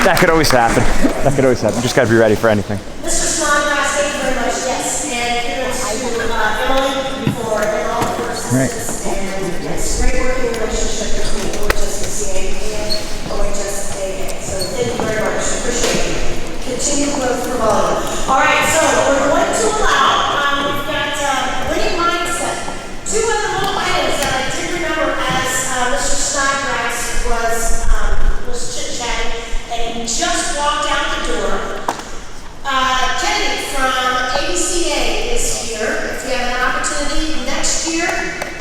That could always happen. That could always happen. Just got to be ready for anything. Mr. Snodgrass, thank you very much. Yes, and kudos to Emily for all the persons. And yes, great working relationship between OHSCA and OHSAA. So thank you very much. Appreciate it. Continued growth for volleyball. All right, so we're going to allow, we've got winning mindset. Two other little items that I did remember as Mr. Snodgrass was chit-chatting, and he just walked out the door. Kennedy from ABCA is here. If you have an opportunity next year,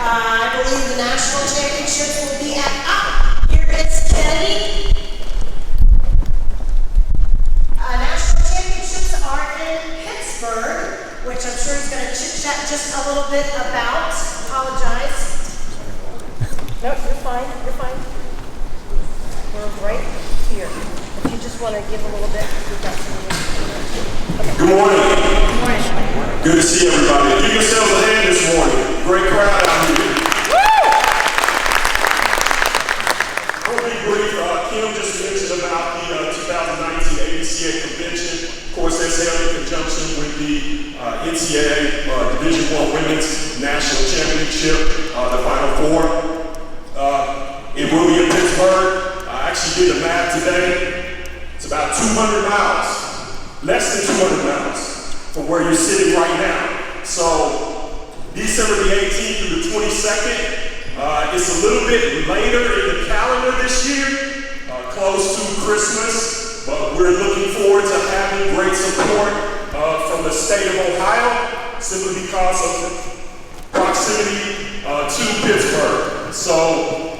I believe the national championships will be at, here is Kennedy. National championships are in Pittsburgh, which I'm sure he's going to chit-chat just a little bit about. Apologize. No, you're fine. You're fine. We're right here. If you just want to give a little bit, we've got some. Okay. Good morning. Good morning. Good to see everybody. Give yourselves a hand this morning. Great crowd out here. I'll be brief. Kim just mentioned about the 2019 ABCA convention. Of course, that's held in conjunction with the NCAA Division I Women's National Championship, the Final Four. It will be in Pittsburgh. I actually did the math today. It's about 200 miles, less than 200 miles from where you're sitting right now. So December the 18th through the 22nd, it's a little bit later in the calendar this year, close to Christmas, but we're looking forward to having great support from the state of Ohio, simply because of proximity to Pittsburgh. So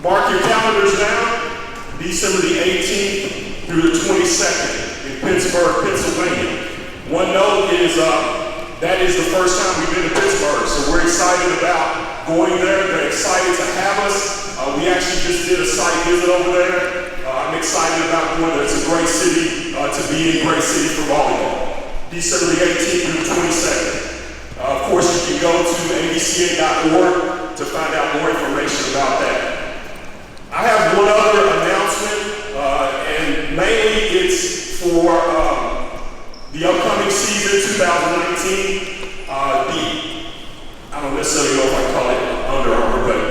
mark your calendars now, December the 18th through the 22nd in Pittsburgh, Pennsylvania. One note is that is the first time we've been to Pittsburgh, so we're excited about going there. They're excited to have us. We actually just did a site visit over there. I'm excited about going there. It's a great city to be in, great city for volleyball. December the 18th through the 22nd. Of course, you can go to abca.org to find out more information about that. I have one other announcement, and mainly it's for the upcoming season, 2019. I don't necessarily know if I call it Under Armour, but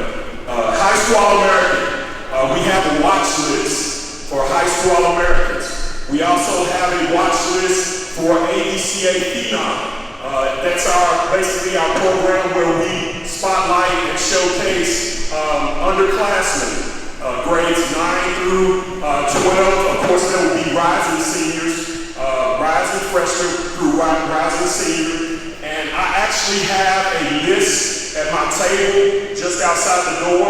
High School All-American. We have a watch list for High School All-Americans. We also have a watch list for ABCA Phenom. That's basically our program where we spotlight and showcase underclassmen. Grades 9 through 12, of course there will be rising seniors, rising freshmen through rising senior. And I actually have a list at my table just outside the door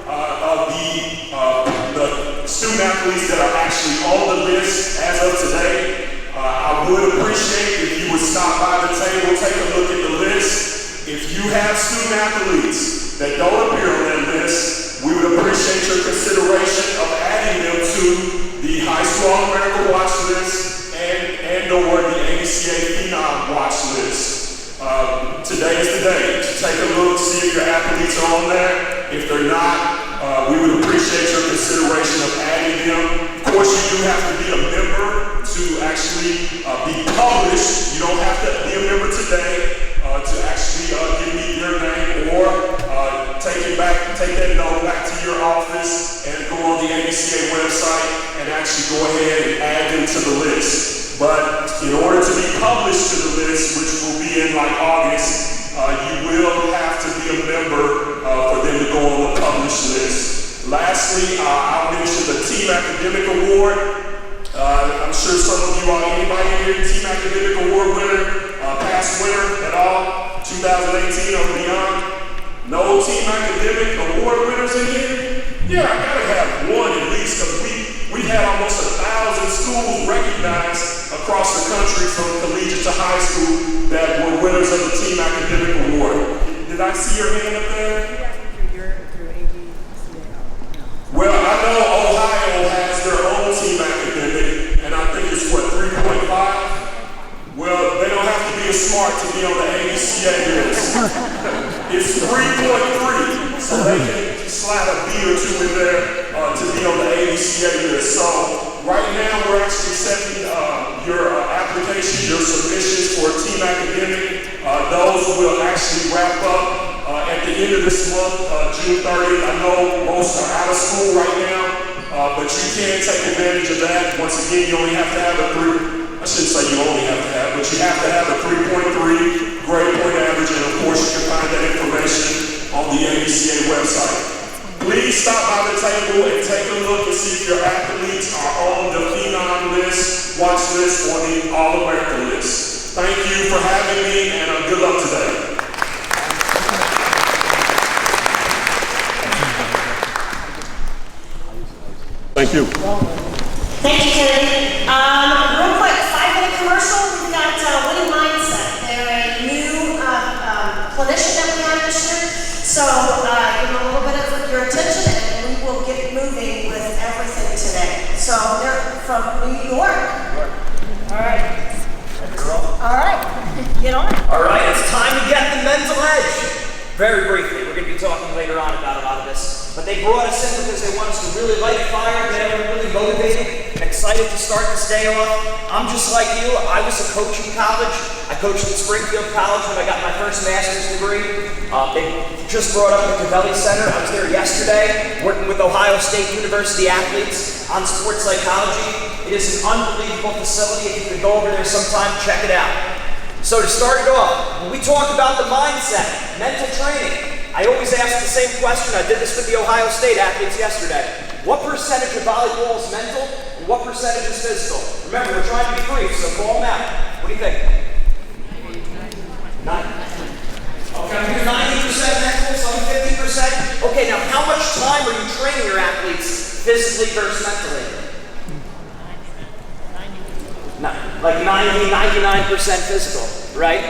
of the student athletes that are actually on the list as of today. I would appreciate if you would stop by the table, take a look at the list. If you have student athletes that don't appear on that list, we would appreciate your consideration of adding them to the High School All-American watch list and or the ABCA Phenom watch list. Today is the day to take a look, see if your athletes are on there. If they're not, we would appreciate your consideration of adding them. Of course, you do have to be a member to actually be published. You don't have to be a member today to actually give me your name or take that note back to your office and go on the ABCA website and actually go ahead and add them to the list. But in order to be published to the list, which will be in like August, you will have to be a member for them to go on the published list. Lastly, I'll mention the Team Academic Award. I'm sure some of you are, anybody here, Team Academic Award winner, past winner at all, 2018 or beyond? No Team Academic Award winners in here? Yeah, I gotta have one at least, because we had almost 1,000 schools recognized across the country from collegiate to high school that were winners of the Team Academic Award. Did I see your hand up there? Through ABCA. Well, I know Ohio has their own Team Academic, and I think it's what, 3.5? Well, they don't have to be as smart to be on the ABCA list. It's 3.3, so they can slide a B or two in there to be on the ABCA list. So Right now, we're actually accepting your applications, your submissions for Team Academic. Those will actually wrap up at the end of this month, June 30th. I know most are out of school right now, but you can take advantage of that. Once again, you only have to have I shouldn't say you only have to have, but you have to have a 3.3 grade point average, and of course you can find that information on the ABCA website. Please stop by the table and take a look and see if your athletes are on the Phenom list, watch list, or the All-America list. Thank you for having me, and good luck today. Thank you. Thank you, Kennedy. Real quick, 5-minute commercial. We've got Volleyball Mindset. They're a new clinician that we have this year. So give them a little bit of your attention, and we will get moving with everything today. So they're from New York. All right. All right. Get on. All right, it's time to get the mental edge. Very briefly, we're going to be talking later on about a lot of this. But they brought us in because they want us to really light a fire, get everyone really motivated and excited to start this day off. I'm just like you. I was a coach in college. I coached at Springfield College when I got my first master's degree. They just brought up the Cavelli Center. I was there yesterday working with Ohio State University athletes on sports psychology. It is an unbelievable facility. If you could go over there sometime, check it out. So to start it off, when we talk about the mindset, mental training, I always ask the same question. I did this with the Ohio State athletes yesterday. What percentage of volleyball is mental and what percentage is physical? Remember, we're trying to be brief, so call them out. What do you think? 9. Okay, 90% mental, some 50%. Okay, now how much time are you training your athletes physically versus mentally? Like 90, 99% physical, right?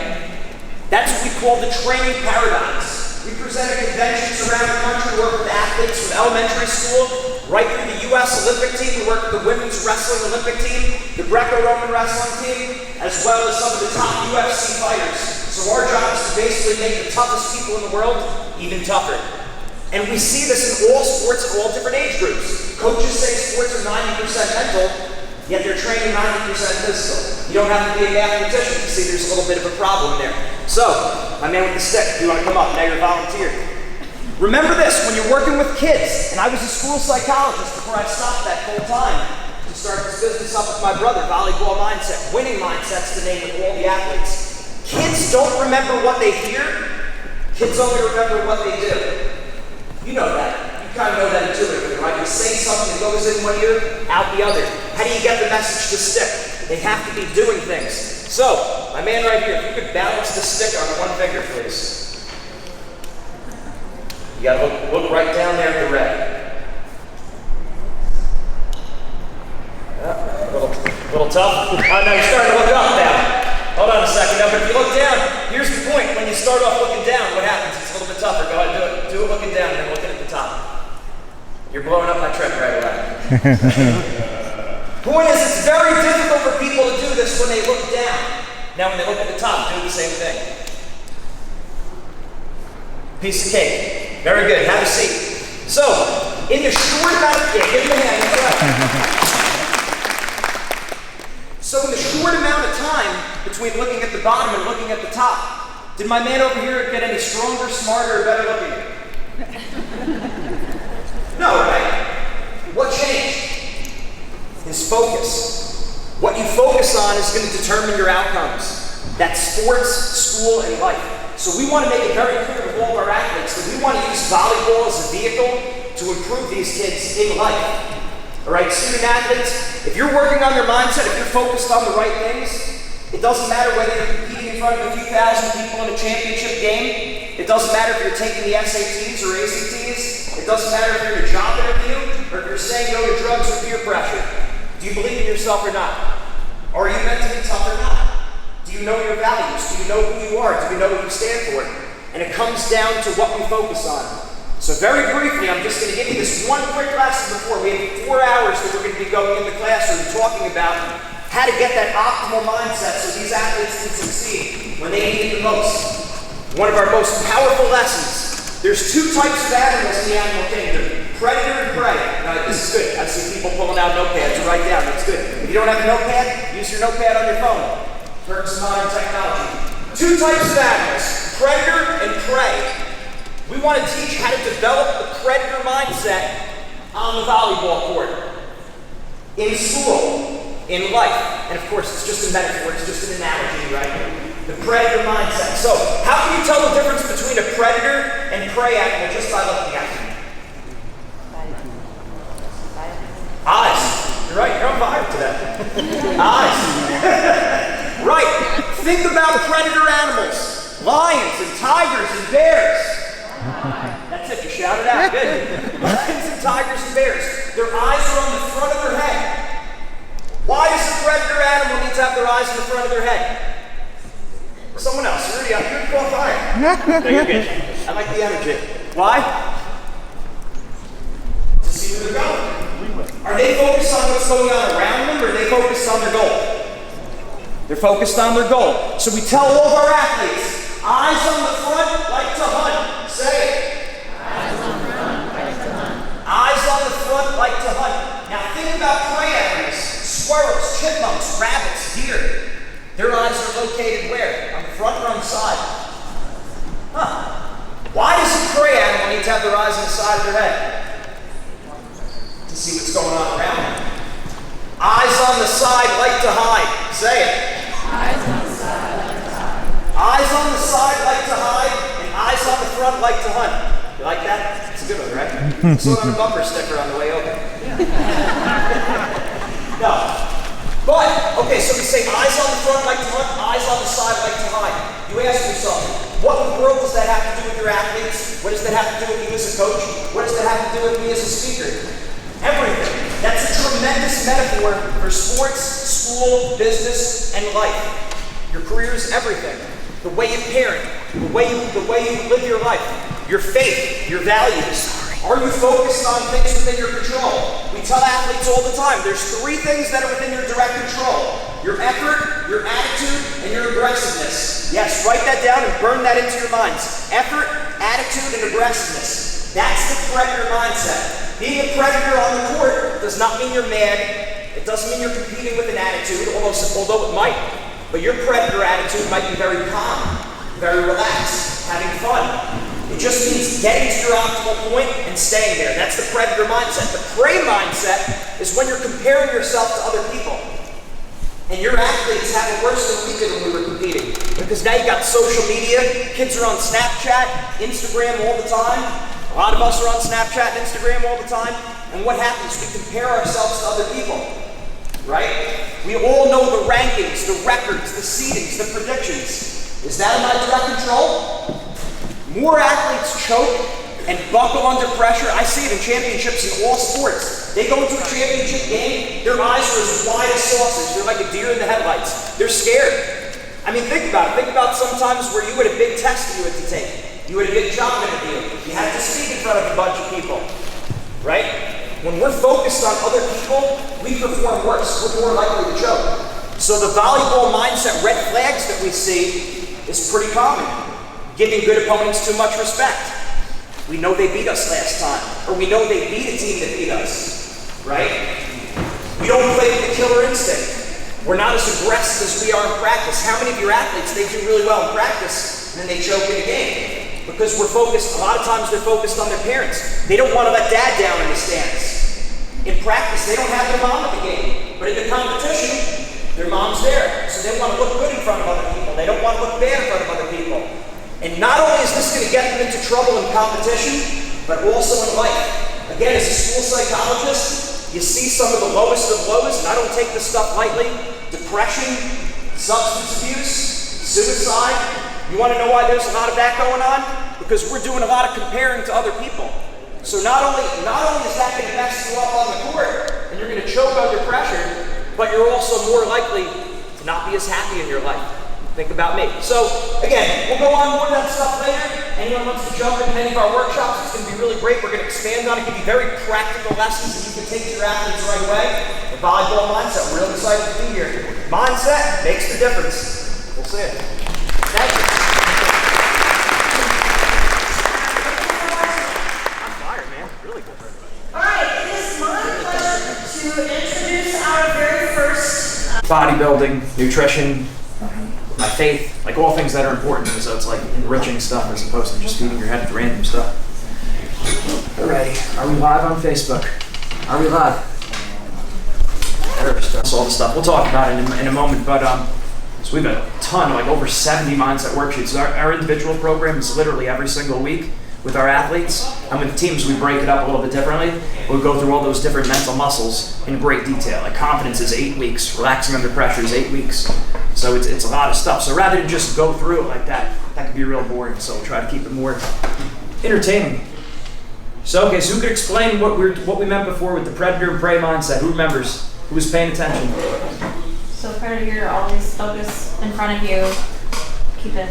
That's what we call the training paradox. We present at conventions around the country, work with athletes from elementary school, right through the U.S. Olympic team. We work with the women's wrestling Olympic team, the Greco-Roman wrestling team, as well as some of the top UFC fighters. So our job is to basically make the toughest people in the world even tougher. And we see this in all sports at all different age groups. Coaches say sports are 90% mental, yet they're training 90% physical. You don't have to be a mathematician to see there's a little bit of a problem there. So, my man with the stick, if you want to come up, now you're a volunteer. Remember this, when you're working with kids, and I was a school psychologist before I stopped that full time to start this business up with my brother, Volleyball Mindset. Winning Mindset's the name of all the athletes. Kids don't remember what they hear, kids only remember what they do. You know that. You kind of know that intuitively, right? You say something that goes in one ear, out the other. How do you get the message to stick? They have to be doing things. So, my man right here, if you could balance the stick on one finger, please. You gotta look right down there at the red. A little tough. Oh, no, you're starting to look up now. Hold on a second. No, but if you look down, here's the point. When you start off looking down, what happens? It's a little bit tougher. Go ahead and do it. Do it looking down and then looking at the top. You're blowing up my trip right away. Point is, it's very difficult for people to do this when they look down. Now, when they look at the top, do the same thing. Piece of cake. Very good. Have a seat. So, in the short amount of give me a hand. So, in the short amount of time between looking at the bottom and looking at the top, did my man over here get any stronger, smarter, or better looking? No, right? What changed? His focus. What you focus on is going to determine your outcomes. That's sports, school, and life. So we want to make it very clear with all of our athletes that we want to use volleyball as a vehicle to improve these kids in life. All right, student athletes, if you're working on your mindset, if you're focused on the right things, it doesn't matter whether you're competing in front of a few thousand people in a championship game. It doesn't matter if you're taking the SATs or ACTs. It doesn't matter if you're in a job interview or if you're saying no to drugs or peer pressure. Do you believe in yourself or not? Are you mentally tough or not? Do you know your values? Do you know who you are? Do you know what you stand for? And it comes down to what we focus on. So very briefly, I'm just going to give you this one quick lesson before. We have 4 hours that we're going to be going in the classroom talking about how to get that optimal mindset so these athletes can succeed when they need it the most. One of our most powerful lessons. There's 2 types of animals in the animal kingdom. Predator and prey. Now, this is good. I see people pulling out notepads to write down. That's good. If you don't have a notepad, use your notepad on your phone. Perks of modern technology. Two types of animals, predator and prey. We want to teach how to develop the predator mindset on the volleyball court, in school, in life. And of course, it's just a metaphor, it's just an analogy, right? The predator mindset. So, how can you tell the difference between a predator and prey animal just by looking at them? Eyes. You're right, you're on fire today. Eyes. Right. Think about predator animals. Lions and tigers and bears. That's it, you shouted out. Good. Lions and tigers and bears. Their eyes are on the front of their head. Why does a predator animal need to have their eyes in the front of their head? Someone else. You're on fire. No, you're good. I like the energy. Why? To see where they're going. Are they focused on what's going on around them, or are they focused on their goal? They're focused on their goal. So we tell all of our athletes, eyes on the front, like to hunt. Say it. Eyes on the front, like to hunt. Eyes on the front, like to hunt. Now think about prey animals. Squirrels, chipmunks, rabbits, deer. Their eyes are located where? On the front or on the side? Huh. Why does a prey animal need to have their eyes on the side of their head? To see what's going on around them. Eyes on the side, like to hide. Say it. Eyes on the side, like to hide. Eyes on the side, like to hide, and eyes on the front, like to hunt. You like that? It's a good one, right? It's on a bumper sticker on the way over. No. But, okay, so we say eyes on the front, like to hunt, eyes on the side, like to hide. You ask yourself, what in the world does that have to do with your athletes? What does that have to do with you as a coach? What does that have to do with me as a speaker? Everything. That's a tremendous metaphor for sports, school, business, and life. Your career is everything. The way you parent, the way you live your life, your faith, your values. Are you focused on things within your control? We tell athletes all the time, there's 3 things that are within your direct control. Your effort, your attitude, and your aggressiveness. Yes, write that down and burn that into your minds. Effort, attitude, and aggressiveness. That's the predator mindset. Being a predator on the court does not mean you're mad. It doesn't mean you're competing with an attitude, although it might. But your predator attitude might be very calm, very relaxed, having fun. It just means getting to your optimal point and staying there. That's the predator mindset. The prey mindset is when you're comparing yourself to other people. And your athletes have it worse than we did when we were competing. Because now you got social media, kids are on Snapchat, Instagram all the time. A lot of us are on Snapchat and Instagram all the time. And what happens? We compare ourselves to other people. Right? We all know the rankings, the records, the seedings, the predictions. Is that in my direct control? More athletes choke and buckle under pressure. I see it in championships in all sports. They go into a championship game, their eyes are as wide as saucers. They're like a deer in the headlights. They're scared. I mean, think about it. Think about sometimes where you had a big test you had to take. You had a big job interview. You had to speak in front of a bunch of people. Right? When we're focused on other people, we perform worse. We're more likely to choke. So the volleyball mindset red flags that we see is pretty common. Giving good opponents too much respect. We know they beat us last time. Or we know they beat a team that beat us. Right? We don't play with the killer instinct. We're not as aggressive as we are in practice. How many of your athletes, they do really well in practice, and then they choke in a game? Because we're focused, a lot of times they're focused on their parents. They don't want to let dad down in the stands. In practice, they don't have their mom at the game. But in the competition, their mom's there. So they want to look good in front of other people. They don't want to look bad in front of other people. And not only is this going to get them into trouble in competition, but also in life. Again, as a school psychologist, you see some of the lowest of lows, and I don't take this stuff lightly. Depression, substance abuse, suicide. You want to know why there's a lot of that going on? Because we're doing a lot of comparing to other people. So not only is that going to mess you up on the court, and you're going to choke under pressure, but you're also more likely to not be as happy in your life. Think about me. So, again, we'll go on more of that stuff later. Anyone wants to jump into any of our workshops, it's going to be really great. We're going to expand on it, give you very practical lessons that you can take to your athletes right away. The volleyball mindset, we're really excited to be here. Mindset makes the difference. We'll see it. Thank you. On fire, man. Really good. bodybuilding, nutrition, my faith, like all things that are important. So it's like enriching stuff as opposed to just feeding your head with random stuff. Alrighty, are we live on Facebook? Are we live? That's all the stuff. We'll talk about it in a moment, but so we've got a ton, like over 70 mindset worksheets. Our individual program is literally every single week with our athletes, and with teams we break it up a little bit differently. We'll go through all those different mental muscles in great detail. Like confidence is 8 weeks, relaxing under pressure is 8 weeks. So it's a lot of stuff. So rather than just go through it like that could be real boring. So we'll try to keep it more entertaining. So okay, so who could explain what we meant before with the predator and prey mindset? Who remembers? Who was paying attention? So predator, always focus in front of you, keeping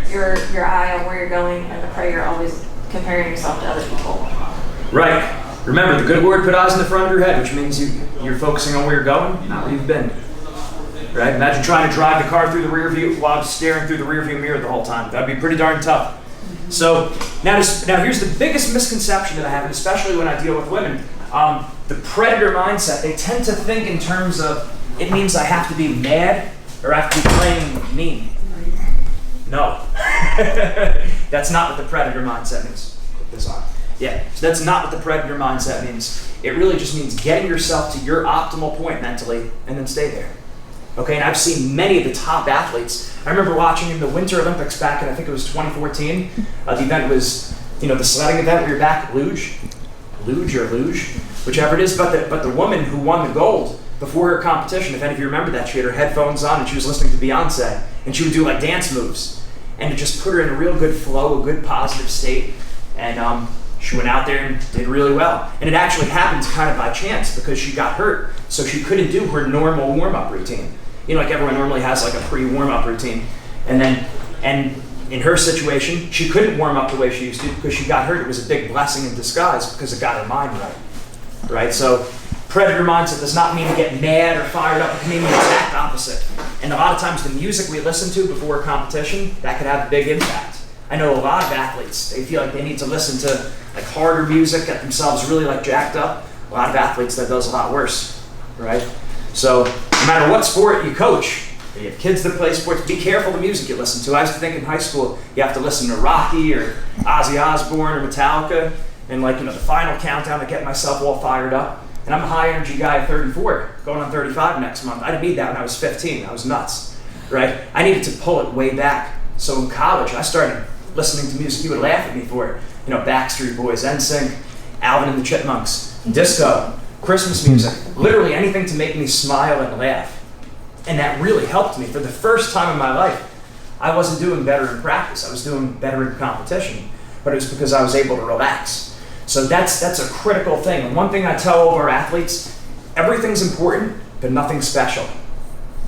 your eye on where you're going, and the prey, you're always comparing yourself to other people. Right. Remember, the good word put eyes in the front of your head, which means you're focusing on where you're going, not where you've been. Right? Imagine trying to drive the car through the rear view while staring through the rear view mirror the whole time. That'd be pretty darn tough. So now here's the biggest misconception that I have, and especially when I deal with women. The predator mindset, they tend to think in terms of, it means I have to be mad or I have to be playing mean. No. That's not what the predator mindset means. Put this on. Yeah, so that's not what the predator mindset means. It really just means getting yourself to your optimal point mentally and then stay there. Okay, and I've seen many of the top athletes. I remember watching in the Winter Olympics back in, I think it was 2014. The event was, the sledding event where you're back, luge, whichever it is. But the woman who won the gold before her competition, if any of you remember that, she had her headphones on and she was listening to Beyonce, and she would do like dance moves, and it just put her in a real good flow, a good positive state, and she went out there and did really well. And it actually happened kind of by chance because she got hurt, so she couldn't do her normal warm-up routine. Like everyone normally has like a pre-warm-up routine, and in her situation, she couldn't warm up the way she used to because she got hurt. It was a big blessing in disguise because it got her mind right? So predator mindset does not mean to get mad or fired up. It can mean the exact opposite. And a lot of times the music we listen to before a competition, that could have a big impact. I know a lot of athletes, they feel like they need to listen to like harder music, get themselves really like jacked up. A lot of athletes, that does a lot worse, right? So no matter what sport you coach, you have kids that play sports, be careful the music you listen to. I used to think in high school you have to listen to Rocky or Ozzy Osbourne or Metallica and the final countdown to get myself all fired up. And I'm a high energy guy at 34, going on 35 next month. I didn't need that when I was 15. I was nuts, right? I needed to pull it way back. So in college, I started listening to music you would laugh at me for. Backstreet Boys, NSYNC, Alvin and the Chipmunks, disco, Christmas music, literally anything to make me smile and laugh. And that really helped me. For the first time in my life, I wasn't doing better in practice. I was doing better in competition, but it was because I was able to relax. So that's a critical thing. And one thing I tell all of our athletes, everything's important, but nothing's special.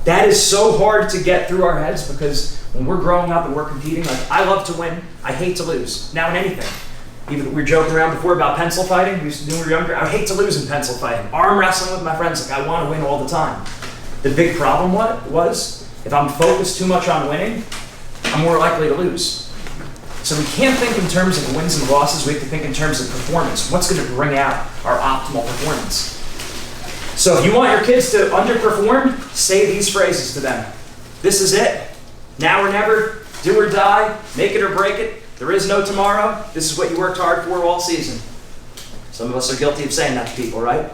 That is so hard to get through our heads because when we're growing up and we're competing, I love to win, I hate to lose. Now in anything. Even we were joking around before about pencil fighting. We used to do when we were younger. I would hate to lose in pencil fighting. Arm wrestling with my friends, I want to win all the time. The big problem was, if I'm focused too much on winning, I'm more likely to lose. So we can't think in terms of wins and losses, we have to think in terms of performance. What's going to bring out our optimal performance? So if you want your kids to underperform, say these phrases to them. This is it. Now or never, do or die, make it or break it. There is no tomorrow. This is what you worked hard for all season. Some of us are guilty of saying that to people, right?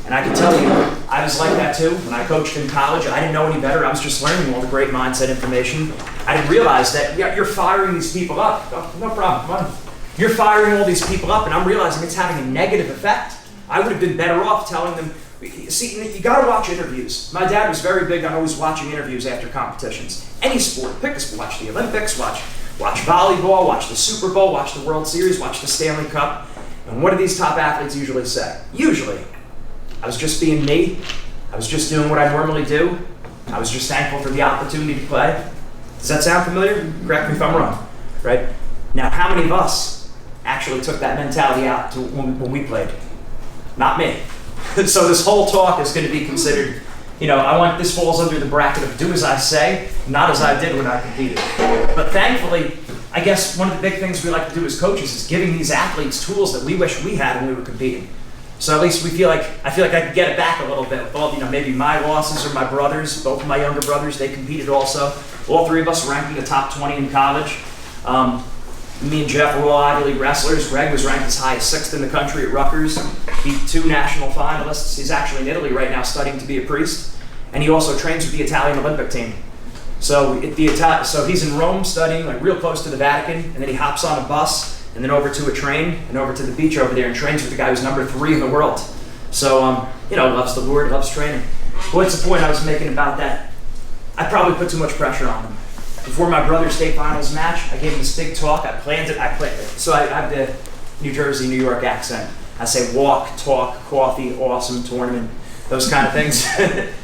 And I can tell you, I was like that too. When I coached in college, I didn't know any better. I was just learning all the great mindset information. I didn't realize that you're firing these people up. Oh, no problem, come on. You're firing all these people up, and I'm realizing it's having a negative effect. I would have been better off telling them, see, you gotta watch interviews. My dad was very big on always watching interviews after competitions. Any sport, pick a sport, watch the Olympics, watch volleyball, watch the Super Bowl, watch the World Series, watch the Stanley Cup. And what do these top athletes usually say? Usually, I was just being me. I was just doing what I normally do. I was just thankful for the opportunity to play. Does that sound familiar? Correct me if I'm wrong, right? Now, how many of us actually took that mentality out to when we played? Not me. So this whole talk is going to be considered, this falls under the bracket of do as I say, not as I did when I competed. But thankfully, I guess one of the big things we like to do as coaches is giving these athletes tools that we wish we had when we were competing. So at least I feel like I could get it back a little bit with all, maybe my losses or my brothers, both of my younger brothers, they competed also. All three of us ranked in the top 20 in college. Me and Jeff were all Ivy League wrestlers. Greg was ranked as high as 6th in the country at Rutgers. Beat 2 national finalists. He's actually in Italy right now studying to be a priest. And he also trains with the Italian Olympic team. So he's in Rome studying, like real close to the Vatican, and then he hops on a bus and then over to a train and over to the beach over there and trains with the guy who's number 3 in the world. So, loves the Lord, loves training. What's the point I was making about that? I probably put too much pressure on him. Before my brother's state finals match, I gave him this big talk. I planned it. So I have the New Jersey, New York accent. I say walk, talk, coffee, awesome, tournament, those kind of things.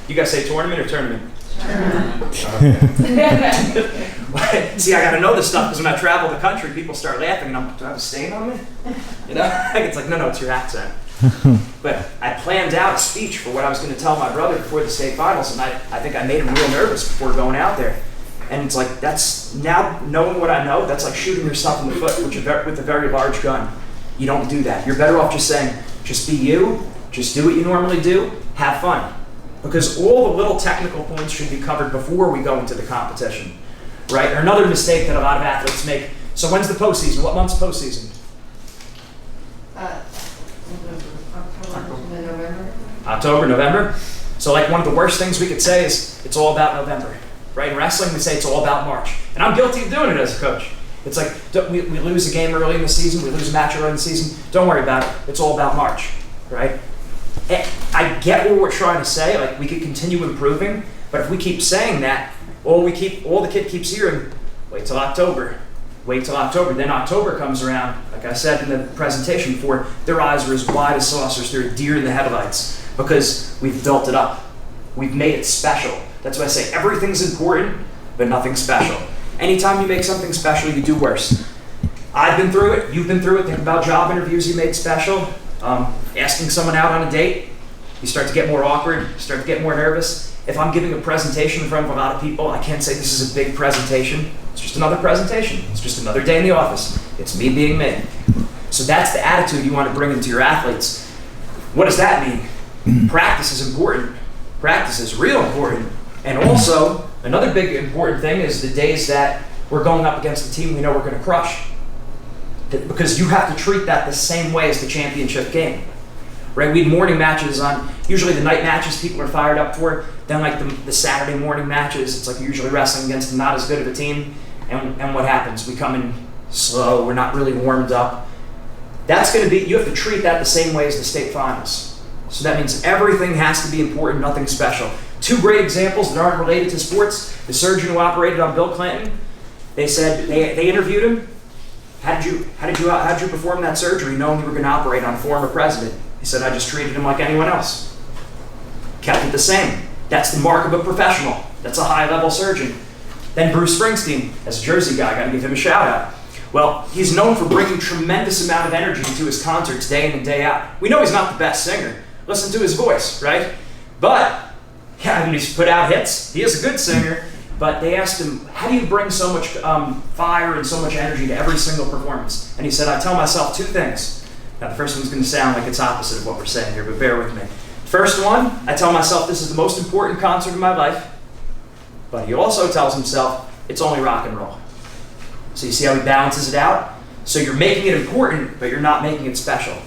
You guys say tournament or tournament? See, I got to know this stuff because when I travel the country, people start laughing, and I'm like, do I have a stain on me? It's like, no, it's your accent. But I planned out a speech for what I was going to tell my brother before the state finals, and I think I made him real nervous before going out there. And it's like, that's, now knowing what I know, that's like shooting yourself in the foot with a very large gun. You don't do that. You're better off just saying, just be you, just do what you normally do, have fun. Because all the little technical points should be covered before we go into the competition, right? Or another mistake that a lot of athletes make. So when's the postseason? What month's postseason? October, November. So like one of the worst things we could say is it's all about November, right? In wrestling, we say it's all about March. And I'm guilty of doing it as a coach. It's like we lose a game early in the season, we lose a match early in the season. Don't worry about it. It's all about March, right? I get what we're trying to say, like we could continue improving, but if we keep saying that, all the kid keeps hearing, wait till October, then October comes around, like I said in the presentation before, their eyes are as wide as saucers, they're a deer in the headlights, because we've built it up. We've made it special. That's why I say everything's important, but nothing special. Anytime you make something special, you do worse. I've been through it, you've been through it, think about job interviews you made special. Asking someone out on a date, you start to get more awkward, you start to get more nervous. If I'm giving a presentation in front of a lot of people, I can't say this is a big presentation. It's just another presentation. It's just another day in the office. It's me being me. So that's the attitude you want to bring into your athletes. What does that mean? Practice is important. Practice is real important. And also, another big important thing is the days that we're going up against a team we know we're going to crush. Because you have to treat that the same way as the championship game, right? We had morning matches on, usually the night matches people are fired up for, then like the Saturday morning matches, it's like you're usually wrestling against not as good of a team, and what happens? We come in slow, we're not really warmed up. That's going to be, you have to treat that the same way as the state finals. So that means everything has to be important, nothing special. 2 great examples that aren't related to sports, the surgeon who operated on Bill Clinton, they said, they interviewed him, how did you perform that surgery knowing you were going to operate on a former president? He said, I just treated him like anyone else. Kept it the same. That's the mark of a professional. That's a high-level surgeon. Then Bruce Springsteen, as a Jersey guy, got to give him a shout-out. Well, he's known for bringing tremendous amount of energy to his concerts day in and day out. We know he's not the best singer. Listen to his voice, right? But, he's put out hits. He is a good singer. But they asked him, how do you bring so much fire and so much energy to every single performance? And he said, I tell myself 2 things. Now, the first one's going to sound like it's opposite of what we're saying here, but bear with me. First one, I tell myself this is the most important concert of my life. But he also tells himself, it's only rock and roll. So you see how he balances it out? So you're making it important, but you're not making it special.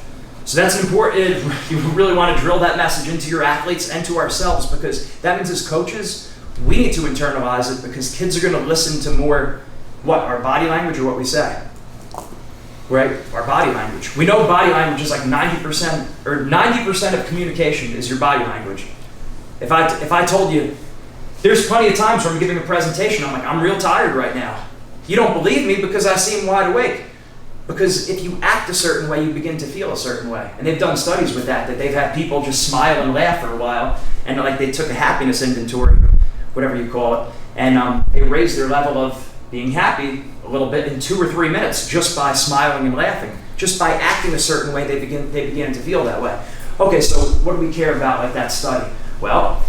So that's important. You really want to drill that message into your athletes and to ourselves, because that means as coaches, we need to internalize it, because kids are going to listen to more, our body language or what we say, right? Our body language. We know body language is like 90% of communication is your body language. If I told you, there's plenty of times where I'm giving a presentation, I'm like, I'm real tired right now. You don't believe me because I seem wide awake. Because if you act a certain way, you begin to feel a certain way. And they've done studies with that they've had people just smile and laugh for a while, and like they took a happiness inventory, whatever you call it, and they raised their level of being happy a little bit in 2 or 3 minutes just by smiling and laughing. Just by acting a certain way, they begin to feel that way. Okay, so what do we care about like that study? Well,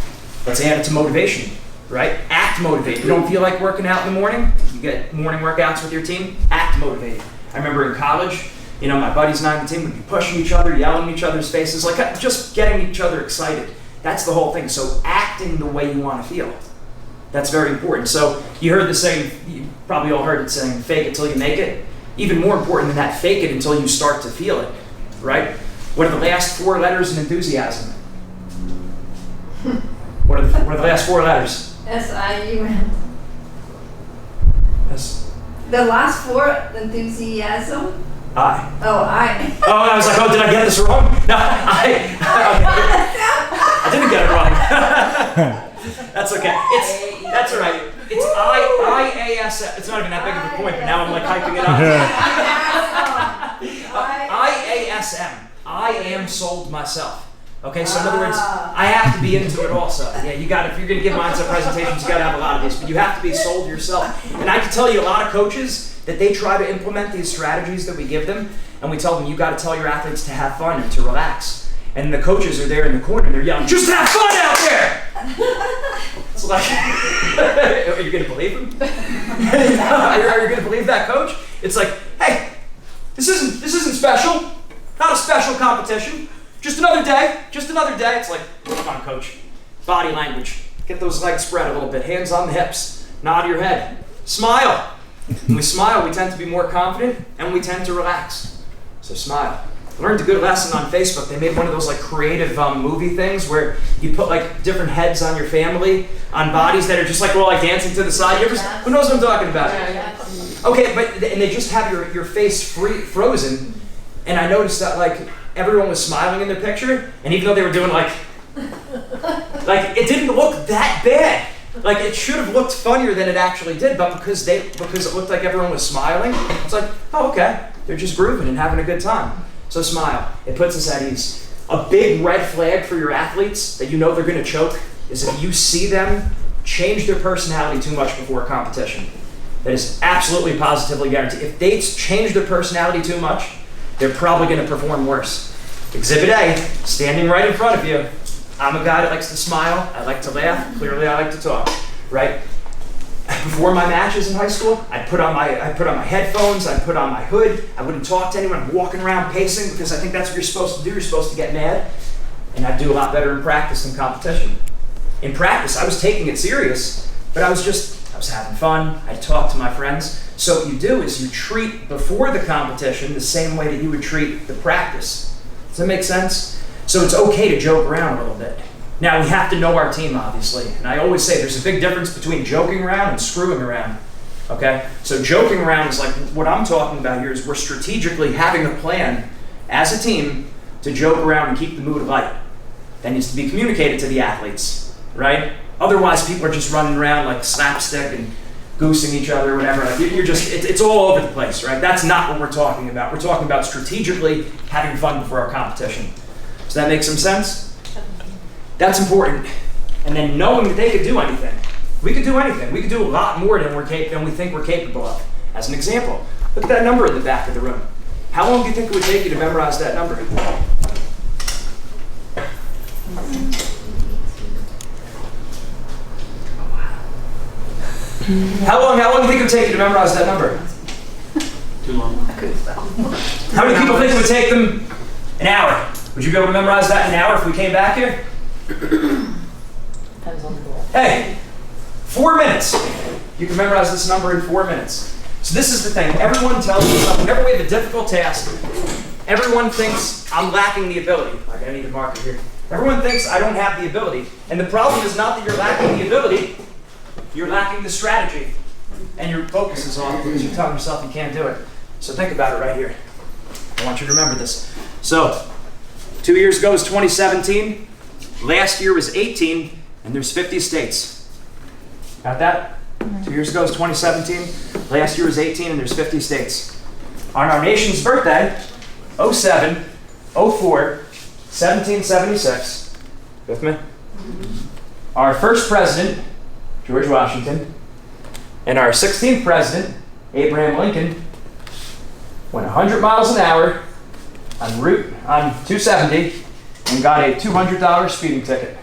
let's add it to motivation, right? Act motivated. You don't feel like working out in the morning? You get morning workouts with your team? Act motivated. I remember in college, You know, my buddies and I on the team would be pushing each other, yelling in each other's faces, like just getting each other excited. That's the whole thing. So acting the way you want to feel. That's very important. So you heard the saying, you probably all heard it saying, fake it till you make it. Even more important than that, fake it until you start to feel it, right? What are the last 4 letters in enthusiasm? What are the last 4 letters? S-I-U-M. Yes. The last 4, enthusiasm? I. Oh, I. Oh, I was like, oh, did I get this wrong? No, I didn't get it wrong. That's okay. That's all right. It's I-A-S-M. It's not even that big of a point, but now I'm like hyping it up. I-A-S-M. I am sold myself. Okay, so in other words, I have to be into it also. Yeah, you got, if you're going to give mindset presentations, you got to have a lot of these, but you have to be sold yourself. And I can tell you a lot of coaches that they try to implement these strategies that we give them, and we tell them, you got to tell your athletes to have fun and to relax. And the coaches are there in the corner, and they're yelling, just have fun out there! It's like, are you going to believe him? Are you going to believe that coach? It's like, hey, this isn't special. Not a special competition. Just another day. It's like, come on, coach. Body language. Get those legs spread a little bit. Hands on the hips. Nod your head. Smile. When we smile, we tend to be more confident, and we tend to relax. So smile. I learned a good lesson on Facebook. They made one of those like creative movie things where you put like different heads on your family, on bodies that are just like, well, like dancing to the side. Who knows what I'm talking about? Okay, and they just have your face frozen. And I noticed that like everyone was smiling in their picture, and even though they were doing like it didn't look that bad. Like it should have looked funnier than it actually did, but because it looked like everyone was smiling, it's like, oh, okay, they're just grooving and having a good time. So smile. It puts us at ease. A big red flag for your athletes that you know they're going to choke is if you see them change their personality too much before a competition. That is absolutely positively guaranteed. If they change their personality too much, they're probably going to perform worse. Exhibit A, standing right in front of you. I'm a guy that likes to smile. I like to laugh. Clearly, I like to talk. Right? Before my matches in high school, I'd put on my headphones. I'd put on my hood. I wouldn't talk to anyone. I'm walking around pacing because I think that's what you're supposed to do. You're supposed to get mad. And I'd do a lot better in practice than competition. In practice, I was taking it serious, but I was having fun. I'd talk to my friends. So what you do is you treat before the competition the same way that you would treat the practice. Does that make sense? So it's okay to joke around a little bit. Now, we have to know our team, obviously. And I always say there's a big difference between joking around and screwing around. Okay? So joking around is like what I'm talking about here is we're strategically having a plan as a team to joke around and keep the mood light. That needs to be communicated to the athletes, right? Otherwise, people are just running around like slapstick and goosing each other or whatever. Like it's all over the place, right? That's not what we're talking about. We're talking about strategically having fun before our competition. Does that make some sense? That's important. And then knowing that they could do anything. We could do anything. We could do a lot more than we think we're capable of. As an example, look at that number in the back of the room. How long do you think it would take you to memorize that number? How long do you think it would take you to memorize that number? Too long. How many people think it would take them an hour? Would you be able to memorize that in an hour if we came back here? Depends on the goal. Hey, 4 minutes. You can memorize this number in 4 minutes. So this is the thing. Everyone tells me something. Whenever we have a difficult task, everyone thinks I'm lacking the ability. I need a marker here. Everyone thinks I don't have the ability. And the problem is not that you're lacking the ability. You're lacking the strategy. And your focus is off because you're telling yourself you can't do it. So think about it right here. I want you to remember this. So, 2 years ago was 2017. Last year was 18, and there's 50 states. Got that? 2 years ago was 2017. Last year was 18, and there's 50 states. On our nation's birthday, 07, 04, 1776. With me? Our first president, George Washington, and our 16th president, Abraham Lincoln, went 100 miles an hour on 270 and got a $200 speeding ticket.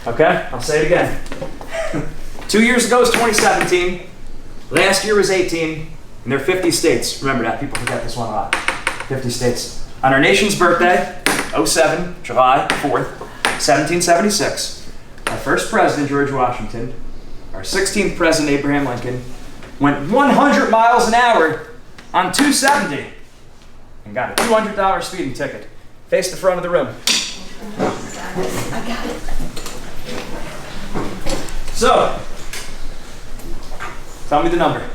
Okay? I'll say it again. 2 years ago was 2017. Last year was 18. And there are 50 states. Remember that. People forget this one a lot. 50 states. On our nation's birthday, 07, July 4th, 1776, our first president, George Washington, our 16th president, Abraham Lincoln, went 100 miles an hour on 270 and got a $200 speeding ticket. Face the front of the room. I got it. So, tell me the number.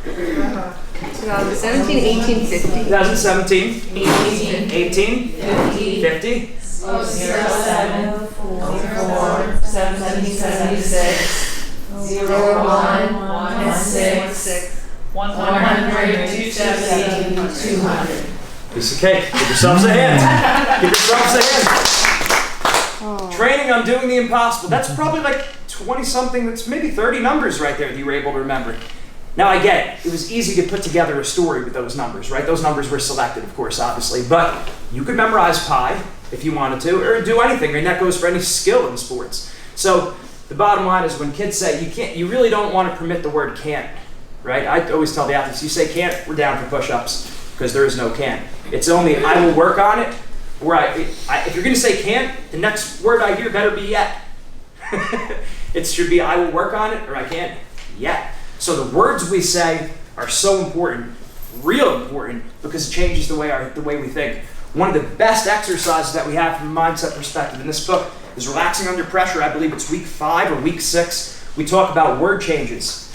2017, 18, 50. 2017, 18, 50, 07, 44, 1776, 01, 16, 100, 270, 200. piece of cake. Give yourselves a hand. Give yourselves a hand. Training on doing the impossible. That's probably like 20 something, that's maybe 30 numbers right there that you were able to remember. Now I get it. It was easy to put together a story with those numbers, right? Those numbers were selected, of course, obviously. But you could memorize pi if you wanted to, or do anything, and that goes for any skill in sports. So the bottom line is when kids say you really don't want to permit the word can't, right? I always tell the athletes, you say can't, we're down for push-ups, because there is no can't. It's only I will work on it, or if you're going to say can't, the next word I hear better be yet. It should be I will work on it, or I can't yet. So the words we say are so important, real important, because it changes the way we think. One of the best exercises that we have from a mindset perspective in this book is relaxing under pressure. I believe it's week 5 or week 6. We talk about word changes,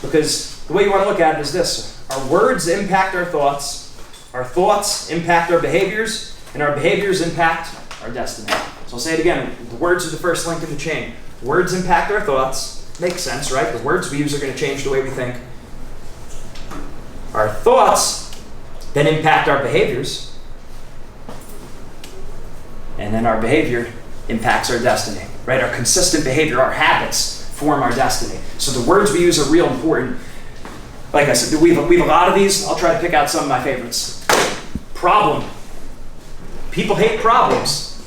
because the way you want to look at it is this: our words impact our thoughts impact our behaviors, and our behaviors impact our destiny. So I'll say it again: the words are the first link in the chain. Words impact our thoughts. Makes sense, right? The words we use are going to change the way we think. Our thoughts then impact our behaviors. And then our behavior impacts our destiny, right? Our consistent behavior, our habits form our destiny. So the words we use are real important. Like I said, we have a lot of these. I'll try to pick out some of my favorites. Problem. People hate problems.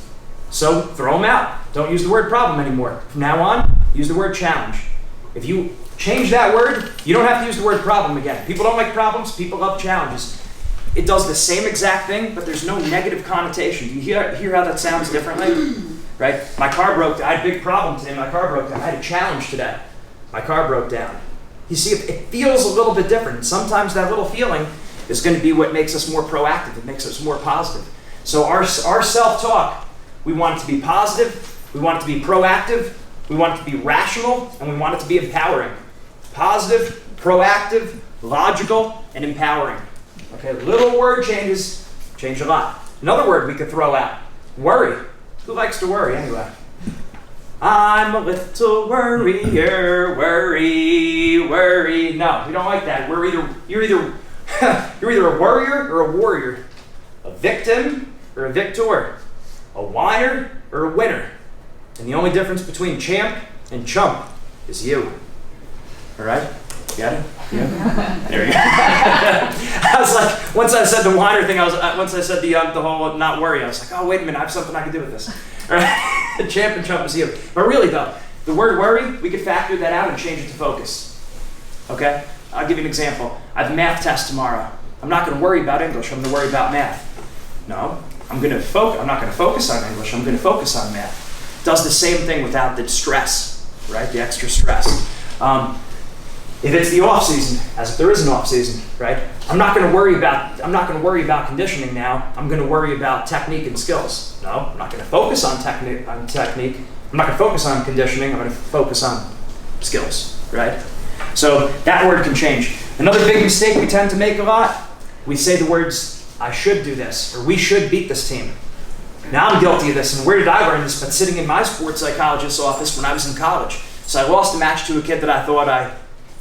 So throw them out. Don't use the word problem anymore. From now on, use the word challenge. If you change that word, you don't have to use the word problem again. People don't like problems, people love challenges. It does the same exact thing, but there's no negative connotation. Do you hear how that sounds differently? Right? My car broke down. I had a big problem today. My car broke down. I had a challenge today. My car broke down. You see, it feels a little bit different. Sometimes that little feeling is going to be what makes us more proactive. It makes us more positive. So our self-talk, we want it to be positive, we want it to be proactive, we want it to be rational, and we want it to be empowering. Positive, proactive, logical, and empowering. Okay, little word changes change a lot. Another word we could throw out: worry. Who likes to worry anyway? I'm a little worrier, worry. No, we don't like that. You're either a worrier or a warrior, a victim or a victor, a whiner or a winner. And the only difference between champ and chump is you. All right? Got it? Yeah. There you go. I was like, once I said the whiner thing, once I said the whole not worry, I was like, oh, wait a minute, I have something I can do with this. All right? The champ and chump is you. But really, though, the word worry, we could factor that out and change it to focus. Okay? I'll give you an example. I have a math test tomorrow. I'm not going to worry about English. I'm going to worry about math. No, I'm not going to focus on English. I'm going to focus on math. Does the same thing without the stress, right? The extra stress. If it's the off season, as if there is an off season, right? I'm not going to worry about conditioning now. I'm going to worry about technique and skills. No, I'm not going to focus on technique. I'm not going to focus on conditioning. I'm going to focus on skills, right? So that word can change. Another big mistake we tend to make a lot: we say the words "I should do this" or "we should beat this team." Now I'm guilty of this, and where did I learn this? But sitting in my sports psychologist's office when I was in college. So I lost a match to a kid that I thought I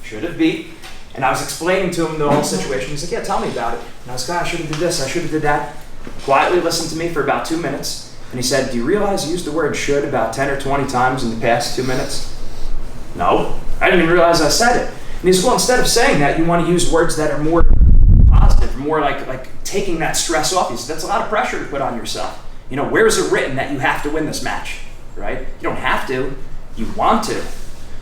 should have beat, and I was explaining to him the whole situation. He's like, yeah, tell me about it. And I was like, I should have did this, I should have did that. Quietly listened to me for about 2 minutes, and he said, do you realize you used the word should about 10 or 20 times in the past 2 minutes? No, I didn't even realize I said it. And he said, well, instead of saying that, you want to use words that are more positive, more like taking that stress off. He said, that's a lot of pressure to put on yourself. You know, where is it written that you have to win this match, right? You don't have to, you want to.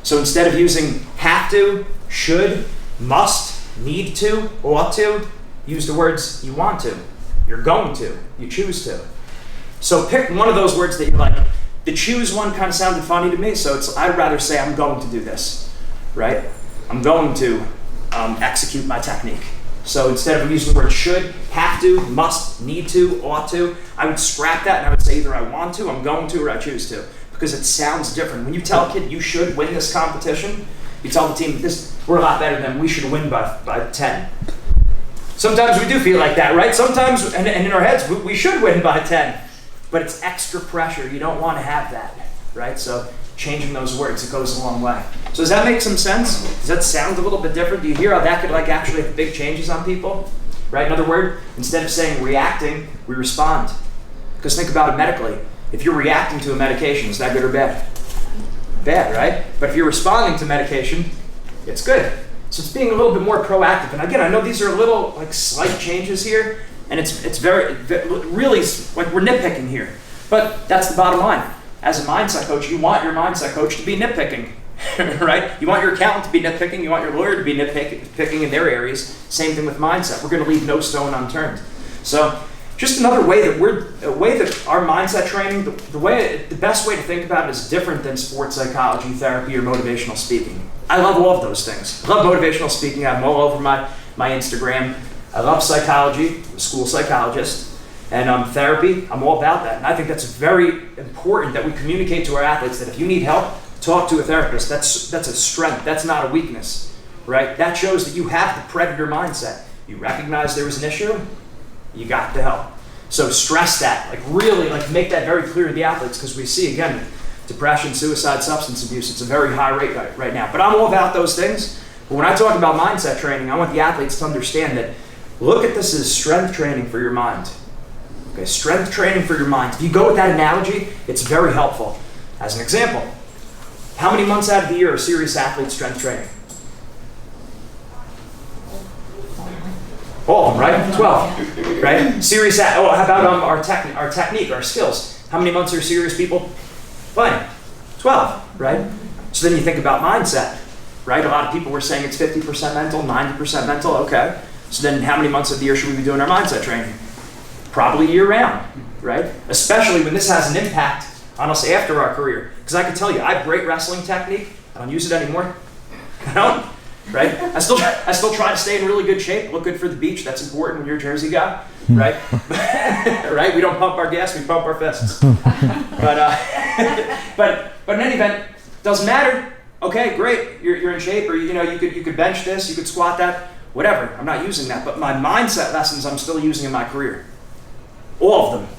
So instead of using have to, should, must, need to, ought to, use the words you want to. You're going to. You choose to. So pick one of those words that you like. The choose one kind of sounded funny to me, so I'd rather say I'm going to do this, right? I'm going to execute my technique. So instead of using the word should, have to, must, need to, ought to, I would scrap that and I would say either I want to, I'm going to, or I choose to. Because it sounds different. When you tell a kid you should win this competition, you tell the team we're a lot better than we should win by 10. Sometimes we do feel like that, right? Sometimes, and in our heads, we should win by 10. But it's extra pressure. You don't want to have that, right? So changing those words, it goes a long way. So does that make some sense? Does that sound a little bit different? Do you hear how that could actually have big changes on people? Right? Another word, instead of saying reacting, we respond. Because think about it medically. If you're reacting to a medication, is that good or bad? Bad, right? But if you're responding to medication, it's good. So it's being a little bit more proactive. And again, I know these are little slight changes here, and it's very really we're nitpicking here. But that's the bottom line. As a mindset coach, you want your mindset coach to be nitpicking, right? You want your accountant to be nitpicking. You want your lawyer to be nitpicking in their areas. Same thing with mindset. We're going to leave no stone unturned. So just another way that our mindset training, the best way to think about it is different than sports psychology, therapy, or motivational speaking. I love all of those things. I love motivational speaking. I have them all over my Instagram. I love psychology, I'm a school psychologist, and therapy, I'm all about that. And I think that's very important that we communicate to our athletes that if you need help, talk to a therapist. That's a strength, that's not a weakness, right? That shows that you have the predator mindset. You recognize there was an issue, you got the help. So stress that, really make that very clear to the athletes, because we see, again, depression, suicide, substance abuse, it's a very high rate right now. But I'm all about those things. But when I talk about mindset training, I want the athletes to understand that look at this as strength training for your mind. Okay, strength training for your mind. If you go with that analogy, it's very helpful. As an example, how many months out of the year are serious athletes strength training? All of them, right? 12, right? Serious. How about our technique, our skills? How many months are serious people playing? 12, right? So then you think about mindset, right? A lot of people were saying it's 50% mental, 90% mental. Okay. So then how many months of the year should we be doing our mindset training? Probably year round, right? Especially when this has an impact on us after our career. Because I can tell you, I have great wrestling technique. I don't use it anymore. I don't, right? I still try to stay in really good shape, look good for the beach. That's important when you're a Jersey guy, right? Right? We don't pump our gas, we pump our fists. But in any event, doesn't matter. Okay, great. You're in shape, or you could bench this, you could squat that. Whatever, I'm not using that, but my mindset lessons I'm still using in my career. All of them,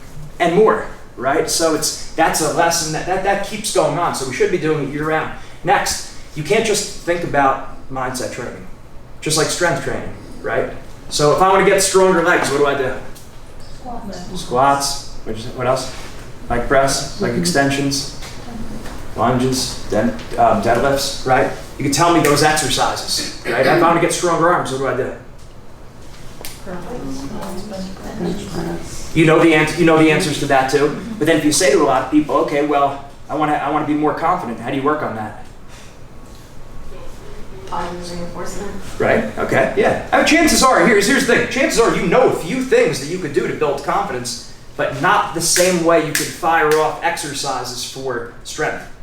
and more, right? So that's a lesson that keeps going on, so we should be doing it year round. Next, you can't just think about mindset training, just like strength training, right? So if I want to get stronger legs, what do I do? Squats. What else? Leg press, leg extensions, lunges, deadlifts, right? You can tell me those exercises, right? If I want to get stronger arms, what do I do? You know the answers to that too. But then if you say to a lot of people, okay, well, I want to be more confident. How do you work on that? Positive reinforcement. Right. Okay. Yeah. Chances are, here's the thing. Chances are you know a few things that you could do to build confidence, but not the same way you could fire off exercises for strength.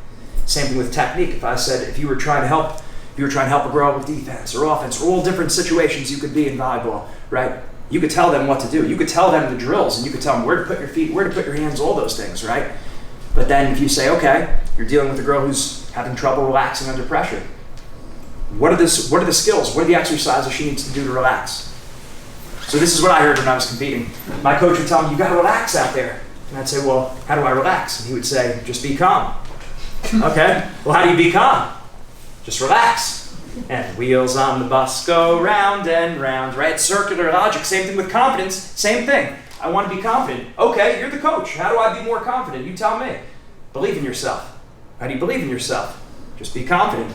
Same thing with technique. If I said if you were trying to help a girl with defense or offense, or all different situations you could be in volleyball, right? You could tell them what to do. You could tell them the drills, and you could tell them where to put your feet, where to put your hands, all those things, right? But then if you say, okay, you're dealing with a girl who's having trouble relaxing under pressure. What are the skills? What are the exercises she needs to do to relax? So this is what I heard when I was competing. My coach would tell me, you got to relax out there. And I'd say, well, how do I relax? And he would say, just be calm. Okay, well, how do you be calm? Just relax. And wheels on the bus go round and round, right? Circular logic. Same thing with confidence. Same thing. I want to be confident. Okay, you're the coach. How do I be more confident? You tell me. Believe in yourself. How do you believe in yourself? Just be confident.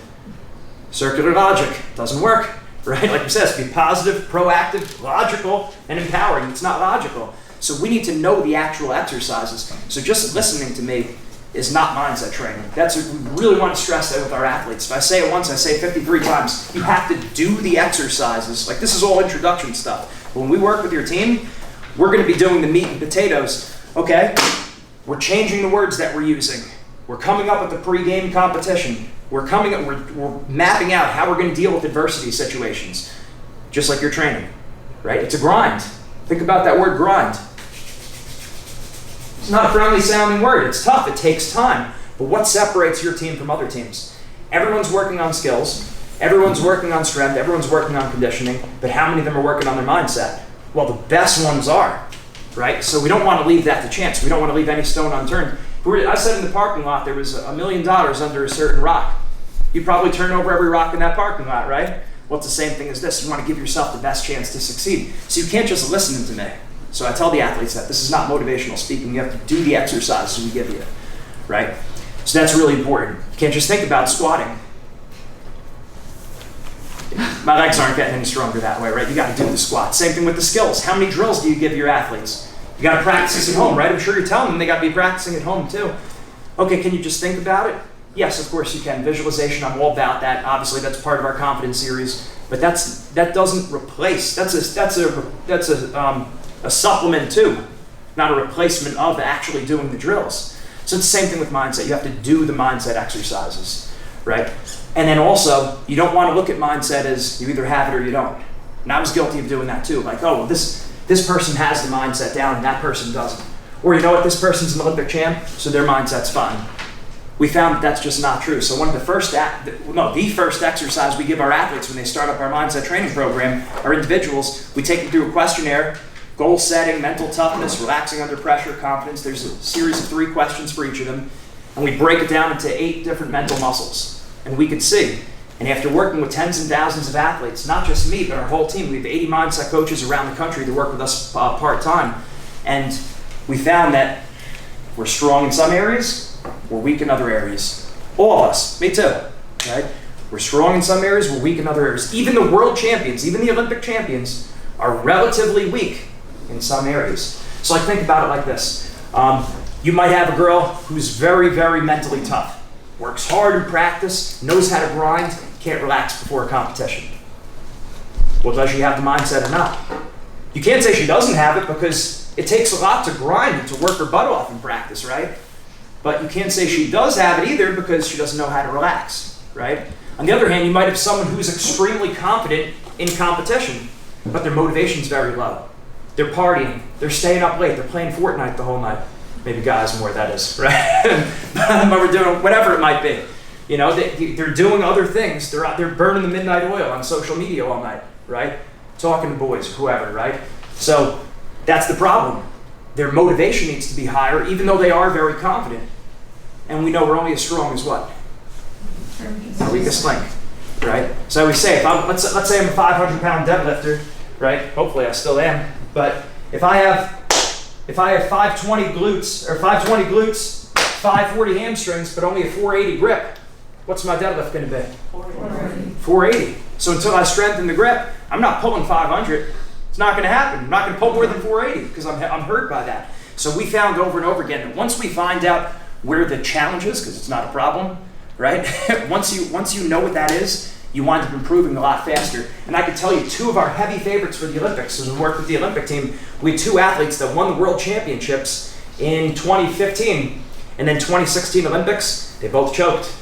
Circular logic. Doesn't work, right? Like you said, be positive, proactive, logical, and empowering. It's not logical. So we need to know the actual exercises. So just listening to me is not mindset training. We really want to stress that with our athletes. If I say it once, I say it 53 times. You have to do the exercises. Like, this is all introduction stuff. When we work with your team, We're going to be doing the meat and potatoes. Okay, we're changing the words that we're using. We're coming up with a pre-game competition. We're mapping out how we're going to deal with adversity situations, just like your training, right? It's a grind. Think about that word grind. It's not a friendly sounding word. It's tough. It takes time. But what separates your team from other teams? Everyone's working on skills. Everyone's working on strength. Everyone's working on conditioning. But how many of them are working on their mindset? Well, the best ones are, right? So we don't want to leave that to chance. We don't want to leave any stone unturned. I said in the parking lot there was $1 million under a certain rock. You probably turn over every rock in that parking lot, right? Well, it's the same thing as this. You want to give yourself the best chance to succeed. So you can't just listen to me. So I tell the athletes that this is not motivational speaking. You have to do the exercises we give you, right? So that's really important. You can't just think about squatting. My legs aren't getting any stronger that way, right? You got to do the squat. Same thing with the skills. How many drills do you give your athletes? You got to practice this at home, right? I'm sure you're telling them they got to be practicing at home too. Okay, can you just think about it? Yes, of course you can. Visualization, I'm all about that. Obviously, that's part of our confidence series. But that doesn't replace. That's a supplement too, not a replacement of actually doing the drills. So it's the same thing with mindset. You have to do the mindset exercises, right? And then also, you don't want to look at mindset as you either have it or you don't. And I was guilty of doing that too. Like, oh, well, this person has the mindset down and that person doesn't. Or you know what, this person's an Olympic champ, so their mindset's fine. We found that that's just not true. So one of the first exercise we give our athletes when they start up our mindset training program, our individuals, we take them through a questionnaire, goal setting, mental toughness, relaxing under pressure, confidence. There's a series of 3 questions for each of them. And we break it down into 8 different mental muscles. And we could see. And after working with tens and thousands of athletes, not just me, but our whole team, we have 80 mindset coaches around the country that work with us part-time. And we found that we're strong in some areas, we're weak in other areas. All of us, me too, right? We're strong in some areas, we're weak in other areas. Even the world champions, even the Olympic champions are relatively weak in some areas. So like think about it like this. You might have a girl who's very, very mentally tough. Works hard in practice, knows how to grind, can't relax before a competition. Well, does she have the mindset or not? You can't say she doesn't have it because it takes a lot to grind and to work her butt off in practice, right? But you can't say she does have it either because she doesn't know how to relax, right? On the other hand, you might have someone who's extremely confident in competition, but their motivation's very low. They're partying, they're staying up late, they're playing Fortnite the whole night. Maybe guys more, that is, right? But we're doing whatever it might be. You know, they're doing other things. They're out there burning the midnight oil on social media all night, right? Talking to boys, whoever, right? So that's the problem. Their motivation needs to be higher, even though they are very confident. And we know we're only as strong as what? Our weakest link, right? So we say, let's say I'm a 500-pound deadlifter, right? Hopefully I still am. But if I have 520 glutes, 540 hamstrings, but only a 480 grip, what's my deadlift going to be? 480. So until I strengthen the grip, I'm not pulling 500. It's not going to happen. I'm not going to pull more than 480 because I'm hurt by that. So we found over and over again that once we find out where the challenge is, because it's not a problem, right? once you know what that is, you wind up improving a lot faster. And I can tell you 2 of our heavy favorites for the Olympics, as we worked with the Olympic team, we had 2 athletes that won the World Championships in 2015. And then 2016 Olympics, they both choked,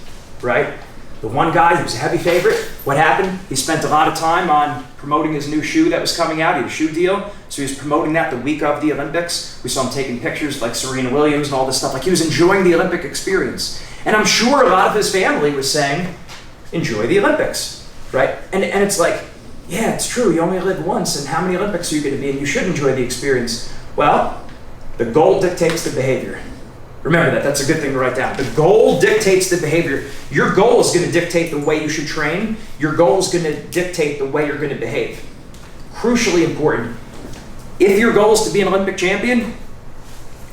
right? The one guy who was a heavy favorite, what happened? He spent a lot of time on promoting his new shoe that was coming out. He had a shoe deal, so he was promoting that the week of the Olympics. We saw him taking pictures like Serena Williams and all this stuff. Like he was enjoying the Olympic experience. And I'm sure a lot of his family was saying, enjoy the Olympics, right? And it's like, yeah, it's true. You only live once, and how many Olympics are you going to be? And you should enjoy the experience. Well, the goal dictates the behavior. Remember that. That's a good thing to write down. The goal dictates the behavior. Your goal is going to dictate the way you should train. Your goal is going to dictate the way you're going to behave. Crucially important. If your goal is to be an Olympic champion,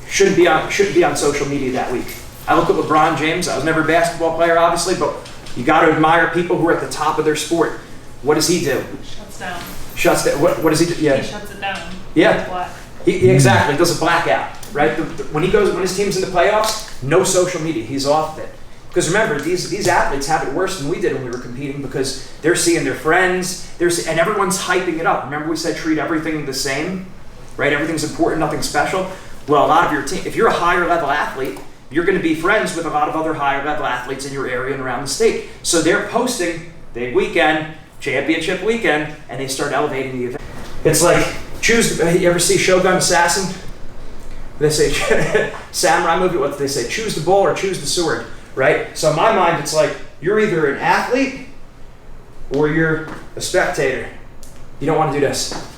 shouldn't be on social media that week. I look at LeBron James. I was never a basketball player, obviously, but you got to admire people who are at the top of their sport. What does he do? Shuts down. Shuts down. What does he do? Yeah. He shuts it down. Yeah. Black. He exactly does a blackout, right? When his team's in the playoffs, no social media. He's off it. Because remember, these athletes have it worse than we did when we were competing because they're seeing their friends, and everyone's hyping it up. Remember we said treat everything the same? right? Everything's important, nothing special. Well, a lot of your team, if you're a higher level athlete, you're going to be friends with a lot of other higher level athletes in your area and around the state. So they're posting big weekend, championship weekend, and they start elevating the event. It's like, you ever see Shogun Assassin? They say, samurai movie, what do they say? Choose the bull or choose the sword, right? So in my mind, it's like, you're either an athlete or you're a spectator. You don't want to do this.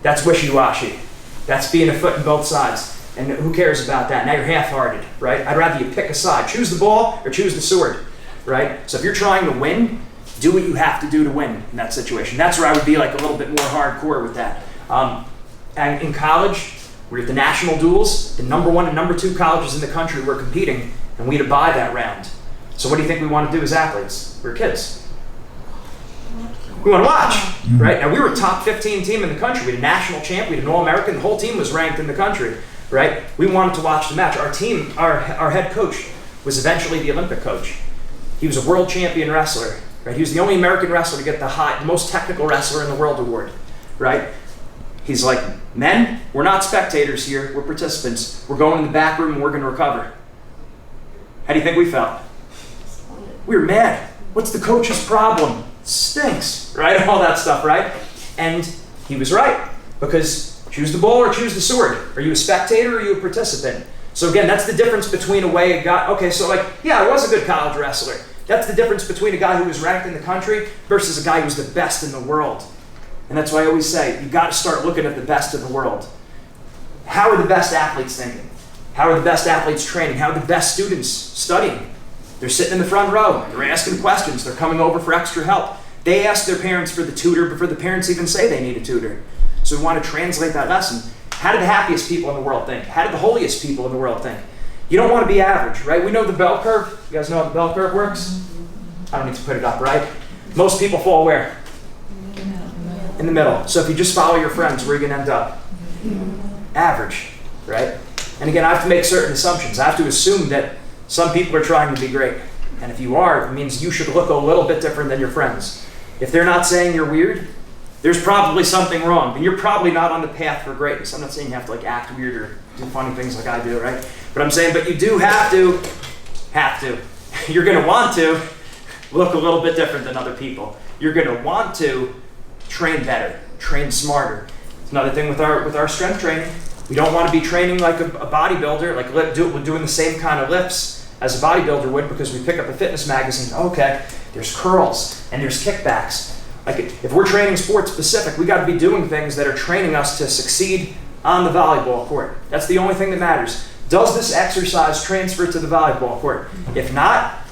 That's wishy-washy. That's being a foot in both sides. And who cares about that? Now you're half-hearted, right? I'd rather you pick a side. Choose the ball or choose the sword, right? So if you're trying to win, do what you have to do to win in that situation. That's where I would be like a little bit more hardcore with that. And in college, we're at the national duels. The number 1 and number 2 colleges in the country were competing, and we had to buy that round. So what do you think we want to do as athletes? We're kids. We want to watch, right? Now we were a top 15 team in the country. We had a national champ, we had an All-American, the whole team was ranked in the country, right? We wanted to watch the match. Our team, our head coach was eventually the Olympic coach. He was a world champion wrestler, right? He was the only American wrestler to get the most technical wrestler in the world award, right? He's like, men, we're not spectators here, we're participants. We're going in the back room and we're going to recover. How do you think we felt? We were mad. What's the coach's problem? Stinks, right? All that stuff, right? And he was right, because choose the ball or choose the sword. Are you a spectator or are you a participant? So again, that's the difference between a way a guy, okay, so like, yeah, I was a good college wrestler. That's the difference between a guy who was ranked in the country versus a guy who was the best in the world. And that's why I always say, you got to start looking at the best of the world. How are the best athletes thinking? How are the best athletes training? How are the best students studying? They're sitting in the front row. They're asking questions. They're coming over for extra help. They ask their parents for the tutor before the parents even say they need a tutor. So we want to translate that lesson. How do the happiest people in the world think? How do the holiest people in the world think? You don't want to be average, right? We know the bell curve. You guys know how the bell curve works? I don't need to put it up, right? Most people fall where? In the middle. So if you just follow your friends, where are you going to end up? Average, right? And again, I have to make certain assumptions. I have to assume that some people are trying to be great. And if you are, it means you should look a little bit different than your friends. If they're not saying you're weird, there's probably something wrong. And you're probably not on the path for greatness. I'm not saying you have to like act weird or do funny things like I do, right? But I'm saying, but you do have to. You're going to want to look a little bit different than other people. You're going to want to train better, train smarter. It's another thing with our strength training. We don't want to be training like a bodybuilder, like we're doing the same kind of lifts as a bodybuilder would because we pick up a fitness magazine. Okay, there's curls and there's kickbacks. Like if we're training sports specific, we got to be doing things that are training us to succeed on the volleyball court. That's the only thing that matters. Does this exercise transfer to the volleyball court? If not,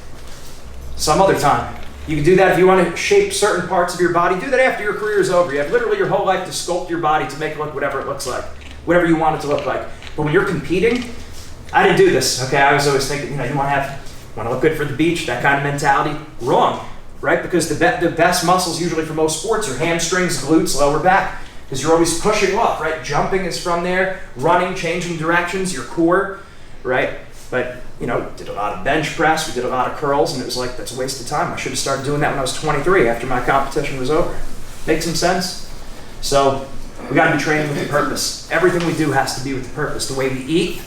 some other time. You can do that if you want to shape certain parts of your body. Do that after your career is over. You have literally your whole life to sculpt your body to make it look whatever it looks like, whatever you want it to look like. But when you're competing, I didn't do this. Okay, I was always thinking, you want to look good for the beach, that kind of mentality. Wrong, right? Because the best muscles usually for most sports are hamstrings, glutes, lower back, because you're always pushing off, right? Jumping is from there, running, changing directions, your core, right? But did a lot of bench press, we did a lot of curls, and it was like, that's a waste of time. I should have started doing that when I was 23 after my competition was over. Make some sense? So we got to be training with a purpose. Everything we do has to be with a purpose. The way we eat,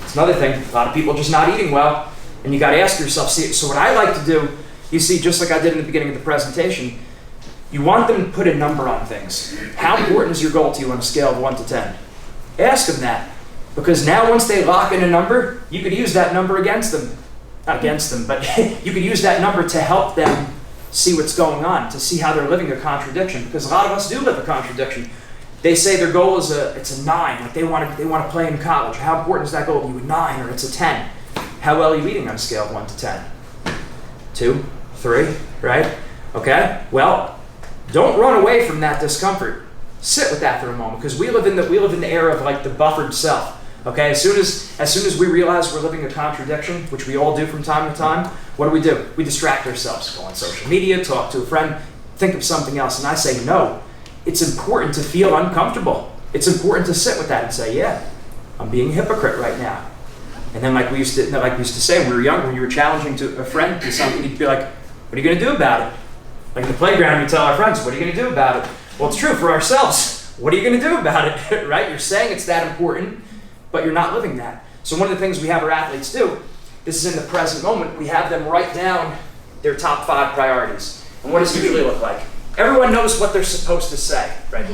it's another thing. A lot of people are just not eating well, and you got to ask yourself, so what I like to do, you see, just like I did in the beginning of the presentation, you want them to put a number on things. How important is your goal to you on a scale of 1 to 10? Ask them that. Because now once they lock in a number, you could use that number against them. Not against them, but you could use that number to help them see what's going on, to see how they're living a contradiction. Because a lot of us do live a contradiction. They say their goal is it's a 9, like they want to play in college. How important is that goal to you? A 9 or it's a 10? How well are you eating on a scale of 1 to 10? 2, 3, right? Okay? Well, don't run away from that discomfort. Sit with that for a moment, because we live in the era of like the buffered self. Okay, as soon as we realize we're living a contradiction, which we all do from time to time, what do? We distract ourselves, go on social media, talk to a friend, think of something else. And I say, no, it's important to feel uncomfortable. It's important to sit with that and say, yeah, I'm being a hypocrite right now. And then like we used to say when we were young, when you were challenging to a friend to something, you'd be like, what are you going to do about it? Like in the playground, we tell our friends, what are you going to do about it? Well, it's true for ourselves. what are you going to do about it, right? You're saying it's that important, but you're not living that. So one of the things we have our athletes do, this is in the present moment, we have them write down their top 5 priorities. And what does it usually look like? Everyone knows what they're supposed to say, right?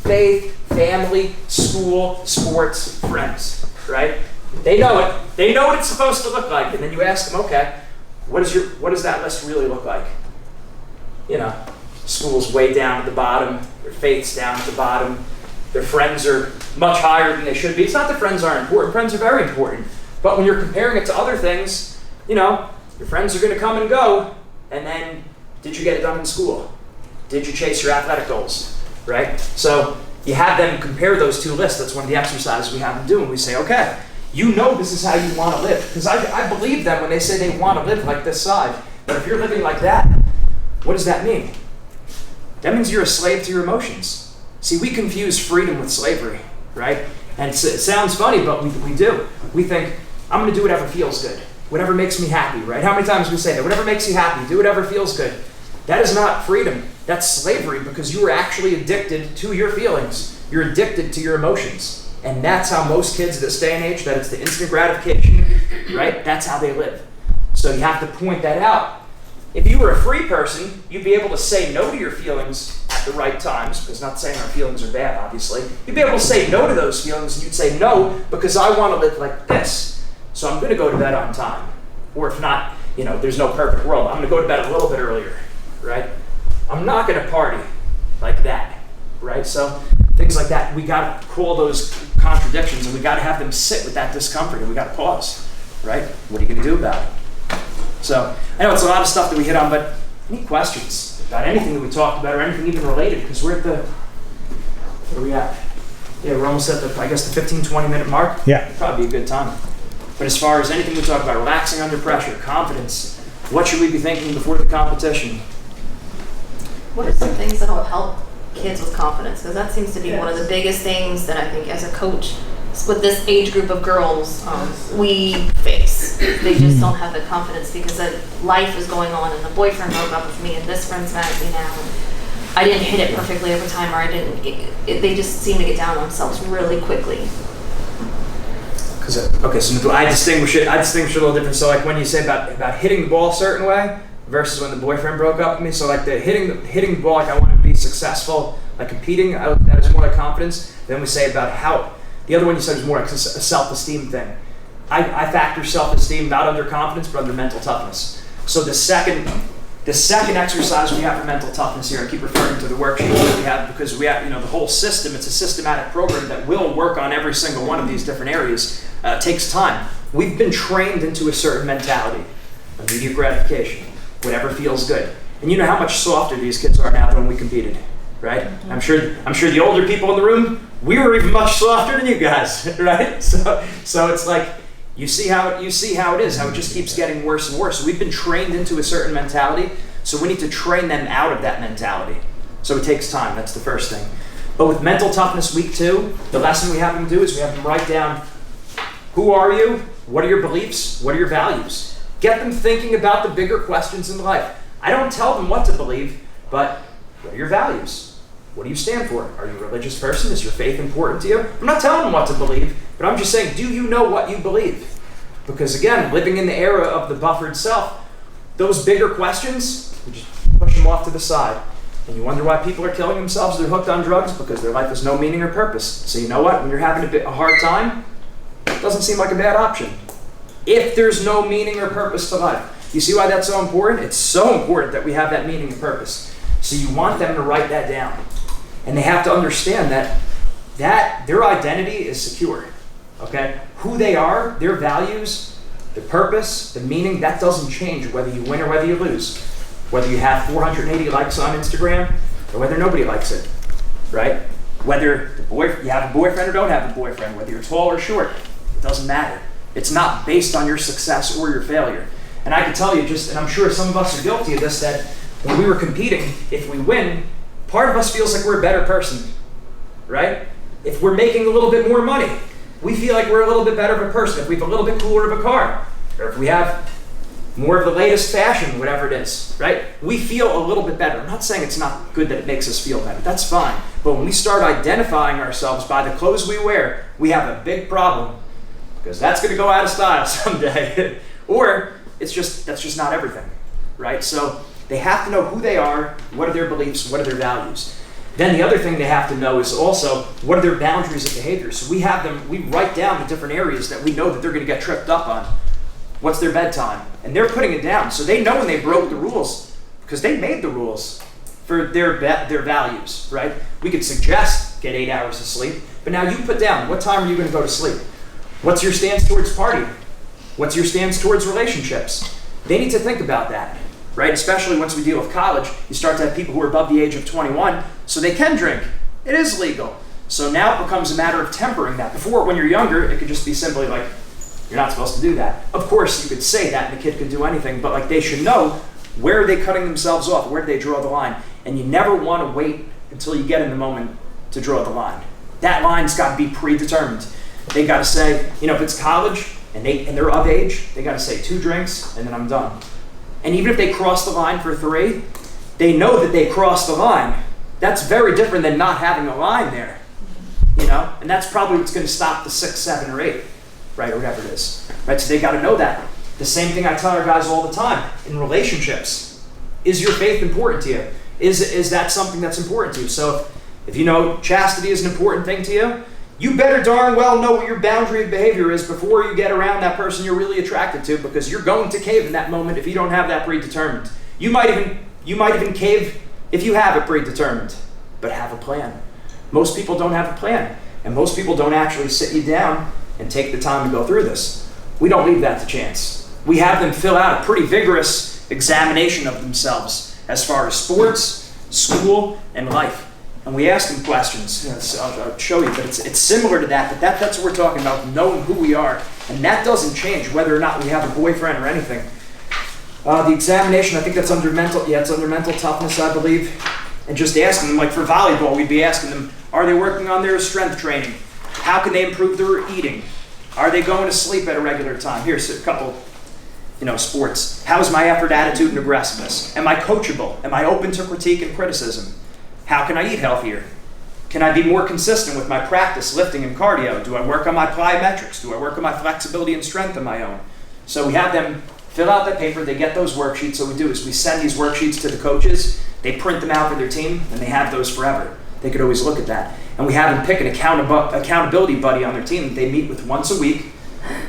Faith, family, school, sports, friends, right? They know it. They know what it's supposed to look like. And then you ask them, okay, what does that list really look like? You know, school's way down at the bottom, their faith's down at the bottom, their friends are much higher than they should be. It's not that friends aren't important, friends are very important. But when you're comparing it to other things, you know, your friends are gonna come and go, and then did you get it done in school? Did you chase your athletic goals, right? So you have them compare those 2 lists. That's one of the exercises we have them do, and we say, okay, you know this is how you want to live. Because I believe them when they say they want to live like this side. But if you're living like that, what does that mean? That means you're a slave to your emotions. See, we confuse freedom with slavery, right? And it sounds funny, but we do. We think, I'm going to do whatever feels good, whatever makes me happy, right? How many times do we say that? Whatever makes you happy, do whatever feels good. That is not freedom. That's slavery, because you are actually addicted to your feelings. You're addicted to your emotions. And that's how most kids at this day and age, that it's the instant gratification, right? That's how they live. So you have to point that out. If you were a free person, you'd be able to say no to your feelings at the right times, because not saying our feelings are bad, obviously. You'd be able to say no to those feelings, and you'd say no because I want to live like this. So I'm going to go to bed on time. Or if not, you know, there's no perfect world. I'm going to go to bed a little bit earlier, right? I'm not going to party like that, right? So things like that, we got to call those contradictions, and we got to have them sit with that discomfort, and we got to pause, right? What are you going to do about it? So I know it's a lot of stuff that we hit on, but any questions about anything that we talked about or anything even related? Because we're at the, where are we at? Yeah, we're almost at the, I guess, the 15, 20 minute mark. Yeah. Probably a good time. But as far as anything we talk about, relaxing under pressure, confidence, what should we be thinking before the competition? What are some things that'll help kids with confidence? Because that seems to be one of the biggest things that I think as a coach with this age group of girls we face. They just don't have the confidence because life is going on, and the boyfriend broke up with me, and this friend's mad at me now. And I didn't hit it perfectly every time, or I didn't. They just seem to get down on themselves really quickly. Okay, so I distinguish it a little different. So like when you say about hitting the ball a certain way versus when the boyfriend broke up with me. So like the hitting the ball, like I want to be successful, like competing, that is more like confidence. Then we say about how, the other one you said is more like a self-esteem thing. I factor self-esteem not under confidence, but under mental toughness. So the second exercise we have for mental toughness here, I keep referring to the worksheet that we have because we have, you know, the whole system, it's a systematic program that will work on every single one of these different areas. It takes time. We've been trained into a certain mentality, immediate gratification, whatever feels good. And you know how much softer these kids are now than when we competed, right? Mm-hmm. I'm sure the older people in the room, we were even much softer than you guys, right? So it's like, you see how it is, how it just keeps getting worse and worse. So we've been trained into a certain mentality, so we need to train them out of that mentality. So it takes time, that's the first thing. But with mental toughness week 2, the lesson we have them do is we have them write down, who are you? What are your beliefs? What are your values? Get them thinking about the bigger questions in life. I don't tell them what to believe, but what are your values? What do you stand for? Are you a religious person? Is your faith important to you? I'm not telling them what to believe, but I'm just saying, do you know what you believe? Because again, living in the era of the buffered self, those bigger questions, you just push them off to the side. And you wonder why people are killing themselves, they're hooked on drugs, because their life has no meaning or purpose. So you know what? When you're having a hard time, it doesn't seem like a bad option. If there's no meaning or purpose to life. You see why that's so important? It's so important that we have that meaning and purpose. So you want them to write that down. And they have to understand that their identity is secure. Okay? Who they are, their values, the purpose, the meaning, that doesn't change whether you win or whether you lose. Whether you have 480 likes on Instagram or whether nobody likes it. Right? Whether you have a boyfriend or don't have a boyfriend, whether you're tall or short, it doesn't matter. It's not based on your success or your failure. And I can tell you and I'm sure some of us are guilty of this, that when we were competing, if we win, part of us feels like we're a better person, right? If we're making a little bit more money, we feel like we're a little bit better of a person. If we have a little bit cooler of a car, or if we have more of the latest fashion, whatever it is, right? We feel a little bit better. I'm not saying it's not good that it makes us feel better. That's fine. But when we start identifying ourselves by the clothes we wear, we have a big problem, because that's going to go out of style someday. Or that's just not everything, right? So they have to know who they are, what are their beliefs, what are their values. Then the other thing they have to know is also, what are their boundaries of behavior? So we write down the different areas that we know that they're going to get tripped up on. What's their bedtime? And they're putting it down. So they know when they broke the rules, because they made the rules for their values, right? We could suggest get 8 hours of sleep, but now you put down, what time are you going to go to sleep? What's your stance towards partying? What's your stance towards relationships? They need to think about that, right? Especially once we deal with college, you start to have people who are above the age of 21, so they can drink. It is legal. So now it becomes a matter of tempering that. Before, when you're younger, it could just be simply like, you're not supposed to do that. Of course, you could say that and the kid could do anything, but like they should know, where are they cutting themselves off? Where do they draw the line? And you never want to wait until you get in the moment to draw the line. That line's got to be predetermined. They got to say, if it's college and they're of age, they got to say 2 drinks and then I'm done. And even if they cross the line for 3, they know that they crossed the line. That's very different than not having a line there, And that's probably what's going to stop the 6, 7, or 8, right, or whatever it is, right? So they got to know that. The same thing I tell our guys all the time in relationships. Is your faith important to you? Is that something that's important to you? So if you know chastity is an important thing to you, you better darn well know what your boundary of behavior is before you get around that person you're really attracted to, because you're going to cave in that moment if you don't have that predetermined. You might even cave if you have it predetermined, but have a plan. Most people don't have a plan, and most people don't actually sit you down and take the time to go through this. We don't leave that to chance. We have them fill out a pretty vigorous examination of themselves as far as sports, school, and life. And we ask them questions. I'll show you, but it's similar to that. But that's what we're talking about, knowing who we are. And that doesn't change whether or not we have a boyfriend or anything. The examination, I think that's under mental, it's under mental toughness, I believe. And just asking them, like for volleyball, we'd be asking them, are they working on their strength training? How can they improve their eating? Are they going to sleep at a regular time? Here's a couple, sports. How's my effort, attitude, and aggressiveness? Am I coachable? Am I open to critique and criticism? How can I eat healthier? Can I be more consistent with my practice, lifting, and cardio? Do I work on my plyometrics? Do I work on my flexibility and strength on my own? So we have them fill out that paper. They get those worksheets. So what we do is we send these worksheets to the coaches. They print them out for their team, and they have those forever. They could always look at that. And we have them pick an accountability buddy on their team that they meet with once a week.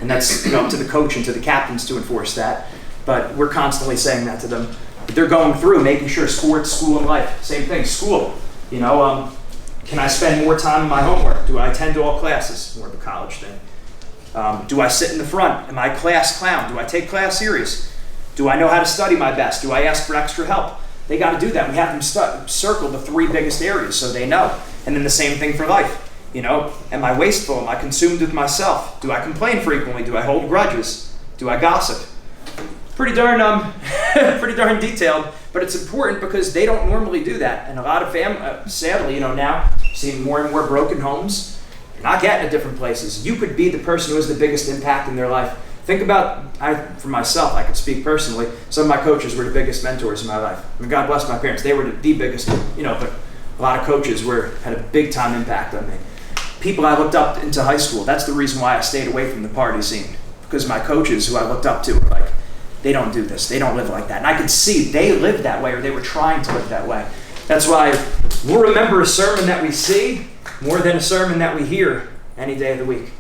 And that's up to the coach and to the captains to enforce that. But we're constantly saying that to them. But they're going through making sure sports, school, and life. Same thing, school. Can I spend more time in my homework? Do I attend to all classes? More of a college thing. Do I sit in the front? Am I class clown? Do I take class serious? Do I know how to study my best? Do I ask for extra help? They got to do that. We have them circle the 3 biggest areas so they know. And then the same thing for life. Am I wasteful? Am I consumed with myself? Do I complain frequently? Do I hold grudges? Do I gossip? Pretty darn detailed, but it's important because they don't normally do that. And a lot of families, sadly, now seeing more and more broken homes. You're not getting to different places. You could be the person who has the biggest impact in their life. Think about, for myself, I could speak personally, some of my coaches were the biggest mentors in my life. God bless my parents. They were the biggest, but a lot of coaches had a big time impact on me. People I looked up into high school, that's the reason why I stayed away from the party scene. Because my coaches who I looked up to were like, they don't do this, they don't live like that. And I could see they lived that way, or they were trying to live that way. That's why we'll remember a sermon that we see more than a sermon that we hear any day of the week.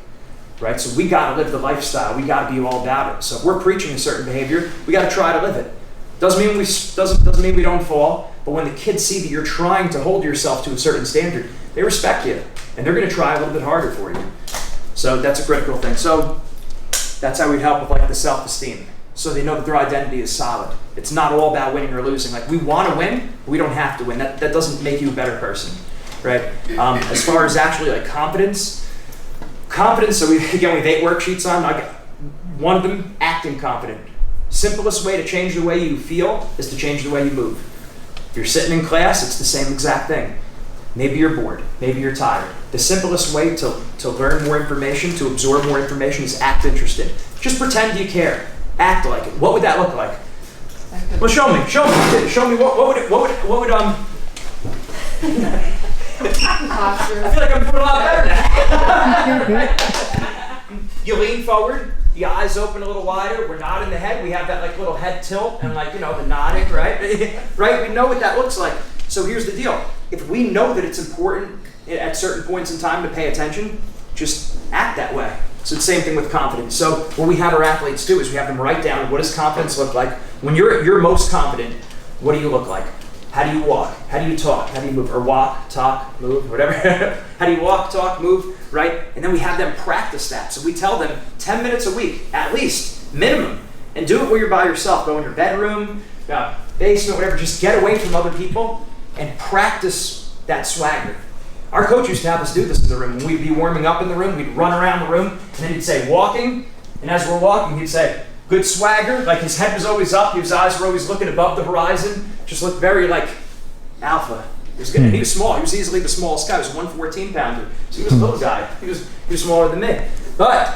Right? So we got to live the lifestyle. We got to be all about it. So if we're preaching a certain behavior, we got to try to live it. Doesn't mean we don't fall, but when the kids see that you're trying to hold yourself to a certain standard, they respect you, and they're going to try a little bit harder for you. So that's a critical thing. So that's how we help with the self-esteem. So they know that their identity is solid. It's not all about winning or losing. We want to win, but we don't have to win. That doesn't make you a better person, right? As far as actually confidence. So we have 8 worksheets on. One of them, acting confident. Simplest way to change the way you feel is to change the way you move. If you're sitting in class, it's the same exact thing. Maybe you're bored. Maybe you're tired. The simplest way to learn more information, to absorb more information, is act interested. Just pretend you care. Act like it. What would that look like? Well, show me. What would I feel like I'm doing a lot better now. You lean forward, the eyes open a little wider, we're nodding the head, we have that like little head tilt and like, the nodding, right? Right, we know what that looks like. So here's the deal. If we know that it's important at certain points in time to pay attention, just act that way. So it's the same thing with confidence. So what we have our athletes do is we have them write down, what does confidence look like? When you're most confident, what do you look like? How do you walk? How do you talk? How do you move? Or walk, talk, move, whatever. How do you walk, talk, move, right? And then we have them practice that. So we tell them 10 minutes a week, at least, minimum. And do it where you're by yourself. Go in your bedroom, basement, whatever. Just get away from other people and practice that swagger. Our coach used to have us do this in the room. When we'd be warming up in the room, we'd run around the room, and then he'd say, walking. And as we're walking, he'd say, good swagger. Like his head was always up, his eyes were always looking above the horizon. Just looked very like alpha. He was good. And he was small. He was easily the smallest guy. He was a 114 pounder. So he was a little guy. He was smaller than me. But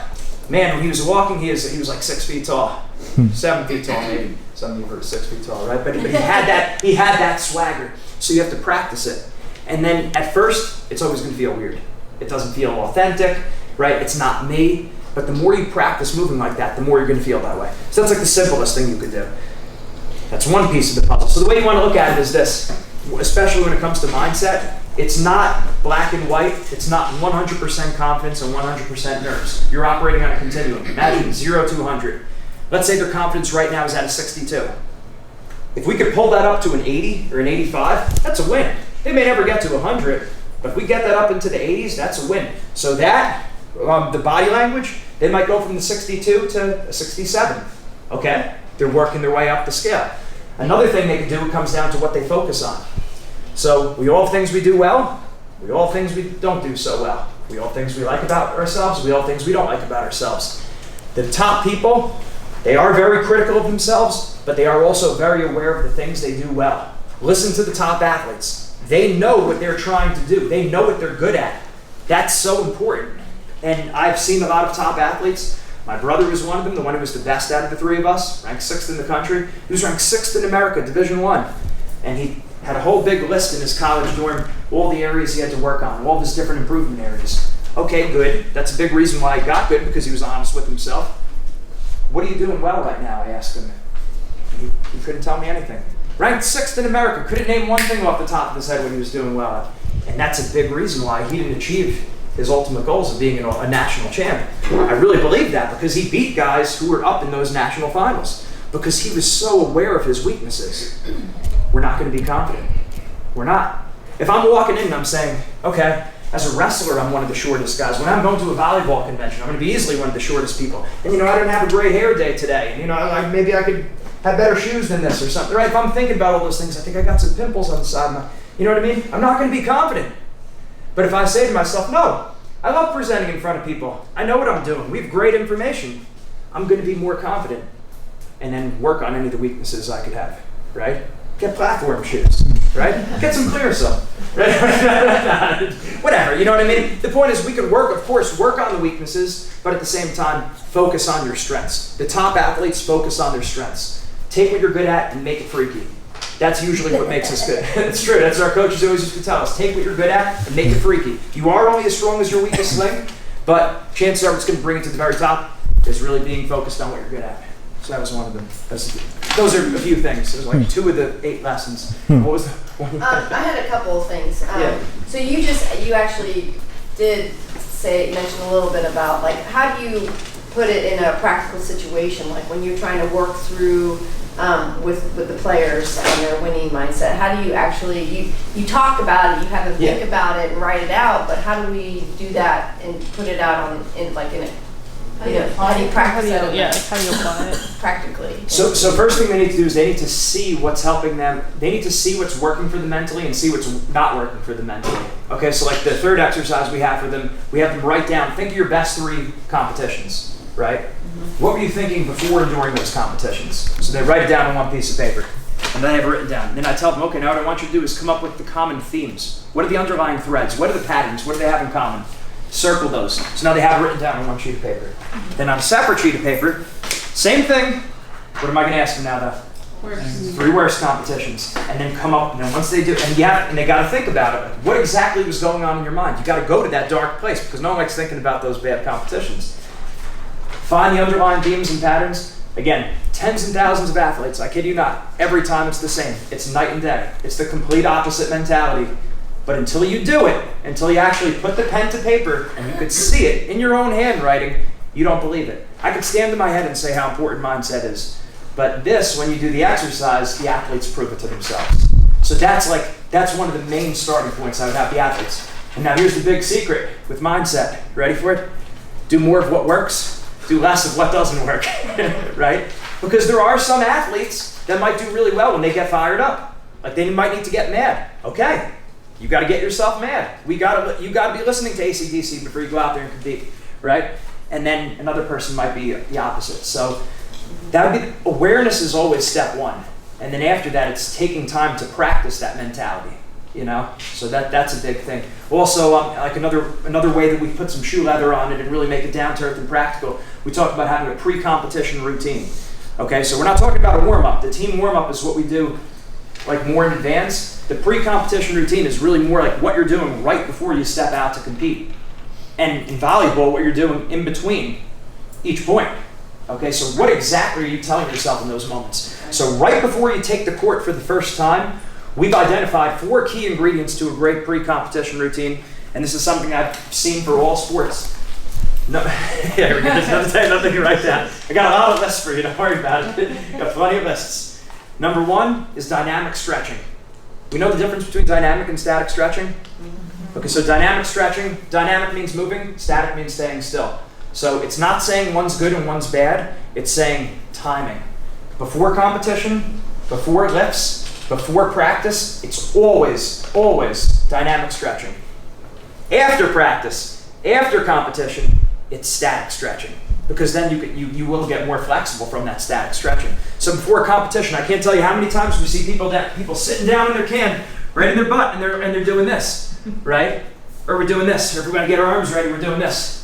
man, when he was walking, he was like 6 feet tall, 7 feet tall maybe. Some of you heard 6 feet tall, right? But he had that swagger. So you have to practice it. And then at first, it's always going to feel weird. It doesn't feel authentic, right? It's not me. But the more you practice moving like that, the more you're going to feel that way. So that's like the simplest thing you could do. That's one piece of the puzzle. So the way you want to look at it is this, especially when it comes to mindset, it's not black and white. It's not 100% confidence and 100% nerves. You're operating on a continuum. Imagine 0 to 100. Let's say their confidence right now is at a 62. If we could pull that up to an 80 or an 85, that's a win. They may never get to 100, but if we get that up into the 80s, that's a win. So that, the body language, they might go from the 62 to a 67, okay? They're working their way up the scale. Another thing they can do, it comes down to what they focus on. So we all have things we do well, we all have things we don't do so well. We all have things we like about ourselves, we all have things we don't like about ourselves. The top people, they are very critical of themselves, but they are also very aware of the things they do well. Listen to the top athletes. They know what they're trying to do. They know what they're good at. That's so important. And I've seen a lot of top athletes. My brother was one of them, the one who was the best out of the three of us, ranked 6th in the country. He was ranked 6th in America, Division I. And he had a whole big list in his college dorm, all the areas he had to work on, all of his different improvement areas. Okay, good. That's a big reason why he got good, because he was honest with himself. What are you doing well right now, I asked him. He couldn't tell me anything. Ranked 6th in America, couldn't name one thing off the top of his head what he was doing well at. And that's a big reason why he didn't achieve his ultimate goals of being a national champ. I really believe that because he beat guys who were up in those national finals because he was so aware of his weaknesses. We're not going to be confident. We're not. If I'm walking in and I'm saying, okay, as a wrestler, I'm one of the shortest guys. When I'm going to a volleyball convention, I'm going to be easily one of the shortest people. And I didn't have a gray hair day today. And maybe I could have better shoes than this or something, right? If I'm thinking about all those things, I think I got some pimples on the side of my, you know what I mean? I'm not going to be confident. But if I say to myself, no, I love presenting in front of people. I know what I'm doing. We have great information. I'm going to be more confident and then work on any of the weaknesses I could have, right? Get platform shoes, right? Get some Clearasil, right? Whatever, you know what I mean? The point is we could work, of course, work on the weaknesses, but at the same time, focus on your strengths. The top athletes focus on their strengths. Take what you're good at and make it freaky. That's usually what makes us good. It's true. That's what our coaches always used to tell us. Take what you're good at and make it freaky. You are only as strong as your weakest link, but chances are what's going to bring it to the very top is really being focused on what you're good at. So that was one of them. Those are a few things. There's like 2 of the 8 lessons. What was the one? I had a couple of things. So you actually did mention a little bit about like how do you put it in a practical situation, like when you're trying to work through with the players and their winning mindset. How do you actually you talk about it, you have them think about it and write it out, but how do we do that and put it out how do you practice it? Yeah, how do you apply it? Practically. So first thing they need to do is they need to see what's helping them. They need to see what's working for them mentally and see what's not working for them mentally. Okay, so like the third exercise we have for them, we have them write down, think of your best 3 competitions, right? Mm-hmm. What were you thinking before and during those competitions? So they write it down on one piece of paper. And then I have it written down. And then I tell them, okay, now what I want you to do is come up with the common themes. What are the underlying threads? What are the patterns? What do they have in common? Circle those. So now they have it written down on one sheet of paper. Then on a separate sheet of paper, same thing. What am I going to ask them now, though? 3 worst competitions, and then come up, and then once they do, and they got to think about it. What exactly was going on in your mind? You got to go to that dark place because no one likes thinking about those bad competitions. Find the underlying themes and patterns. Again, tens and thousands of athletes, I kid you not, every time it's the same. It's night and day. It's the complete opposite mentality. But until you do it, until you actually put the pen to paper and you could see it in your own handwriting, you don't believe it. I could stand in my head and say how important mindset is. But this, when you do the exercise, the athletes prove it to themselves. So that's one of the main starting points I would have the athletes. And now here's the big secret with mindset. Ready for it? Do more of what works, do less of what doesn't work, right? Because there are some athletes that might do really well when they get fired up. Like they might need to get mad. Okay, you got to get yourself mad. You got to be listening to AC/DC before you go out there and compete, right? And then another person might be the opposite. So that would be, awareness is always step one. And then after that, it's taking time to practice that mentality, you know? So that's a big thing. Also, like another way that we put some shoe leather on it and really make it down to earth and practical, we talk about having a pre-competition routine. Okay, so we're not talking about a warm-up. The team warm-up is what we do like more in advance. The pre-competition routine is really more like what you're doing right before you step out to compete. And in volleyball, what you're doing in between each point. Okay, so what exactly are you telling yourself in those moments? So right before you take the court for the first time, we've identified 4 key ingredients to a great pre-competition routine, and this is something I've seen for all sports. No, yeah, there's nothing to write down. I got a lot of lists for you, don't worry about it. Got plenty of lists. Number 1 is dynamic stretching. We know the difference between dynamic and static stretching? Okay, so dynamic stretching, dynamic means moving, static means staying still. So it's not saying one's good and one's bad, it's saying timing. Before competition, before lifts, before practice, it's always dynamic stretching. After practice, after competition, it's static stretching. Because then you will get more flexible from that static stretching. So before competition, I can't tell you how many times we see people sitting down in their can, right in their butt, and they're doing this, right? Or we're doing this, or if we're gonna get our arms ready, we're doing this.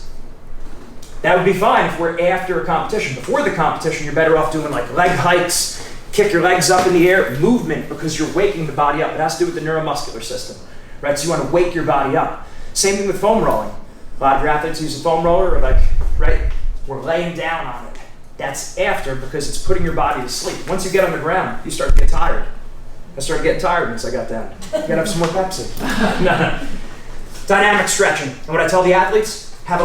That would be fine if we're after a competition. Before the competition, you're better off doing like leg hikes, kick your legs up in the air, movement, because you're waking the body up. It has to do with the neuromuscular system, right? So you want to wake your body up. Same thing with foam rolling. A lot of your athletes use a foam roller, or like, right? We're laying down on it. That's after, because it's putting your body to sleep. Once you get on the ground, you start to get tired. I started getting tired once I got down. You gotta have some more Pepsi. No. Dynamic stretching. And what I tell the athletes, have a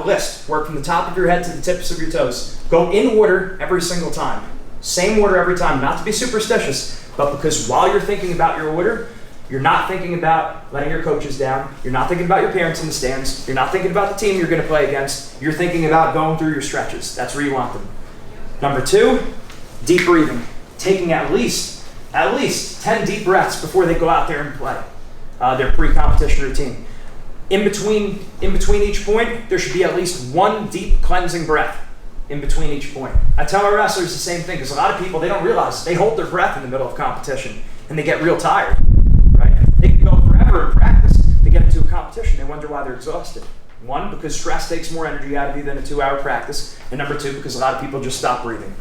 list. Work from the top of your head to the tips of your toes. Go in order every single time. Same order every time, not to be superstitious, but because while you're thinking about your order, you're not thinking about letting your coaches down. You're not thinking about your parents in the stands. You're not thinking about the team you're going to play against. You're thinking about going through your stretches. That's where you want them. Number 2, deep breathing. Taking at least 10 deep breaths before they go out there and play their pre-competition routine. In between each point, there should be at least 1 deep cleansing breath in between each point. I tell our wrestlers the same thing, because a lot of people, they don't realize they hold their breath in the middle of competition and they get real tired, right? They can go forever in practice. They get into a competition, they wonder why they're exhausted. 1, because stress takes more energy out of you than a 2-hour practice, and number 2, because a lot of people just stop breathing.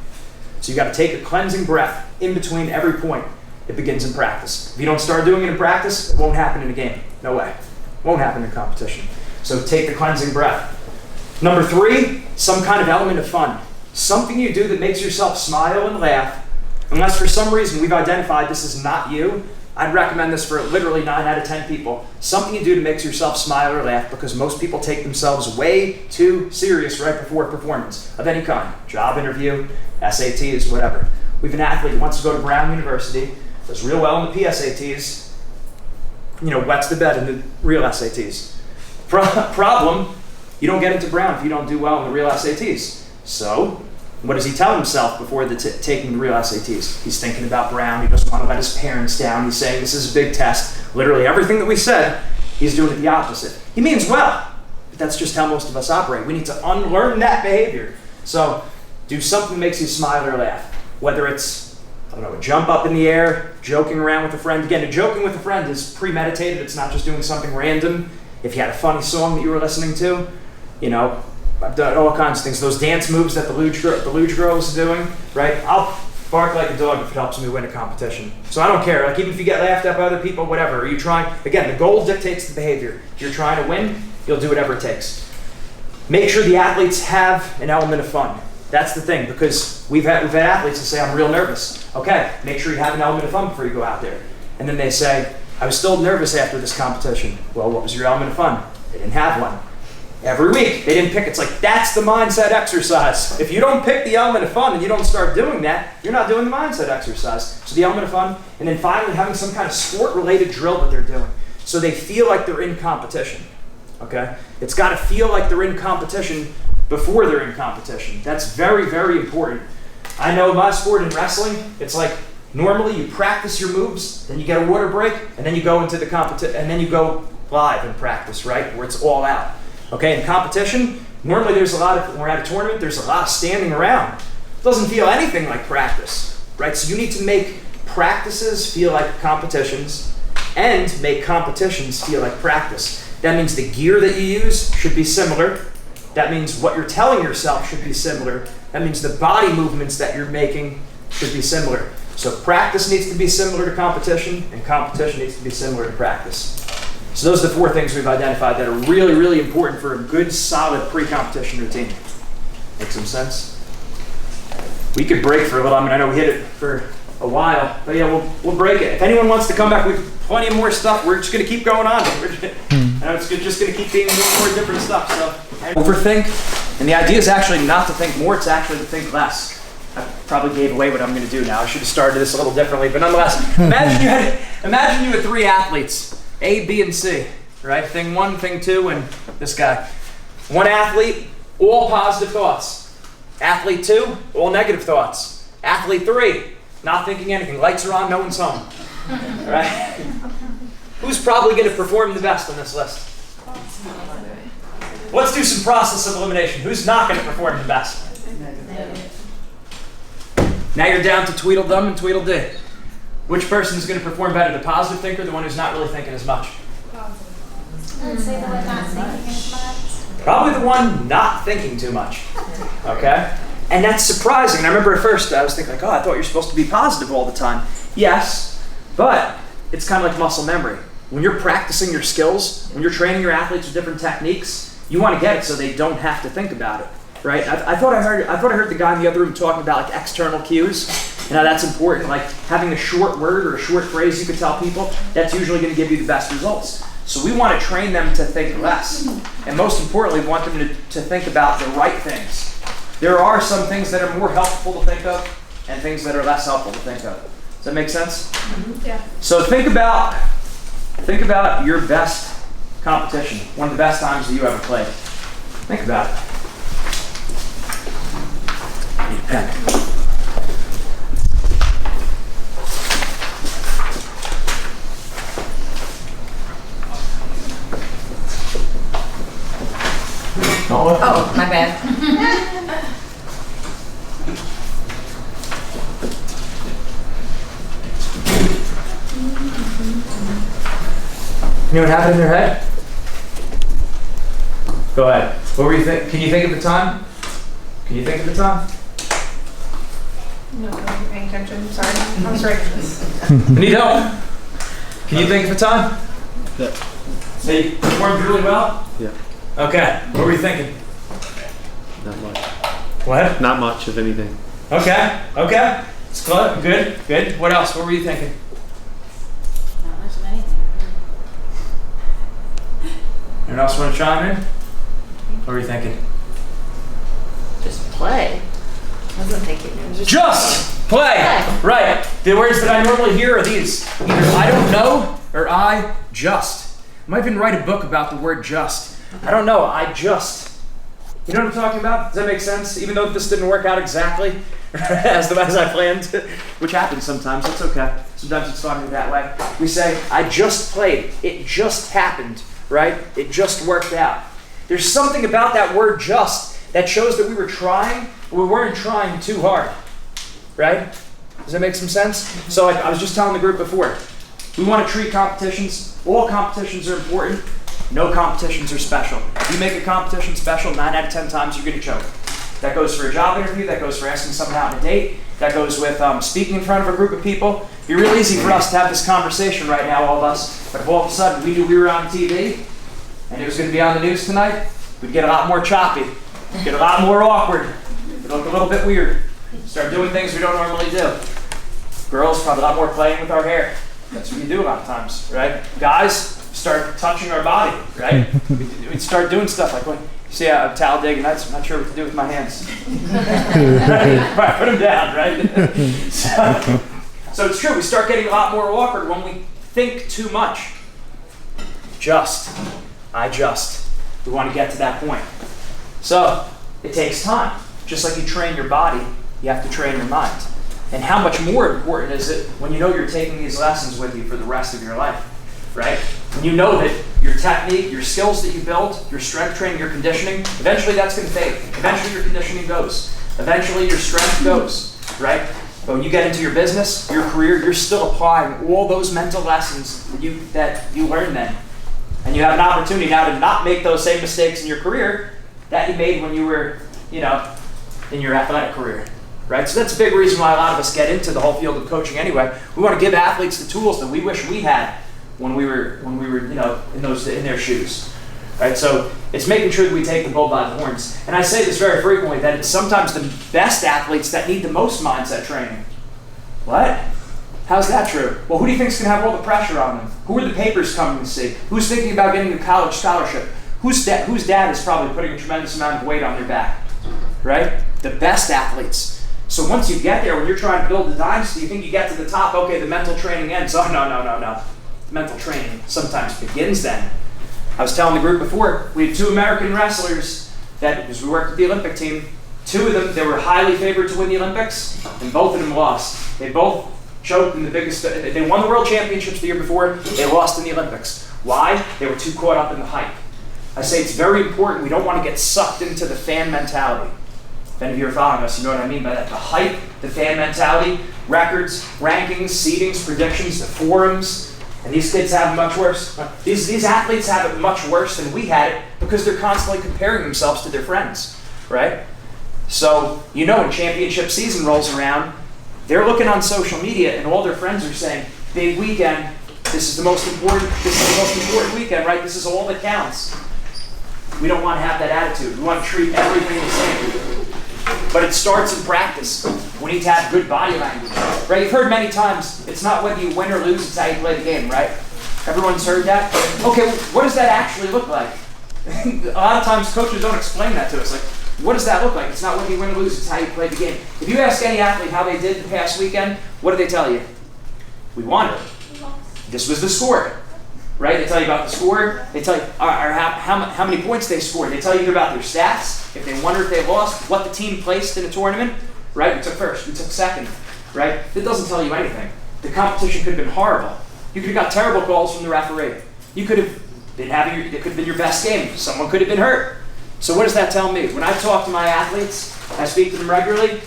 So you got to take a cleansing breath in between every point. It begins in practice. If you don't start doing it in practice, it won't happen in a game. No way. Won't happen in competition. So take the cleansing breath. Number 3, some kind of element of fun. Something you do that makes yourself smile and laugh. Unless for some reason we've identified this is not you, I'd recommend this for literally 9 out of 10 people. Something you do that makes yourself smile or laugh, because most people take themselves way too serious right before a performance of any kind. Job interview, SATs, whatever. We have an athlete who wants to go to Brown University, does real well in the PSATs, wets the bed in the real SATs. Problem, you don't get into Brown if you don't do well in the real SATs. So, what does he tell himself before taking the real SATs? He's thinking about Brown. He doesn't want to let his parents down. He's saying this is a big test. Literally everything that we said, he's doing it the opposite. He means well, but that's just how most of us operate. We need to unlearn that behavior. So, do something that makes you smile or laugh. Whether it's a jump up in the air, joking around with a friend. Again, joking with a friend is premeditated. It's not just doing something random. If you had a funny song that you were listening to, I've done all kinds of things. Those dance moves that the Luge girl was doing, right? I'll bark like a dog if it helps me win a competition. So I don't care, like even if you get laughed at by other people, whatever, are you trying, again, the goal dictates the behavior. If you're trying to win, you'll do whatever it takes. Make sure the athletes have an element of fun. That's the thing, because we've had athletes that say, I'm real nervous. Okay, make sure you have an element of fun before you go out there. And then they say, I was still nervous after this competition. Well, what was your element of fun? They didn't have one. Every week, they didn't pick. It's like, that's the mindset exercise. If you don't pick the element of fun and you don't start doing that, you're not doing the mindset exercise. So the element of fun, and then finally having some kind of sport-related drill that they're doing. So they feel like they're in competition, okay? It's got to feel like they're in competition before they're in competition. That's very, very important. I know my sport in wrestling, it's like, normally you practice your moves, then you get a water break, and then you go into the competition, and then you go live and practice, right? Where it's all out. Okay, in competition, normally there's a lot of, when we're at a tournament, there's a lot of standing around. It doesn't feel anything like practice, right? So you need to make practices feel like competitions and make competitions feel like practice. That means the gear that you use should be similar. That means what you're telling yourself should be similar. That means the body movements that you're making should be similar. So practice needs to be similar to competition, and competition needs to be similar to practice. So those are the 4 things we've identified that are really, really important for a good, solid pre-competition routine. Make some sense? We could break for a little. I mean, I know we hit it for a while, but yeah, we'll break it. If anyone wants to come back with plenty of more stuff, we're just going to keep going on. It's just going to keep being more and more different stuff. So overthink, and the idea is actually not to think more, it's actually to think less. I probably gave away what I'm going to do now. I should have started this a little differently, but nonetheless, imagine you had 3 athletes, A, B, and C, right? Thing 1, thing 2, and this guy. 1 athlete, all positive thoughts. Athlete 2, all negative thoughts. Athlete 3, not thinking anything. Lights are on, no one's home. All right? Who's probably going to perform the best on this list? Let's do some process of elimination. Who's not going to perform the best? Now you're down to Tweedledum and Tweedledee. Which person is going to perform better, the positive thinker or the one who's not really thinking as much? I'd say the one not thinking as much. Probably the one not thinking too much. Okay? And that's surprising. And I remember at first I was thinking like, oh, I thought you're supposed to be positive all the time. Yes, but it's kind of like muscle memory. When you're practicing your skills, when you're training your athletes with different techniques, you want to get it so they don't have to think about it. Right? I thought I heard the guy in the other room talking about like external cues and how that's important. Like having a short word or a short phrase you could tell people, that's usually going to give you the best results. So we want to train them to think less. And most importantly, we want them to think about the right things. There are some things that are more helpful to think of and things that are less helpful to think of. Does that make sense? Mm-hmm. Yeah. So think about your best competition, one of the best times that you ever played. Think about it. Need a pen. Oh, my bad. Anyone have it in their head? Go ahead. What were you think? Can you think of the time? Can you think of the time? No, I'm not paying attention. Sorry. I'm sorry. Need help? Can you think of a time? Yeah. So you performed really well? Yeah. Okay. What were you thinking? Not much. What? Not much of anything. Okay. Okay. It's good. Good. Good. What else? What were you thinking? Not much of anything. Anyone else want to chime in? What were you thinking? Just play. I wasn't thinking. It was Just play. Play. Right. The words that I normally hear are these. Either I don't know or I just. I might even write a book about the word just. I don't know. I just. You know what I'm talking about? Does that make sense? Even though this didn't work out exactly as I planned, which happens sometimes. It's okay. Sometimes it's fun that way. We say, I just played. It just happened, right? It just worked out. There's something about that word just that shows that we were trying, but we weren't trying too hard, right? Does that make some sense? So I was just telling the group before, we want to treat competitions, all competitions are important, no competitions are special. If you make a competition special, 9 out of 10 times you're going to choke. That goes for a job interview. That goes for asking someone out on a date. That goes with speaking in front of a group of people. It'd be real easy for us to have this conversation right now, all of us. But if all of a sudden we knew we were on TV and it was going to be on the news tonight, we'd get a lot more choppy, get a lot more awkward, it'd look a little bit weird. Start doing things we don't normally do. Girls, probably a lot more playing with our hair. That's what we do a lot of times, right? Guys, start touching our body, right? We'd start doing stuff like, well, see, I'm towel digging, I'm not sure what to do with my hands. Right, put them down, right? So it's true, we start getting a lot more awkward when we think too much. We want to get to that point. So it takes time. Just like you train your body, you have to train your mind. And how much more important is it when you know you're taking these lessons with you for the rest of your life, right? When you know that your technique, your skills that you build, your strength training, your conditioning, eventually that's going to fade. Eventually your conditioning goes. Eventually your strength goes, right? But when you get into your business, your career, you're still applying all those mental lessons that you learned then. And you have an opportunity now to not make those same mistakes in your career that you made when you were, in your athletic career, right? So that's a big reason why a lot of us get into the whole field of coaching anyway. We want to give athletes the tools that we wish we had when we were, in their shoes, right? So it's making sure that we take the bull by the horns. And I say this very frequently, that it's sometimes the best athletes that need the most mindset training. What? How's that true? Well, who do you think is going to have all the pressure on them? Who are the papers coming to see? Who's thinking about getting a college scholarship? Whose dad is probably putting a tremendous amount of weight on their back, right? The best athletes. So once you get there, when you're trying to build a dynasty, you think you get to the top, okay, the mental training ends. Oh, no. Mental training sometimes begins then. I was telling the group before, we had 2 American wrestlers that, because we worked with the Olympic team, 2 of them, they were highly favored to win the Olympics, and both of them lost. They both choked in the biggest, they won the world championships the year before, they lost in the Olympics. Why? They were too caught up in the hype. I say it's very important, we don't want to get sucked into the fan mentality. If any of you are following us, you know what I mean by that. The hype, the fan mentality, records, rankings, seedings, predictions, the forums, and these kids have it much worse. These athletes have it much worse than we had it because they're constantly comparing themselves to their friends, right? So, when championship season rolls around, they're looking on social media and all their friends are saying, big weekend, this is the most important weekend, right? This is all that counts. We don't want to have that attitude. We want to treat everything the same. But it starts in practice. We need to have good body language, right? You've heard many times, it's not whether you win or lose, it's how you play the game, right? Everyone's heard that? Okay, what does that actually look like? A lot of times coaches don't explain that to us. Like, what does that look like? It's not whether you win or lose, it's how you play the game. If you ask any athlete how they did the past weekend, what do they tell you? We won. This was the score, right? They tell you about the score. They tell you how many points they scored. They tell you about their stats, if they won or if they lost, what the team placed in a tournament, right? We took first, we took second, right? It doesn't tell you anything. The competition could have been horrible. You could have got terrible calls from the referee. You could have been it could have been your best game. Someone could have been hurt. So what does that tell me? When I talk to my athletes, I speak to them regularly,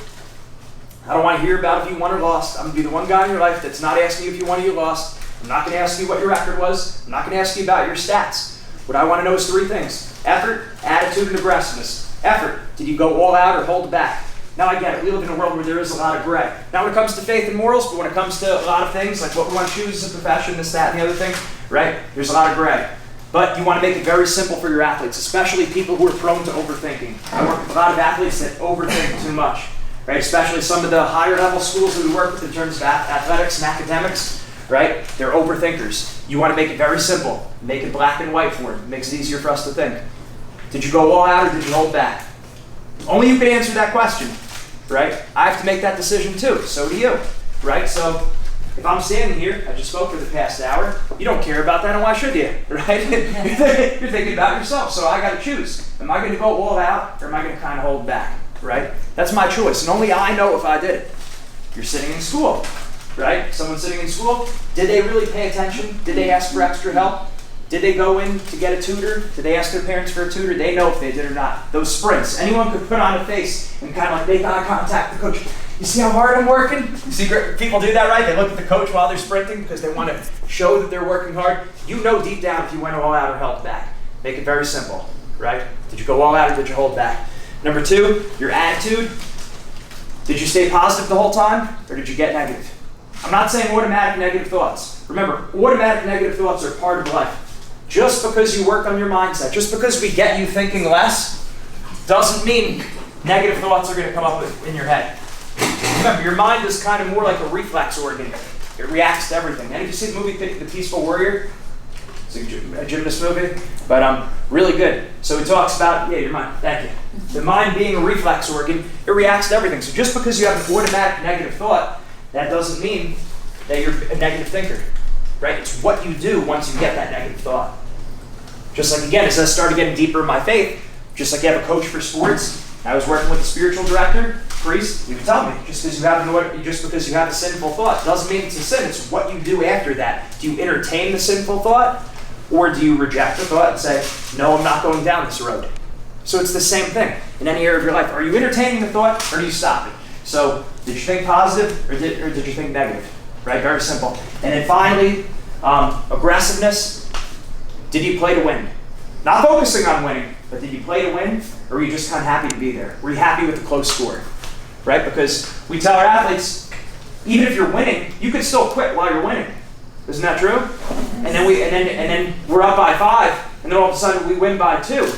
I don't want to hear about if you won or lost. I'm going to be the one guy in your life that's not asking you if you won or you lost. I'm not going to ask you what your record was. I'm not going to ask you about your stats. What I want to know is 3 things. Effort, attitude, and aggressiveness. Effort. Did you go all out or hold back? Now I get it. We live in a world where there is a lot of gray. Not when it comes to faith and morals, but when it comes to a lot of things, like what we want to choose as a profession, this, that, and the other thing, right? There's a lot of gray. But you want to make it very simple for your athletes, especially people who are prone to overthinking. I work with a lot of athletes that overthink too much, right? Especially some of the higher level schools that we work with in terms of athletics and academics, right? They're overthinkers. You want to make it very simple. Make it black and white for them. It makes it easier for us to think. Did you go all out or did you hold back? Only you can answer that question, right? I have to make that decision too. So do you, right? So if I'm standing here, I just spoke for the past hour, you don't care about that, and why should you, right? You're thinking about yourself, so I got to choose. Am I going to go all out, or am I going to kind of hold back, right? That's my choice, and only I know if I did it. You're sitting in school, right? Someone sitting in school, did they really pay attention? Did they ask for extra help? Did they go in to get a tutor? Did they ask their parents for a tutor? They know if they did or not. Those sprints, anyone could put on a face and kind of like make eye contact with the coach. You see how hard I'm working? You see people do that, right? They look at the coach while they're sprinting because they want to show that they're working hard. You know deep down if you went all out or held back. Make it very simple, right? Did you go all out or did you hold back? Number 2, your attitude. Did you stay positive the whole time, or did you get negative? I'm not saying automatic negative thoughts. Remember, automatic negative thoughts are part of life. Just because you work on your mindset, just because we get you thinking less, doesn't mean negative thoughts are going to come up in your head. Remember, your mind is kind of more like a reflex organ. It reacts to everything. Any of you see the movie The Peaceful Warrior? It's a gymnast movie, but really good. So it talks about, your mind, thank you. The mind being a reflex organ, it reacts to everything. So just because you have an automatic negative thought, that doesn't mean that you're a negative thinker, right? It's what you do once you get that negative thought. Just like, again, as I started getting deeper in my faith, just like you have a coach for sports, I was working with a spiritual director, priest, he would tell me, just because you have a sinful thought doesn't mean it's a sin. It's what you do after that. Do you entertain the sinful thought, or do you reject the thought and say, no, I'm not going down this road? So it's the same thing in any area of your life. Are you entertaining the thought, or do you stop it? So did you think positive, or did you think negative? Right, very simple. And then finally, aggressiveness. Did you play to win? Not focusing on winning, but did you play to win, or were you just kind of happy to be there? Were you happy with the close score? Right? Because we tell our athletes, even if you're winning, you can still quit while you're winning. Isn't that true? And then we're up by 5, and then all of a sudden we win by 2.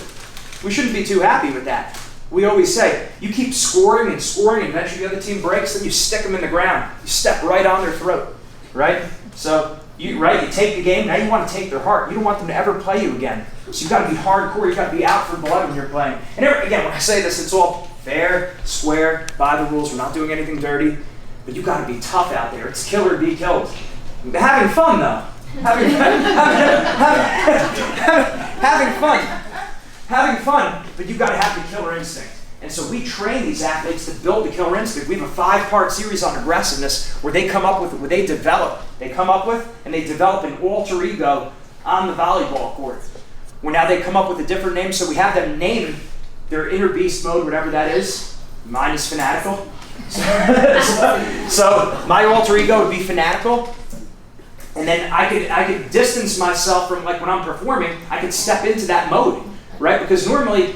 We shouldn't be too happy with that. We always say, you keep scoring and scoring, and eventually the other team breaks, then you stick them in the ground. You step right on their throat, right? So, you take the game, now you want to take their heart. You don't want them to ever play you again. So you've got to be hardcore, you've got to be out for blood when you're playing. And again, when I say this, it's all fair, square, by the rules, we're not doing anything dirty, but you've got to be tough out there. It's kill or be killed. Having fun, though. Having fun, but you've got to have the killer instinct. And so we train these athletes to build the killer instinct. We have a 5-part series on aggressiveness where they develop an alter ego on the volleyball court. Where now they come up with a different name, so we have them name their inner beast mode, whatever that is. Mine is fanatical. So my alter ego would be fanatical. And then I could distance myself from, like when I'm performing, I could step into that mode, right? Because normally,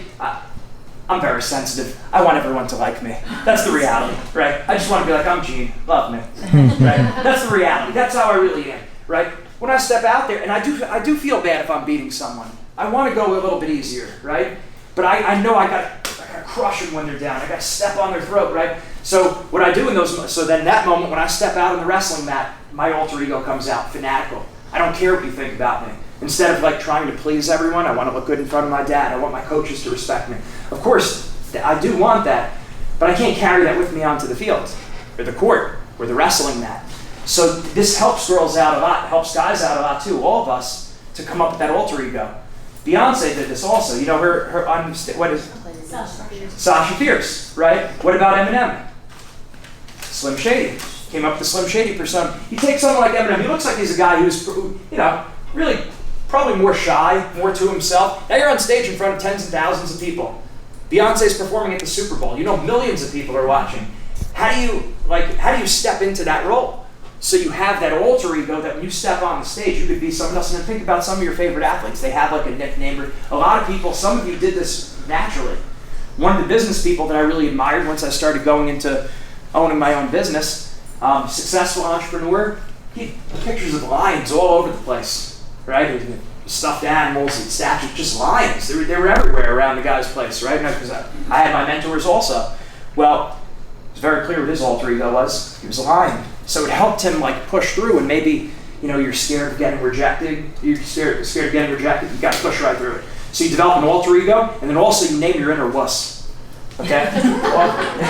I'm very sensitive. I want everyone to like me. That's the reality, right? I just want to be like, I'm Gene, love me, right? That's the reality. That's how I really am, right? When I step out there, and I do feel bad if I'm beating someone. I want to go a little bit easier, right? But I know I got to crush them when they're down. I got to step on their throat, right? So what I do in those, so then that moment when I step out on the wrestling mat, my alter ego comes out, fanatical. I don't care what you think about me. Instead of like trying to please everyone, I want to look good in front of my dad. I want my coaches to respect me. Of course, I do want that, but I can't carry that with me onto the field, or the court, or the wrestling mat. So this helps girls out a lot, helps guys out a lot too, all of us, to come up with that alter ego. Beyonce did this also. You know, her what is Sasha Fierce, right? What about Eminem? Slim Shady. Came up with the Slim Shady persona. You take someone like Eminem, he looks like he's a guy who's, really probably more shy, more to himself. Now you're on stage in front of tens and thousands of people. Beyonce's performing at the Super Bowl. You know, millions of people are watching. How do you step into that role? So you have that alter ego that when you step on the stage, you could be someone else. And then think about some of your favorite athletes. They have like a nickname. Or a lot of people, some of you did this naturally. One of the business people that I really admired once I started going into owning my own business, successful entrepreneur, he had pictures of lions all over the place, right? Stuffed animals and statues, just lions. They were everywhere around the guy's place, right? Because I had my mentors also. Well, it was very clear what his alter ego was. He was a lion. So it helped him like push through, and maybe, you're scared of getting rejected. You're scared of getting rejected, you got to push right through it. So you develop an alter ego, and then also you name your inner wuss. Okay?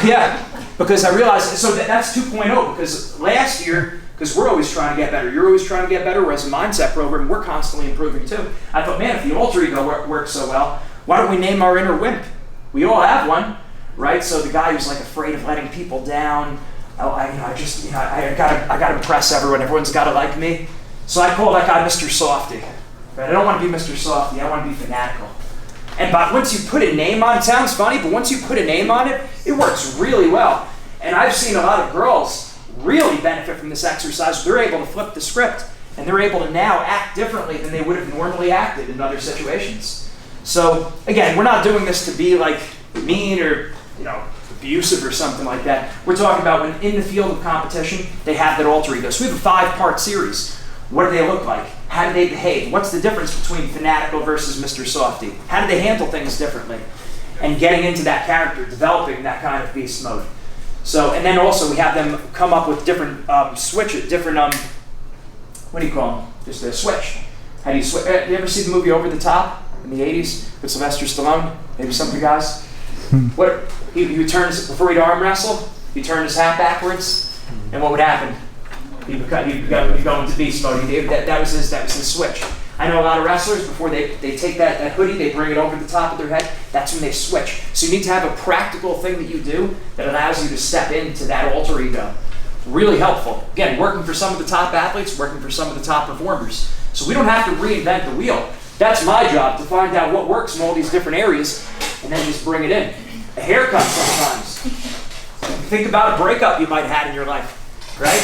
Yeah. Because I realized, so that's 2.0, because last year, because we're always trying to get better. You're always trying to get better, whereas a mindset program, we're constantly improving too. I thought, man, if the alter ego works so well, why don't we name our inner wimp? We all have one, right? So the guy who's like afraid of letting people down, I gotta impress everyone. Everyone's gotta like me. So I call that guy Mr. Softy. Right? I don't want to be Mr. Softy. I want to be fanatical. But once you put a name on it, sounds funny, but once you put a name on it, it works really well. And I've seen a lot of girls really benefit from this exercise. They're able to flip the script, and they're able to now act differently than they would have normally acted in other situations. So again, we're not doing this to be like mean or, abusive or something like that. We're talking about when in the field of competition, they have that alter ego. So we have a 5-part series. What do they look like? How do they behave? What's the difference between fanatical versus Mr. Softy? How do they handle things differently? And getting into that character, developing that kind of beast mode. So, and then also we have them come up with different switches, different, what do you call them? Just a switch. How do you switch? You ever see the movie Over the Top in the 80s with Sylvester Stallone? Maybe some of you guys? What he turns, before he'd arm wrestle, he turned his hat backwards, and what would happen? He'd go into beast mode. That was his switch. I know a lot of wrestlers, before they take that hoodie, they bring it over the top of their head, that's when they switch. So you need to have a practical thing that you do that allows you to step into that alter ego. Really helpful. Again, working for some of the top athletes, working for some of the top performers. So we don't have to reinvent the wheel. That's my job, to find out what works in all these different areas and then just bring it in. A haircut sometimes. Think about a breakup you might have had in your life, right?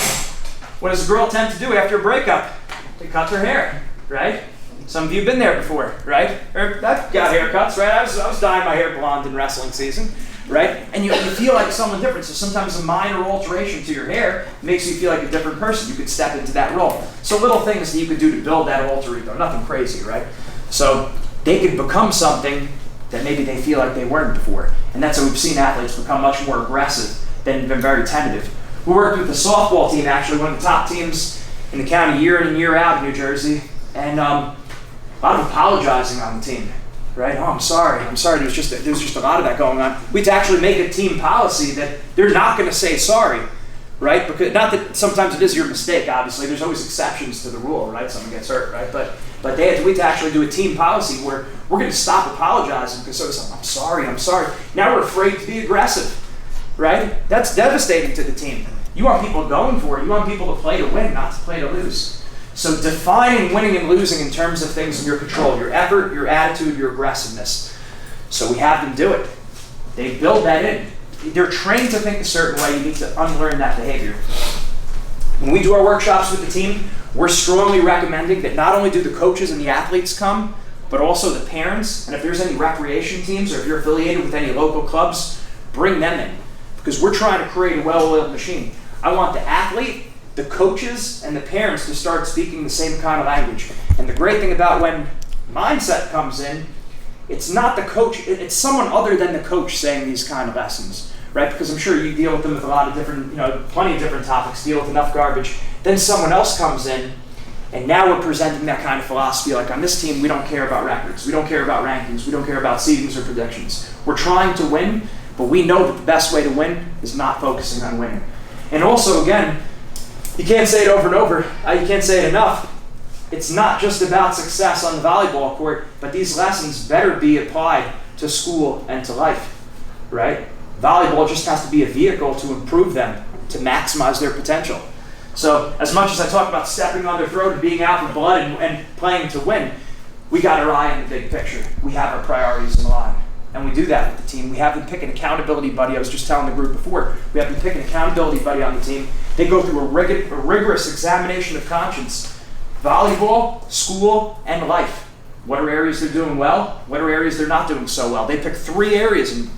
What does a girl tend to do after a breakup? They cut their hair, right? Some of you have been there before, right? Or I've got haircuts, right? I was dyeing my hair blonde in wrestling season, right? And you feel like someone different. So sometimes a minor alteration to your hair makes you feel like a different person. You could step into that role. So little things that you could do to build that alter ego. Nothing crazy, right? So they could become something that maybe they feel like they weren't before. And that's how we've seen athletes become much more aggressive than been very tentative. We worked with the softball team, actually, one of the top teams in the county year in and year out in New Jersey. And a lot of apologizing on the team, right? Oh, I'm sorry. There was just a lot of that going on. We had to actually make a team policy that they're not going to say sorry, right? Because not that sometimes it is your mistake, obviously. There's always exceptions to the rule, right? Someone gets hurt, right? But we had to actually do a team policy where we're going to stop apologizing because so I'm sorry. Now we're afraid to be aggressive, right? That's devastating to the team. You want people going for it. You want people to play to win, not to play to lose. So defining winning and losing in terms of things in your control, your effort, your attitude, your aggressiveness. So we have them do it. They build that in. They're trained to think a certain way. You need to unlearn that behavior. When we do our workshops with the team, we're strongly recommending that not only do the coaches and the athletes come, but also the parents. And if there's any recreation teams or if you're affiliated with any local clubs, bring them in. Because we're trying to create a well-oiled machine. I want the athlete, the coaches, and the parents to start speaking the same kind of language. And the great thing about when mindset comes in, it's not the coach, it's someone other than the coach saying these kind of lessons, right? Because I'm sure you deal with them with a lot of different, plenty of different topics, deal with enough garbage. Then someone else comes in, and now we're presenting that kind of philosophy, like on this team, we don't care about records, we don't care about rankings, we don't care about seedings or predictions. We're trying to win, but we know that the best way to win is not focusing on winning. And also, again, you can't say it over and over, you can't say it enough. It's not just about success on the volleyball court, but these lessons better be applied to school and to life, right? Volleyball just has to be a vehicle to improve them, to maximize their potential. So as much as I talk about stepping on their throat and being out for blood and playing to win, we got our eye in the big picture. We have our priorities in line. And we do that with the team. We have them pick an accountability buddy. I was just telling the group before. We have them pick an accountability buddy on the team. They go through a rigorous examination of conscience. Volleyball, school, and life. What are areas they're doing well? What are areas they're not doing so well? They pick 3 areas in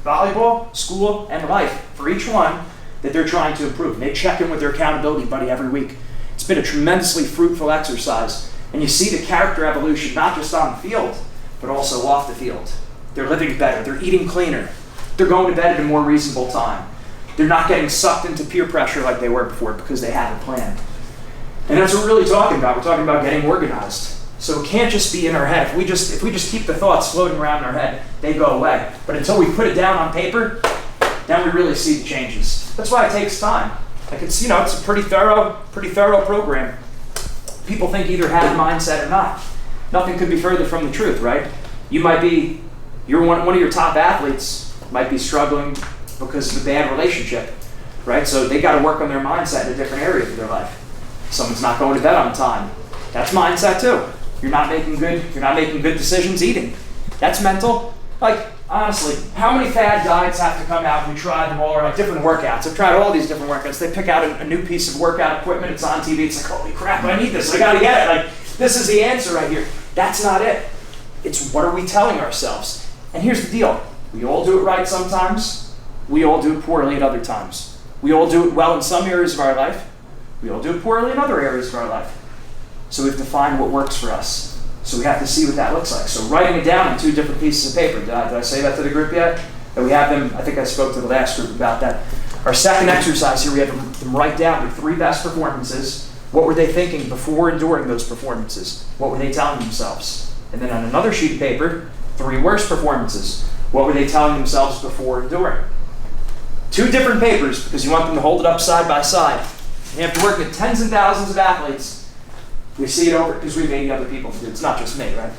volleyball, school, and life for each one that they're trying to improve. And they check in with their accountability buddy every week. It's been a tremendously fruitful exercise. And you see the character evolution, not just on the field, but also off the field. They're living better. They're eating cleaner. They're going to bed at a more reasonable time. They're not getting sucked into peer pressure like they were before because they have a plan. And that's what we're really talking about. We're talking about getting organized. So it can't just be in our head. If we just keep the thoughts floating around in our head, they go away. But until we put it down on paper, then we really see the changes. That's why it takes time. Like it's a pretty thorough program. People think either have mindset or not. Nothing could be further from the truth, right? You're one of your top athletes might be struggling because of a bad relationship, right? So they got to work on their mindset in a different area of their life. Someone's not going to bed on time. That's mindset too. You're not making good decisions eating. That's mental. Like, honestly, how many fad diets have to come out? We tried them all, or like different workouts. I've tried all these different workouts. They pick out a new piece of workout equipment. It's on TV. It's like, holy crap, I need this. I got to get it. Like, this is the answer right here. That's not it. It's what are we telling ourselves? And here's the deal. We all do it right sometimes. We all do it poorly at other times. We all do it well in some areas of our life. We all do it poorly in other areas of our life. So we have to find what works for us. So we have to see what that looks like. So writing it down on 2 different pieces of paper. Did I say that to the group yet? That we have them, I think I spoke to the last group about that. Our second exercise here, we have them write down their 3 best performances. What were they thinking before and during those performances? What were they telling themselves? And then on another sheet of paper, 3 worst performances. What were they telling themselves before and during? 2 different papers, because you want them to hold it up side by side. You have to work with tens and thousands of athletes. We see it over, because we've 80 other people. It's not just me, right?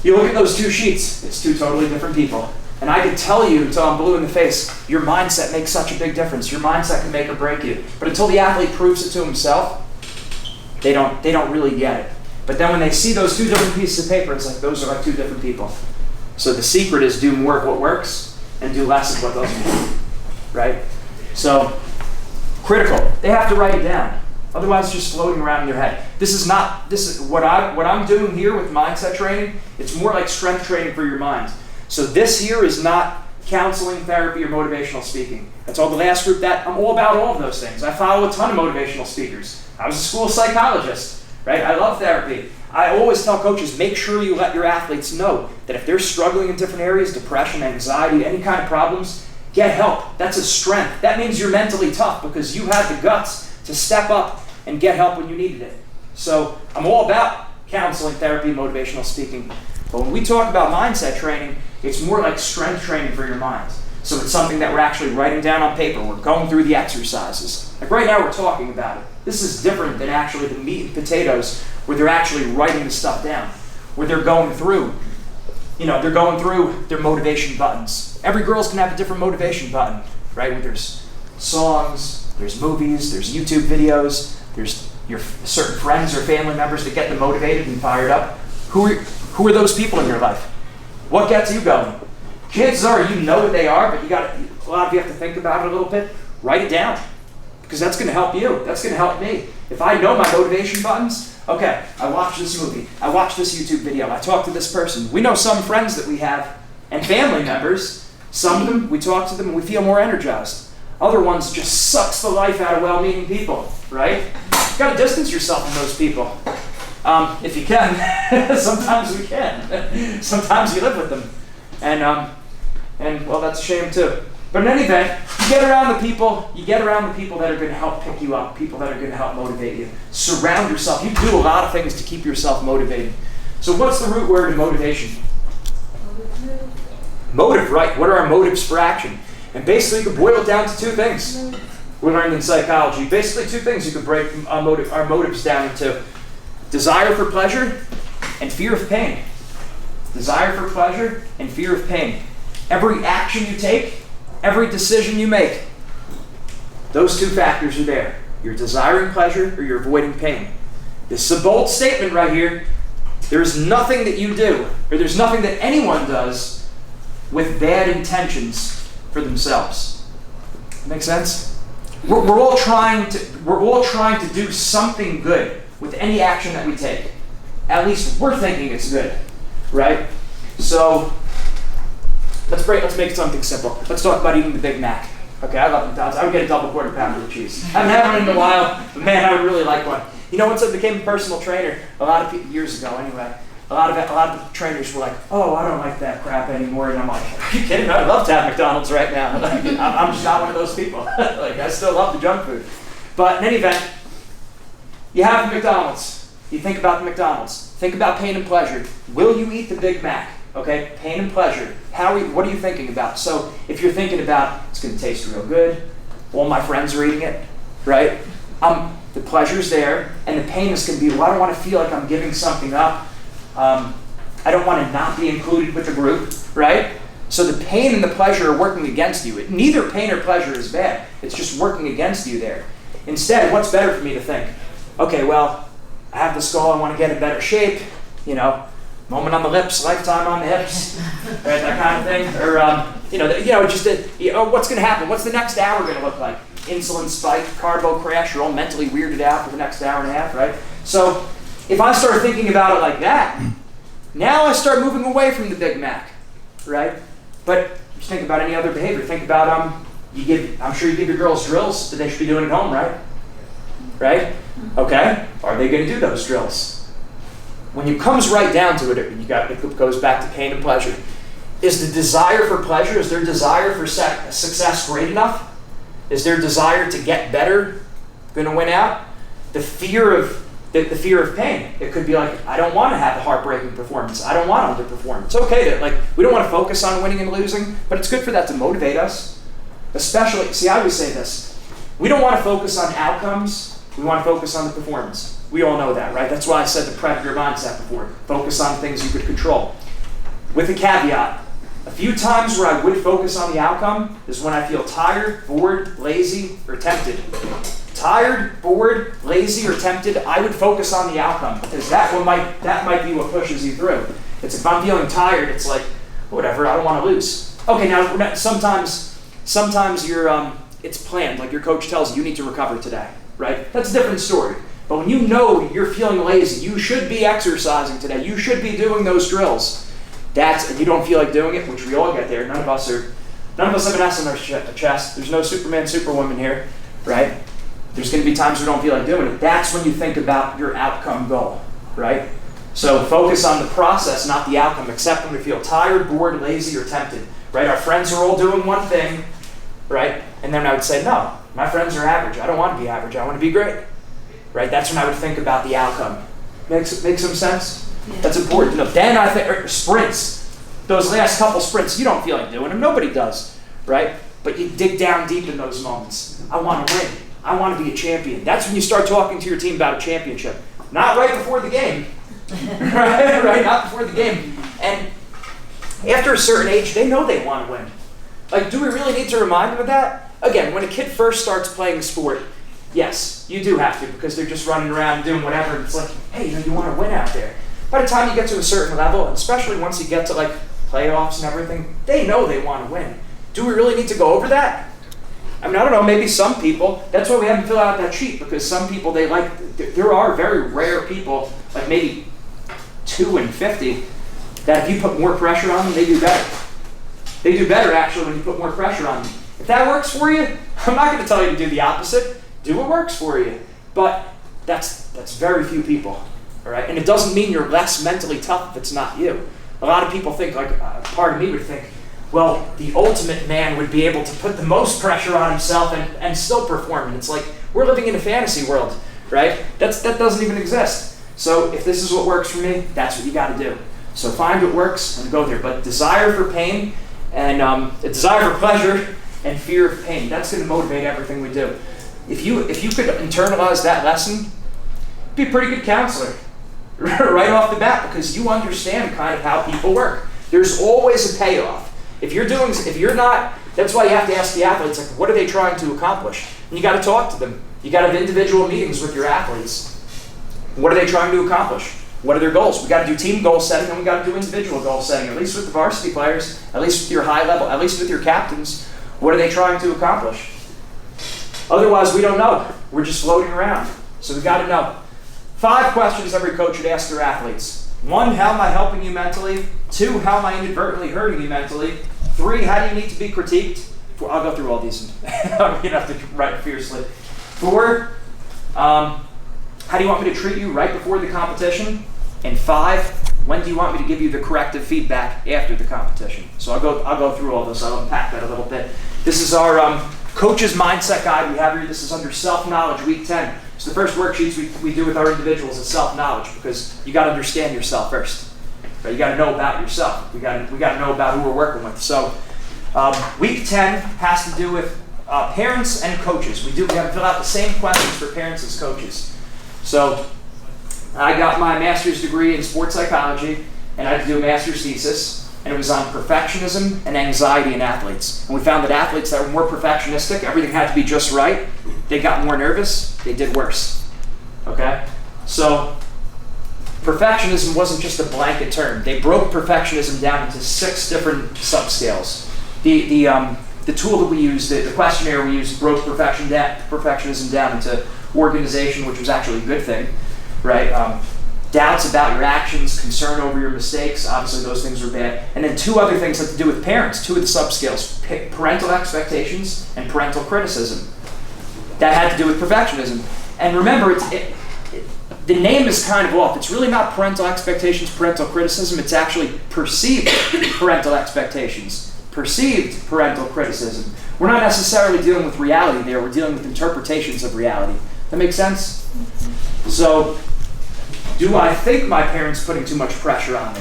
You look at those 2 sheets, it's 2 totally different people. And I can tell you until I'm blue in the face, your mindset makes such a big difference. Your mindset can make or break you. But until the athlete proves it to himself, they don't really get it. But then when they see those 2 different pieces of paper, it's like those are like 2 different people. So the secret is do more of what works and do less of what doesn't work. Right? So, critical. They have to write it down. Otherwise, it's just floating around in their head. This is what I'm doing here with mindset training. It's more like strength training for your mind. So this here is not counseling, therapy, or motivational speaking. I told the last group that I'm all about all of those things. I follow a ton of motivational speakers. I was a school psychologist, right? I love therapy. I always tell coaches, make sure you let your athletes know that if they're struggling in different areas, depression, anxiety, any kind of problems, get help. That's a strength. That means you're mentally tough because you had the guts to step up and get help when you needed it. So I'm all about counseling, therapy, motivational speaking. But when we talk about mindset training, it's more like strength training for your mind. So it's something that we're actually writing down on paper. We're going through the exercises. Like right now we're talking about it. This is different than actually the meat and potatoes where they're actually writing the stuff down. Where they're going through, they're going through their motivation buttons. Every girl's gonna have a different motivation button, right? Where there's songs, there's movies, there's YouTube videos, there's your certain friends or family members that get them motivated and fired up. Who are those people in your life? What gets you going? Chances are you know what they are, but a lot of you have to think about it a little bit. Write it down, because that's going to help you. That's going to help me. If I know my motivation buttons, okay, I watched this movie, I watched this YouTube video, I talked to this person. We know some friends that we have and family members. Some of them, we talk to them and we feel more energized. Other ones just sucks the life out of well-meaning people, right? You've got to distance yourself from those people. If you can. Sometimes we can. Sometimes you live with them. And well, that's a shame too. But in any event, you get around the people that are going to help pick you up, people that are going to help motivate you. Surround yourself. You do a lot of things to keep yourself motivated. So what's the root word in motivation? Motive, right? What are our motives for action? And basically you can boil it down to 2 things. We learned in psychology. Basically 2 things you could break our motives down into. Desire for pleasure and fear of pain. Desire for pleasure and fear of pain. Every action you take, every decision you make, those 2 factors are there. You're desiring pleasure or you're avoiding pain. This is a bold statement right here. There's nothing that you do, or there's nothing that anyone does with bad intentions for themselves. Make sense? We're all trying to do something good with any action that we take. At least we're thinking it's good, right? So let's make something simple. Let's talk about eating the Big Mac. Okay, I love McDonald's. I would get a double quarter pounder with cheese. I haven't had one in a while, but man, I would really like one. Once I became a personal trainer, a lot of people, years ago anyway, a lot of the trainers were like, "Oh, I don't like that crap anymore," and I'm like, "Are you kidding? I'd love to have McDonald's right now." I'm just not one of those people. I still love the junk food. But in any event, you have the McDonald's. You think about the McDonald's. Think about pain and pleasure. Will you eat the Big Mac? Okay, pain and pleasure. What are you thinking about? So if you're thinking about, it's going to taste real good, all my friends are eating it, right? The pleasure's there, and the pain is going to be, well, I don't want to feel like I'm giving something up. I don't want to not be included with the group, right? So the pain and the pleasure are working against you. Neither pain or pleasure is bad. It's just working against you there. Instead, what's better for me to think? Okay, well, I have this goal, I want to get in better shape, moment on the lips, lifetime on the hips, right, that kind of thing. Or, what's going to happen? What's the next hour going to look like? Insulin spike, carbo crash, you're all mentally weirded out for the next hour and a half, right? So if I start thinking about it like that, now I start moving away from the Big Mac, right? But just think about any other behavior. Think about I'm sure you give your girls drills that they should be doing at home, right? Right? Okay. Are they going to do those drills? When it comes right down to it, it goes back to pain and pleasure. Is the desire for pleasure, is their desire for success great enough? Is their desire to get better going to win out? The fear of pain. It could be like, I don't want to have a heartbreaking performance. I don't want to underperform. It's okay to, we don't want to focus on winning and losing, but it's good for that to motivate us. Especially, see, I always say this. We don't want to focus on outcomes. We want to focus on the performance. We all know that, right? That's why I said the predator mindset before. Focus on things you could control. With a caveat, a few times where I would focus on the outcome is when I feel tired, bored, lazy, or tempted. Tired, bored, lazy, or tempted, I would focus on the outcome because that might be what pushes you through. It's if I'm feeling tired, it's like, whatever, I don't want to lose. Okay, now sometimes you're it's planned, like your coach tells you need to recover today, right? That's a different story. But when you know you're feeling lazy, you should be exercising today, you should be doing those drills. And you don't feel like doing it, which we all get there. None of us have an S on our chest. There's no Superman, Superwoman here, right? There's going to be times we don't feel like doing it. That's when you think about your outcome goal, right? So focus on the process, not the outcome, except when we feel tired, bored, lazy, or tempted, right? Our friends are all doing one thing, right? And then I would say, no, my friends are average. I don't want to be average. I want to be great, right? That's when I would think about the outcome. Makes some sense? Yeah. That's important to know. Then I think sprints, those last couple sprints, you don't feel like doing them. Nobody does, right? But you dig down deep in those moments. I want to win. I want to be a champion. That's when you start talking to your team about a championship. Not right before the game, right? Not before the game. And after a certain age, they know they want to win. Like, do we really need to remind them of that? Again, when a kid first starts playing sport, yes, you do have to because they're just running around doing whatever. And it's like, hey, you want to win out there. By the time you get to a certain level, and especially once you get to playoffs and everything, they know they want to win. Do we really need to go over that? I mean, I don't know, maybe some people, that's why we haven't filled out that sheet, because some people, there are very rare people, like maybe 2 in 50, that if you put more pressure on them, they do better. They do better, actually, when you put more pressure on them. If that works for you, I'm not going to tell you to do the opposite. Do what works for you. But that's very few people. All right? And it doesn't mean you're less mentally tough if it's not you. A lot of people think, part of me would think, well, the ultimate man would be able to put the most pressure on himself and still perform. And it's like, we're living in a fantasy world, right? That doesn't even exist. So if this is what works for me, that's what you got to do. So find what works and go there. But desire for pain and a desire for pleasure and fear of pain, that's going to motivate everything we do. If you could internalize that lesson, be a pretty good counselor right off the bat, because you understand kind of how people work. There's always a payoff. If you're not, that's why you have to ask the athletes, like, what are they trying to accomplish? And you got to talk to them. You got to have individual meetings with your athletes. What are they trying to accomplish? What are their goals? We got to do team goal setting, and we got to do individual goal setting, at least with the varsity players, at least with your high level, at least with your captains. What are they trying to accomplish? Otherwise, we don't know. We're just floating around. So we got to know. 5 questions every coach should ask their athletes. 1, how am I helping you mentally? 2, how am I inadvertently hurting you mentally? 3, how do you need to be critiqued? 4, I'll go through all these. You don't have to write fiercely. 4, how do you want me to treat you right before the competition? And 5, when do you want me to give you the corrective feedback after the competition? So I'll go through all this. I'll unpack that a little bit. This is our coach's mindset guide we have here. This is under self-knowledge, week 10. So the first worksheets we do with our individuals is self-knowledge, because you got to understand yourself first. Right? You got to know about yourself. We got to know about who we're working with. So week 10 has to do with parents and coaches. We have to fill out the same questions for parents as coaches. So I got my master's degree in sports psychology, and I had to do a master's thesis, and it was on perfectionism and anxiety in athletes. And we found that athletes that were more perfectionistic, everything had to be just right, they got more nervous, they did worse. Okay? So perfectionism wasn't just a blanket term. They broke perfectionism down into 6 different subscales. The tool that we used, the questionnaire we used, broke perfectionism down into organization, which was actually a good thing, right? doubts about your actions, concern over your mistakes. Obviously, those things are bad. And then 2 other things have to do with parents, 2 of the subscales, parental expectations and parental criticism. That had to do with perfectionism. And remember, the name is kind of off. It's really not parental expectations, parental criticism. It's actually perceived parental expectations, perceived parental criticism. We're not necessarily dealing with reality there. We're dealing with interpretations of reality. That makes sense? So, do I think my parents putting too much pressure on me?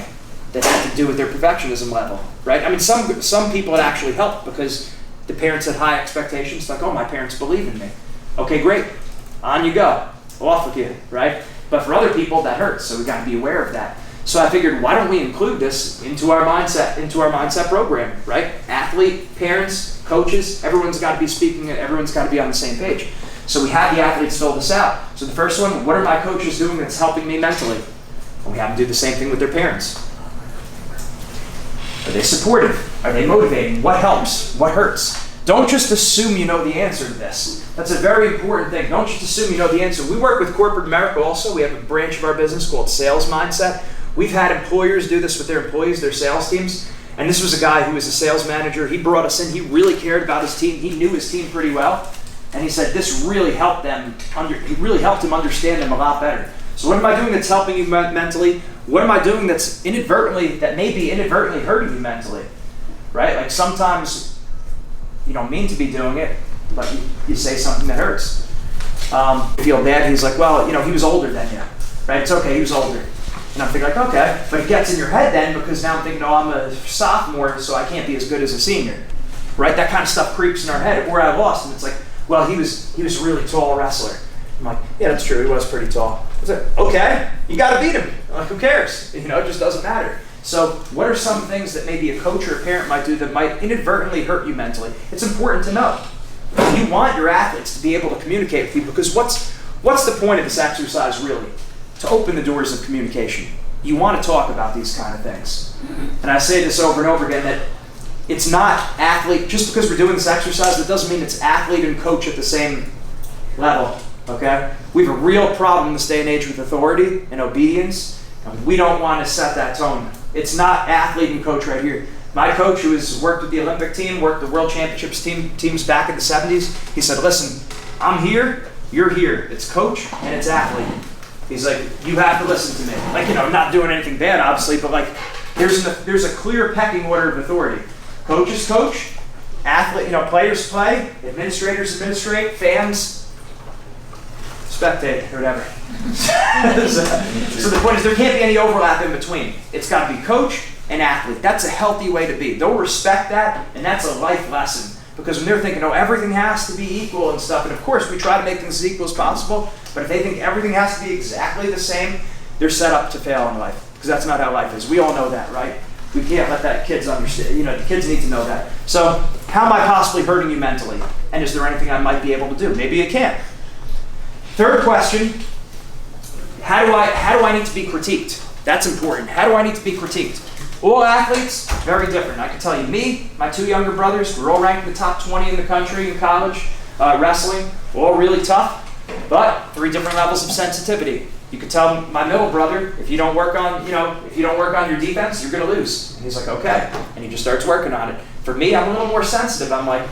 That had to do with their perfectionism level, right? I mean, some people it actually helped because the parents had high expectations. Like, oh, my parents believe in me. Okay, great. On you go. Off with you, right? But for other people, that hurts. So we got to be aware of that. So I figured, why don't we include this into our mindset program, right? Athlete, parents, coaches, everyone's got to be speaking. Everyone's got to be on the same page. So we had the athletes fill this out. So the first one, what are my coaches doing that's helping me mentally? And we have them do the same thing with their parents. Are they supportive? Are they motivating? What helps? What hurts? Don't just assume you know the answer to this. That's a very important thing. Don't just assume you know the answer. We work with corporate America also. We have a branch of our business called Sales Mindset. We've had employers do this with their employees, their sales teams. And this was a guy who was a sales manager. He brought us in. He really cared about his team. He knew his team pretty well. And he said this really helped him understand them a lot better. So what am I doing that's helping you mentally? What am I doing that may be inadvertently hurting you mentally? Right? Like sometimes you don't mean to be doing it, but you say something that hurts. You feel bad. He's like, well, he was older than you. Right? It's okay, he was older. And I'm thinking like, okay. But it gets in your head then because now I'm thinking, oh, I'm a sophomore, so I can't be as good as a senior. Right? That kind of stuff creeps in our head. Or I lost. And it's like, well, he was a really tall wrestler. I'm like, yeah, that's true. He was pretty tall. I like, okay, you got to beat him. I'm like, who cares? It just doesn't matter. So what are some things that maybe a coach or a parent might do that might inadvertently hurt you mentally? It's important to know. You want your athletes to be able to communicate with you because what's the point of this exercise really? To open the doors of communication. You want to talk about these kind of things. And I say this over and over again that it's not athlete, just because we're doing this exercise, that doesn't mean it's athlete and coach at the same level, okay? We have a real problem in this day and age with authority and obedience, and we don't want to set that tone. It's not athlete and coach right here. My coach, who has worked with the Olympic team, worked the World Championships teams back in the 70s, he said, listen, I'm here, you're here. It's coach and it's athlete. He's like, you have to listen to me. Like, I'm not doing anything bad, obviously, but like, there's a clear pecking order of authority. Coaches coach, athlete, players play, administrators administrate, fans spectate, or whatever. So the point is there can't be any overlap in between. It's got to be coach and athlete. That's a healthy way to be. They'll respect that, and that's a life lesson. Because when they're thinking, everything has to be equal and stuff, and of course we try to make things as equal as possible, but if they think everything has to be exactly the same, they're set up to fail in life. Because that's not how life is. We all know that, right? We can't let that kids understand. The kids need to know that. So, how am I possibly hurting you mentally? And is there anything I might be able to do? Maybe you can't. Third question, how do I need to be critiqued? That's important. How do I need to be critiqued? All athletes, very different. I can tell you, me, my 2 younger brothers, we're all ranked in the top 20 in the country in college, wrestling, all really tough, but 3 different levels of sensitivity. You could tell my middle brother, if you don't work on your defense, you're going to lose. And he's like, okay. And he just starts working on it. For me, I'm a little more sensitive. I'm like,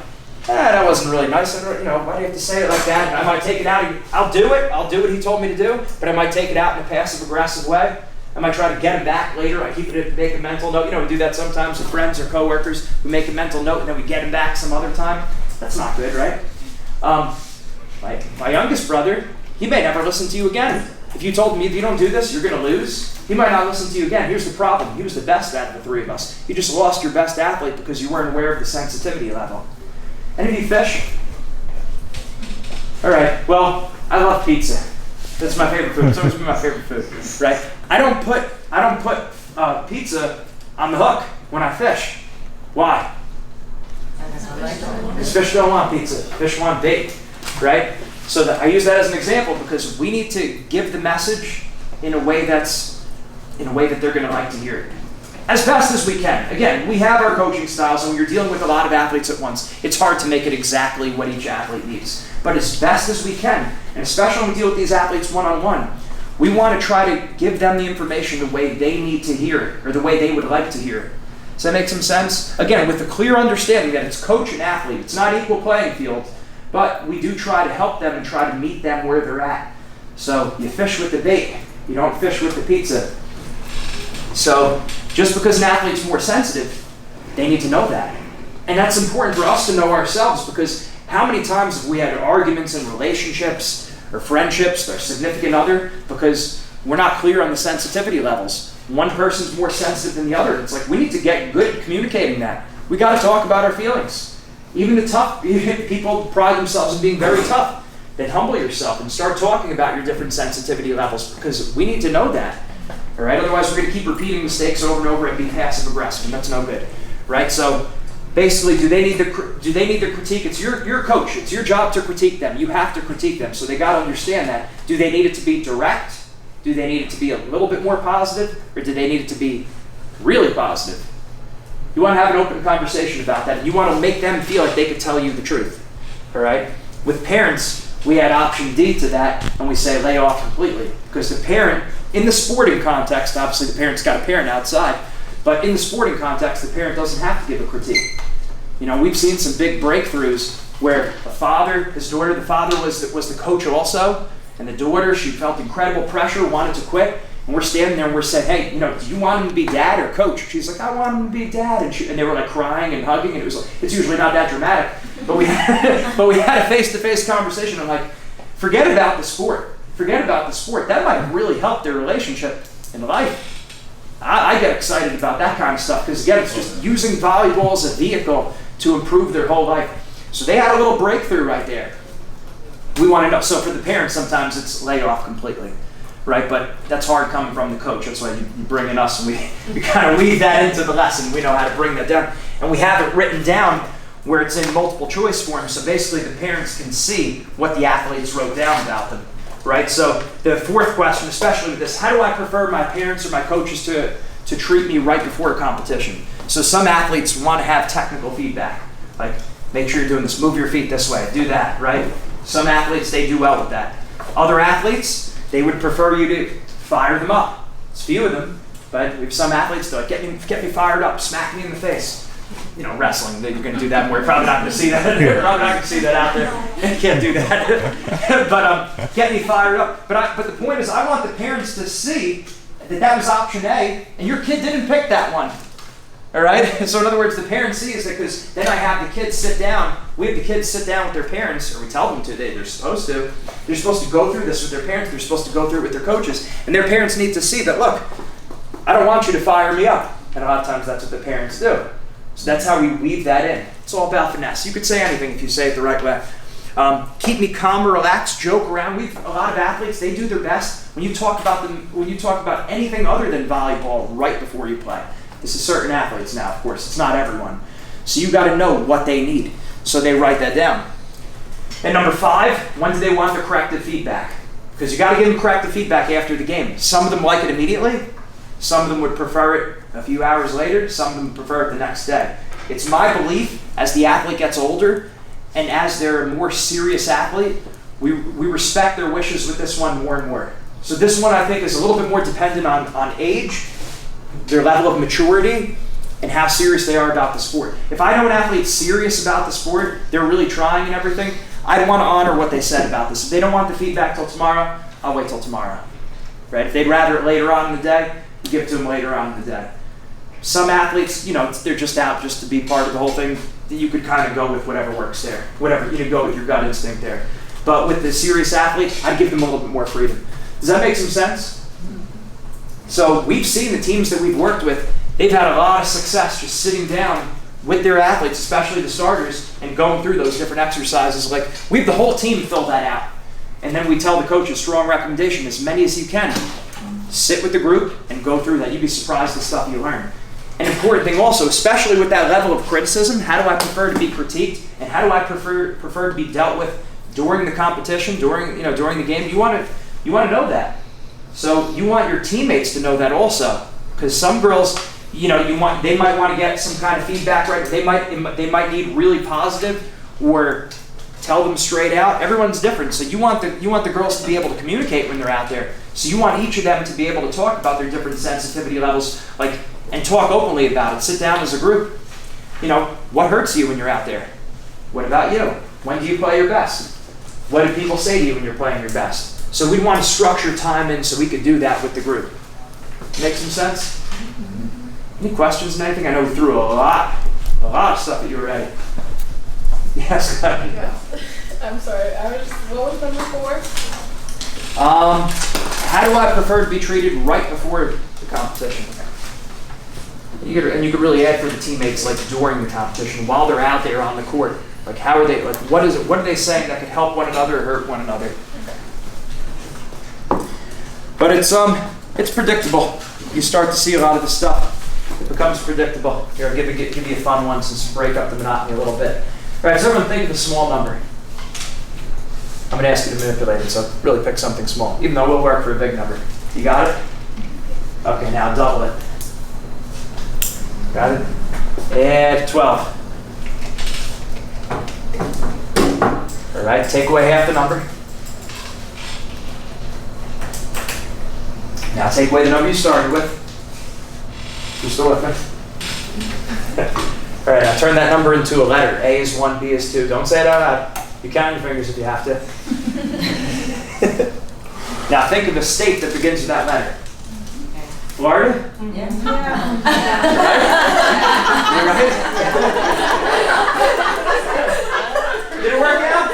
that wasn't really nice. Why do you have to say it like that? And I might take it out. I'll do it. I'll do what he told me to do. But I might take it out in a passive-aggressive way. I might try to get him back later. I make a mental note. We do that sometimes with friends or coworkers. We make a mental note and then we get him back some other time. That's not good, right? My youngest brother, he may never listen to you again. If you told him, if you don't do this, you're going to lose, he might not listen to you again. Here's the problem. He was the best out of the 3 of us. You just lost your best athlete because you weren't aware of the sensitivity level. Any of you fish? All right. Well, I love pizza. That's my favorite food. It's always been my favorite food, right? I don't put pizza on the hook when I fish. Why? Because fish don't want pizza. Fish want bait, right? So I use that as an example because we need to give the message in a way that they're going to like to hear it. As best as we can. Again, we have our coaching styles, and when you're dealing with a lot of athletes at once, it's hard to make it exactly what each athlete needs. But as best as we can, and especially when we deal with these athletes one-on-one, we want to try to give them the information the way they need to hear it, or the way they would like to hear it. Does that make some sense? Again, with the clear understanding that it's coach and athlete. It's not equal playing field, but we do try to help them and try to meet them where they're at. So you fish with the bait. You don't fish with the pizza. So just because an athlete's more sensitive, they need to know that. And that's important for us to know ourselves, because how many times have we had arguments in relationships or friendships with our significant other because we're not clear on the sensitivity levels? One person's more sensitive than the other. It's like we need to get good at communicating that. We got to talk about our feelings. Even the tough people pride themselves in being very tough. Then humble yourself and start talking about your different sensitivity levels, because we need to know that. All right. Otherwise, we're going to keep repeating mistakes over and over and be passive aggressive, and that's no good. Right. So basically, do they need the critique? It's your coach. It's your job to critique them. You have to critique them. So they got to understand that. Do they need it to be direct? Do they need it to be a little bit more positive, or do they need it to be really positive? You want to have an open conversation about that. You want to make them feel like they could tell you the truth. All right. With parents, we add option D to that, and we say lay off completely, because the parent, in the sporting context, obviously the parent's got a parent outside, but in the sporting context, the parent doesn't have to give a critique. You know, we've seen some big breakthroughs where the father was the coach also, and the daughter, she felt incredible pressure, wanted to quit, and we're standing there and we're saying, hey, you know, do you want him to be dad or coach? She's like, I want him to be dad, and they were like crying and hugging, and it was like, it's usually not that dramatic, but we had a face-to-face conversation. I'm like, forget about the sport. That might really help their relationship in life. I get excited about that kind of stuff, because again, it's just using volleyball as a vehicle to improve their whole life. So they had a little breakthrough right there. We want to know. So for the parents, sometimes it's lay off completely, right? But that's hard coming from the coach. That's why you bring in us, and we kind of weave that into the lesson. We know how to bring that down. And we have it written down where it's in multiple choice form. So basically the parents can see what the athletes wrote down about them, right? So the fourth question, especially with this, how do I prefer my parents or my coaches to treat me right before a competition? So some athletes want to have technical feedback, like make sure you're doing this, move your feet this way, do that, right? Some athletes, they do well with that. Other athletes, they would prefer you to fire them up. It's a few of them, but we have some athletes that are like, get me fired up, smack me in the face. You know, wrestling, you're going to do that more. You're probably not going to see that. You're probably not going to see that out there. You can't do that. But get me fired up. But the point is, I want the parents to see that was option A, and your kid didn't pick that one. All right? So in other words, the parents see is that, because then I have the kids sit down. We have the kids sit down with their parents, or we tell them to. They're supposed to. They're supposed to go through this with their parents. They're supposed to go through it with their coaches. And their parents need to see that, look, I don't want you to fire me up. And a lot of times that's what the parents do. So that's how we weave that in. It's all about finesse. You could say anything if you say it the right way. Keep me calm or relaxed, joke around. A lot of athletes, they do their best when you talk about anything other than volleyball right before you play. This is certain athletes now, of course. It's not everyone. So you got to know what they need. So they write that down. And number 5, when do they want the corrective feedback? Because you got to give them corrective feedback after the game. Some of them like it immediately. Some of them would prefer it a few hours later. Some of them prefer it the next day. It's my belief, as the athlete gets older and as they're a more serious athlete, we respect their wishes with this one more and more. So this one, I think, is a little bit more dependent on age, their level of maturity, and how serious they are about the sport. If I know an athlete's serious about the sport, they're really trying and everything, I want to honor what they said about this. If they don't want the feedback till tomorrow, I'll wait till tomorrow. Right? If they'd rather it later on in the day, you give it to them later on in the day. Some athletes, you know, they're just out just to be part of the whole thing. You could kind of go with whatever works there. Whatever, you could go with your gut instinct there. But with the serious athlete, I'd give them a little bit more freedom. Does that make some sense? So we've seen the teams that we've worked with, they've had a lot of success just sitting down with their athletes, especially the starters, and going through those different exercises. Like, we have the whole team fill that out. And then we tell the coach a strong recommendation, as many as you can. Sit with the group and go through that. You'd be surprised the stuff you learn. An important thing also, especially with that level of criticism, how do I prefer to be critiqued, and how do I prefer to be dealt with during the competition, during the game? You want to know that. So you want your teammates to know that also, because some girls, they might want to get some kind of feedback, right? They might need really positive or tell them straight out. Everyone's different, so you want the girls to be able to communicate when they're out there. So you want each of them to be able to talk about their different sensitivity levels, and talk openly about it. Sit down as a group. What hurts you when you're out there? What about you? When do you play your best? What do people say to you when you're playing your best? So we'd want to structure time in so we could do that with the group. Make some sense? Any questions on anything? I know we threw a lot of stuff at you already. Yes, go ahead. Yeah. I'm sorry. What was number 4? How do I prefer to be treated right before the competition? And you could really add for the teammates during the competition, while they're out there on the court. How are they? What are they saying that could help one another or hurt one another? But it's predictable. You start to see a lot of the stuff. It becomes predictable. Here, I'll give you a fun one since break up the monotony a little bit. All right, so everyone think of a small number. I'm going to ask you to manipulate it, so really pick something small, even though we'll work for a big number. You got it? Okay, now double it. Got it? And 12. All right, take away half the number. Now take away the number you started with. You still with me? All right, now turn that number into a letter. A is 1, B is 2. Don't say it out loud. You count your fingers if you have to. Now think of a state that begins with that letter. Florida? Yeah. Right? Did it work out?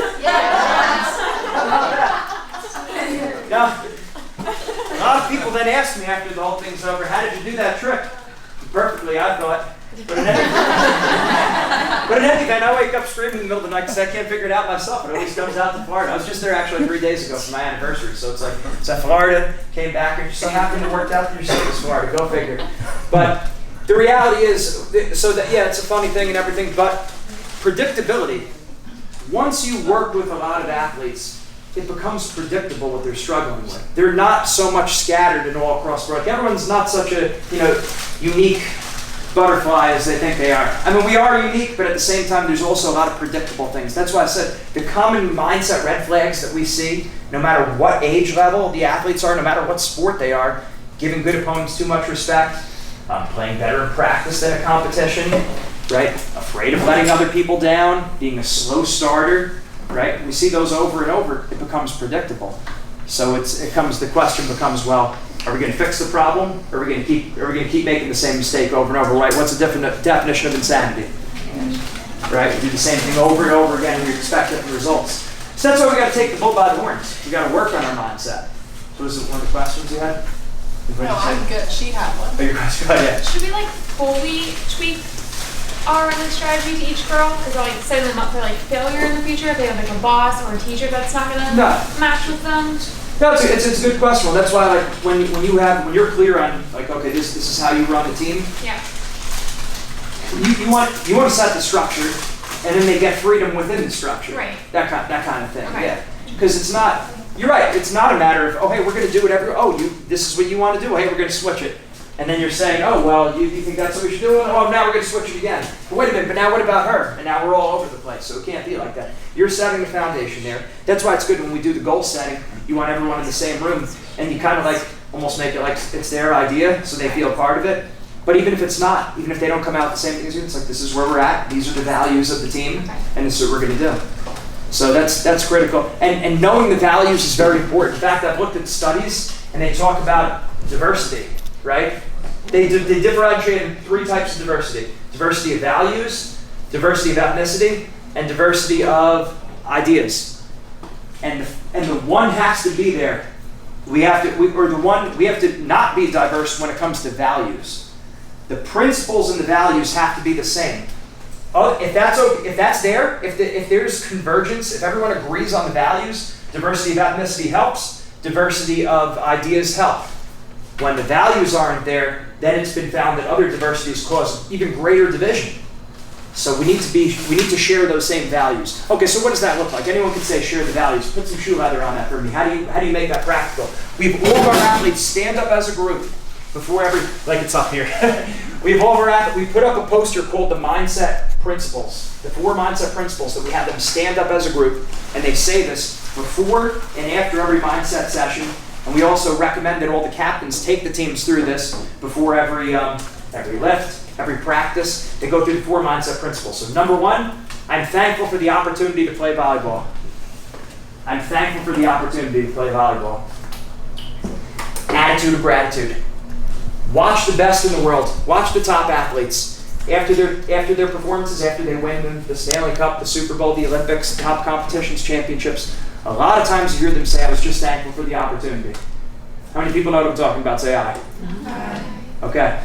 Now, a lot of people then ask me after the whole thing's over, how did you do that trick? Perfectly, I thought. But in any event, I wake up screaming in the middle of the night because I can't figure it out myself. It always comes out to Florida. I was just there actually 3 days ago for my anniversary. So it's at Florida, came back, and just so happened it worked out that your state was Florida. Go figure. But the reality is, it's a funny thing and everything, but predictability. Once you work with a lot of athletes, it becomes predictable what they're struggling with. They're not so much scattered and all across the world. Everyone's not such a unique butterfly as they think they are. I mean, we are unique, but at the same time, there's also a lot of predictable things. That's why I said the common mindset red flags that we see, no matter what age level the athletes are, no matter what sport they are, giving good opponents too much respect, playing better in practice than a competition, right? Afraid of letting other people down, being a slow starter, right? We see those over and over. It becomes predictable. So the question becomes, well, are we going to fix the problem, or are we going to keep making the same mistake over and over? Right? What's the definition of insanity? Right? You do the same thing over and over again, and you expect different results. So that's why we got to take the bull by the horns. We got to work on our mindset. So is it one of the questions you had? No, I'm good. She had one. Oh, your question? Go ahead. Should we fully tweak our running strategy to each girl? Because setting them up for failure in the future if they have a boss or a teacher that's not gonna match with them. No, it's a good question. Well, that's why when you're clear on okay, this is how you run the team. Yeah. You want to set the structure, and then they get freedom within the structure. Right. That kind of thing. Okay. Yeah. Because it's not. You're right. It's not a matter of hey, we're going to do whatever. This is what you want to do. Hey, we're going to switch it. And then you're saying, oh, well, you think that's what we should do? Oh, now we're going to switch it again. But wait a minute, but now what about her? And now we're all over the place, so it can't be like that. You're setting the foundation there. That's why it's good when we do the goal setting, you want everyone in the same room, and you kind of almost make it like it's their idea, so they feel part of it. But even if it's not, even if they don't come out with the same thing as you, it's this is where we're at, these are the values of the team, and this is what we're going to do. So that's critical. And knowing the values is very important. In fact, I've looked at studies, and they talk about diversity, right? They differentiate in 3 types of diversity. Diversity of values, diversity of ethnicity, and diversity of ideas. And the one has to be there. We have to not be diverse when it comes to values. The principles and the values have to be the same. If that's there, if there's convergence, if everyone agrees on the values, diversity of ethnicity helps, diversity of ideas help. When the values aren't there, then it's been found that other diversities cause even greater division. So we need to share those same values. Okay, so what does that look like? Anyone can say share the values. Put some shoe leather on that for me. How do you make that practical? We have all of our athletes stand up as a group before it's up here. We put up a poster called the Mindset principles, the 4 mindset principles that we have them stand up as a group, and they say this before and after every mindset session. And we also recommend that all the captains take the teams through this before every lift, every practice. They go through the 4 mindset principles. So number 1, I'm thankful for the opportunity to play volleyball. I'm thankful for the opportunity to play volleyball. Attitude of gratitude. Watch the best in the world. Watch the top athletes. After their performances, after they win the Stanley Cup, the Super Bowl, the Olympics, the top competitions, championships, a lot of times you hear them say, I was just thankful for the opportunity. How many people know what I'm talking about? Say aye. Aye. Okay.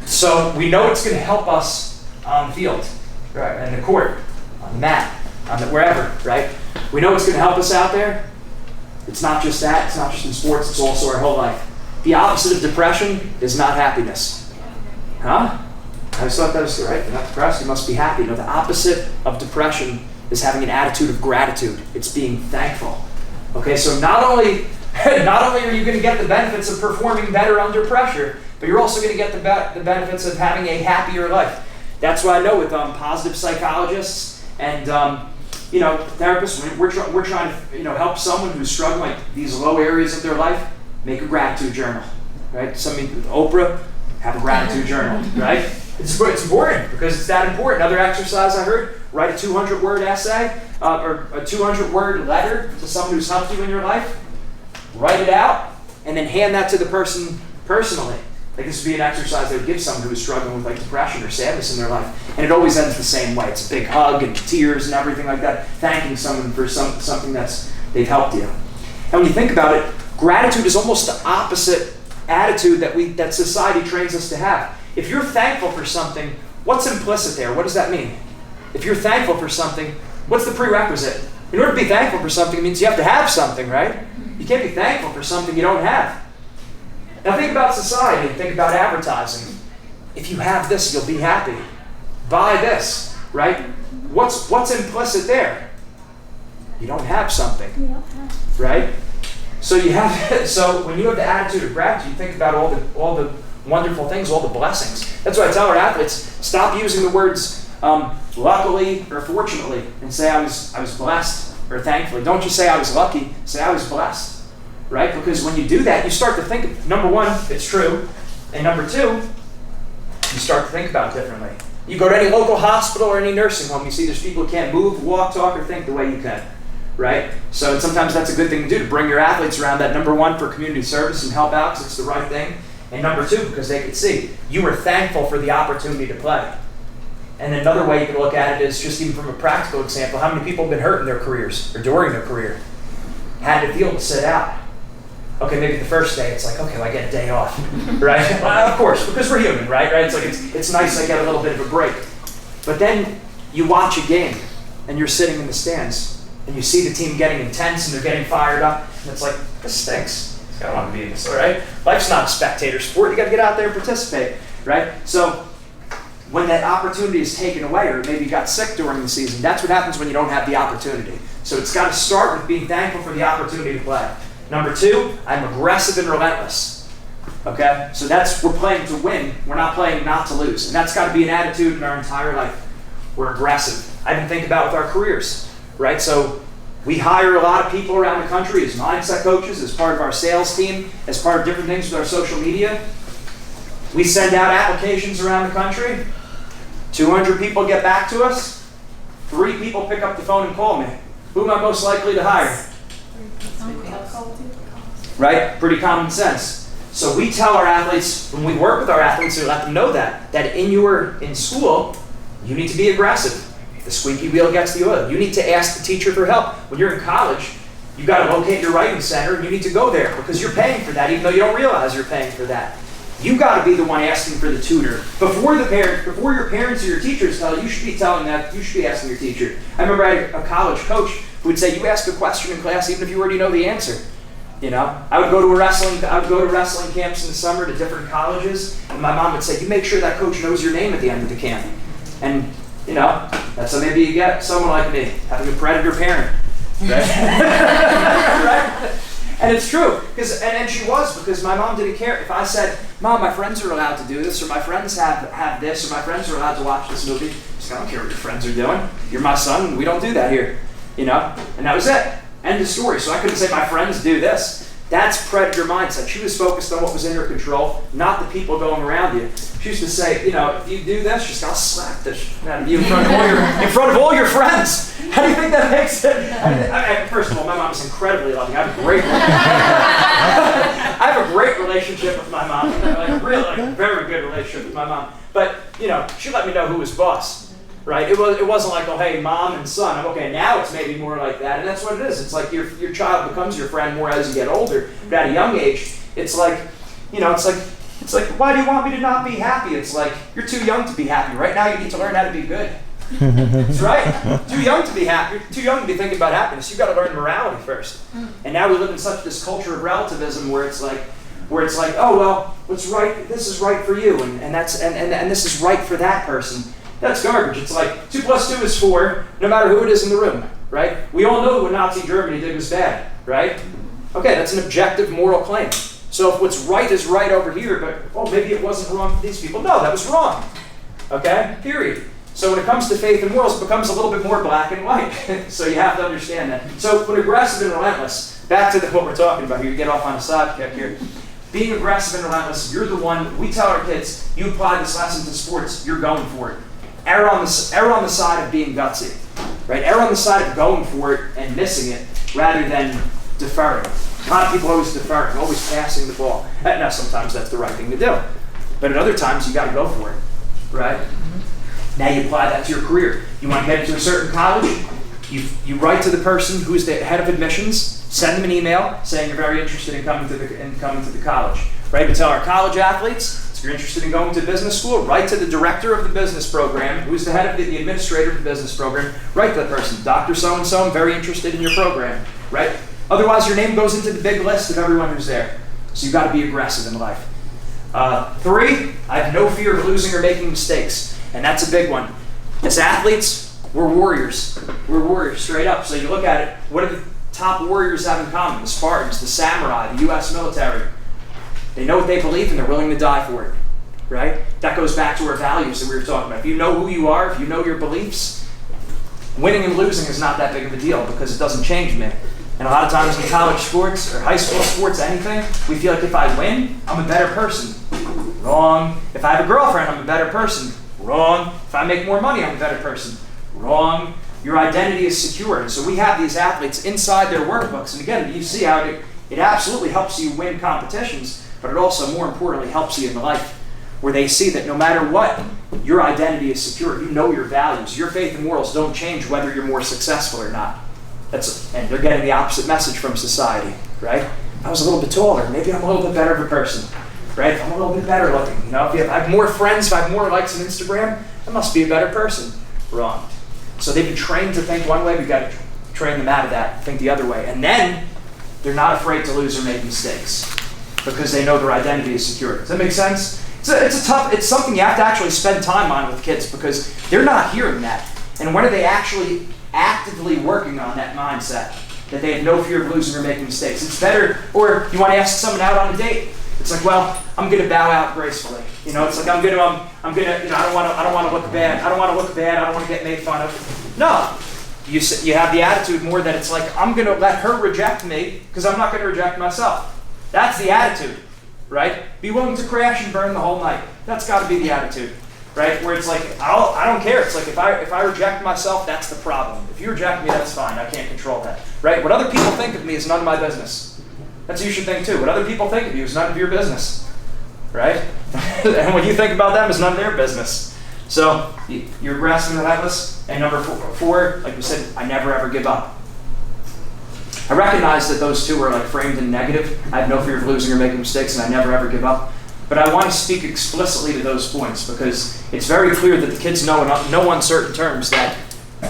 So we know it's going to help us on the field, right, in the court, on the mat, on the wherever, right? We know it's going to help us out there. It's not just that. It's not just in sports. It's also our whole life. The opposite of depression is not happiness. Huh? I just thought that was right. You're not depressed. You must be happy. No, the opposite of depression is having an attitude of gratitude. It's being thankful. Okay, so not only are you going to get the benefits of performing better under pressure, but you're also going to get the benefits of having a happier life. That's why I know with positive psychologists and therapists, we're trying to help someone who's struggling these low areas of their life, make a gratitude journal, right? Somebody with Oprah, have a gratitude journal, right? It's important because it's that important. Another exercise I heard, write a 200-word essay or a 200-word letter to someone who's helped you in your life. Write it out and then hand that to the person personally. Like this would be an exercise they would give someone who's struggling with like depression or sadness in their life. And it always ends the same way. It's a big hug and tears and everything like that, thanking someone for something they've helped you. And when you think about it, gratitude is almost the opposite attitude that society trains us to have. If you're thankful for something, what's implicit there? What does that mean? If you're thankful for something, what's the prerequisite? In order to be thankful for something, it means you have to have something, right? You can't be thankful for something you don't have. Now think about society, think about advertising. If you have this, you'll be happy. Buy this, right? What's implicit there? You don't have something, right? So when you have the attitude of gratitude, you think about all the wonderful things, all the blessings. That's why I tell our athletes, stop using the words luckily or fortunately and say I was blessed or thankfully. Don't just say I was lucky, say I was blessed, right? Because when you do that, you start to think, number 1, it's true, and number 2, you start to think about it differently. You go to any local hospital or any nursing home, you see there's people who can't move, walk, talk, or think the way you can. Right? So sometimes that's a good thing to do, to bring your athletes around that, number 1, for community service and help out because it's the right thing. And number 2, because they can see you were thankful for the opportunity to play. And another way you can look at it is just even from a practical example, how many people have been hurt in their careers or during their career? Had to feel to sit out. Okay, maybe the first day it's like, okay, well, I get a day off, right? Well, of course, because we're human, right? It's like it's nice I get a little bit of a break. But then you watch a game and you're sitting in the stands and you see the team getting intense and they're getting fired up, and it's like, this stinks. I don't want to be in this, all right? Life's not a spectator sport. You got to get out there and participate, right? So when that opportunity is taken away, or maybe you got sick during the season, that's what happens when you don't have the opportunity. So it's got to start with being thankful for the opportunity to play. Number 2, I'm aggressive and relentless. Okay? So we're playing to win. We're not playing not to lose. And that's got to be an attitude in our entire life. We're aggressive. I even think about with our careers. Right? So we hire a lot of people around the country as mindset coaches, as part of our sales team, as part of different things with our social media. We send out applications around the country. 200 people get back to us. 3 people pick up the phone and call me. Who am I most likely to hire? Right? Pretty common sense. So we tell our athletes, when we work with our athletes, we let them know that in school, you need to be aggressive. The squeaky wheel gets the oil. You need to ask the teacher for help. When you're in college, you got to locate your writing center and you need to go there because you're paying for that, even though you don't realize you're paying for that. You got to be the one asking for the tutor. Before your parents or your teachers tell you, you should be asking your teacher. I remember I had a college coach who would say, you ask a question in class even if you already know the answer. I would go to wrestling camps in the summer to different colleges, and my mom would say, you make sure that coach knows your name at the end of the camp. And that's how maybe you get someone like me, having a predator parent. Right? Right? And it's true, and she was, because my mom didn't care. If I said, Mom, my friends are allowed to do this, or my friends have this, or my friends are allowed to watch this movie, she's like, I don't care what your friends are doing. You're my son, we don't do that here. You know? And that was it. End of story. So I couldn't say my friends do this. That's predator mindset. She was focused on what was in her control, not the people going around you. She used to say, you know, if you do this, she's got to slap this out of you in front of all your friends. How do you think that makes it? First of all, my mom is incredibly loving. I have a great relationship with my mom. Like really, like a very good relationship with my mom. But you know, she let me know who was boss. Right? It wasn't like, oh, hey, mom and son. Okay, now it's maybe more like that, and that's what it is. It's like your child becomes your friend more as you get older. But at a young age, it's like, you know, it's like, why do you want me to not be happy? It's like, you're too young to be happy. Right now, you need to learn how to be good. That's right. Too young to be happy. You're too young to be thinking about happiness. You've got to learn morality first. And now we live in such this culture of relativism where it's like, oh well, what's right? This is right for you, and this is right for that person. That's garbage. It's like 2 + 2 is 4, no matter who it is in the room, right? We all know what Nazi Germany did was bad, right? Okay, that's an objective moral claim. So if what's right is right over here, but oh, maybe it wasn't wrong for these people. No, that was wrong. Okay, period. So when it comes to faith and morals, it becomes a little bit more black and white. So you have to understand that. So when aggressive and relentless, back to what we're talking about here, you get off on a sidekick here. Being aggressive and relentless, you're the one, we tell our kids, you apply this lesson to sports, you're going for it. Err on the side of being gutsy, right? Err on the side of going for it and missing it rather than deferring. A lot of people always deferring, always passing the ball. Now, sometimes that's the right thing to do, but at other times you got to go for it, right? Now you apply that to your career. You want to get into a certain college, you write to the person who's the head of admissions, send them an email saying you're very interested in coming to the college, right? We tell our college athletes, if you're interested in going to business school, write to the director of the business program, who's the head of the administrator of the business program. Write to that person, Dr. So-and-so, I'm very interested in your program, right? Otherwise, your name goes into the big list of everyone who's there. So you've got to be aggressive in life. 3, I have no fear of losing or making mistakes, and that's a big one. As athletes, we're warriors. We're warriors, straight up. So you look at it, what do the top warriors have in common? The Spartans, the samurai, the U.S. military. They know what they believe and they're willing to die for it, right? That goes back to our values that we were talking about. If you know who you are, if you know your beliefs, winning and losing is not that big of a deal because it doesn't change me. And a lot of times in college sports or high school sports, anything, we feel like if I win, I'm a better person. Wrong. If I have a girlfriend, I'm a better person. Wrong. If I make more money, I'm a better person. Wrong. Your identity is secure. And so we have these athletes inside their workbooks. And again, you see how it absolutely helps you win competitions, but it also, more importantly, helps you in life, where they see that no matter what, your identity is secure. You know your values. Your faith and morals don't change whether you're more successful or not. And they're getting the opposite message from society, right? I was a little bit taller. Maybe I'm a little bit better of a person, right? I'm a little bit better looking. You know, if I have more friends, if I have more likes on Instagram, I must be a better person. Wrong. So they've been trained to think one way. We've got to train them out of that, think the other way. And then they're not afraid to lose or make mistakes because they know their identity is secure. Does that make sense? It's something you have to actually spend time on with kids because they're not hearing that. And when are they actually actively working on that mindset that they have no fear of losing or making mistakes? It's better, or you want to ask someone out on a date. It's like, well, I'm going to bow out gracefully. You know, it's like I'm going to, you know, I don't want to look bad. I don't want to look bad. I don't want to get made fun of. No. You have the attitude more that it's like, I'm going to let her reject me because I'm not going to reject myself. That's the attitude, right? Be willing to crash and burn the whole night. That's got to be the attitude, right? Where it's like, I don't care. It's like if I reject myself, that's the problem. If you reject me, that's fine. I can't control that, right? What other people think of me is none of my business. That's what you should think too. What other people think of you is none of your business, right? And what you think about them is none of their business. So you're aggressive and relentless. And number 4, like we said, I never ever give up. I recognize that those two are like framed in negative. I have no fear of losing or making mistakes, and I never ever give up. But I want to speak explicitly to those points because it's very clear that the kids know in no uncertain terms that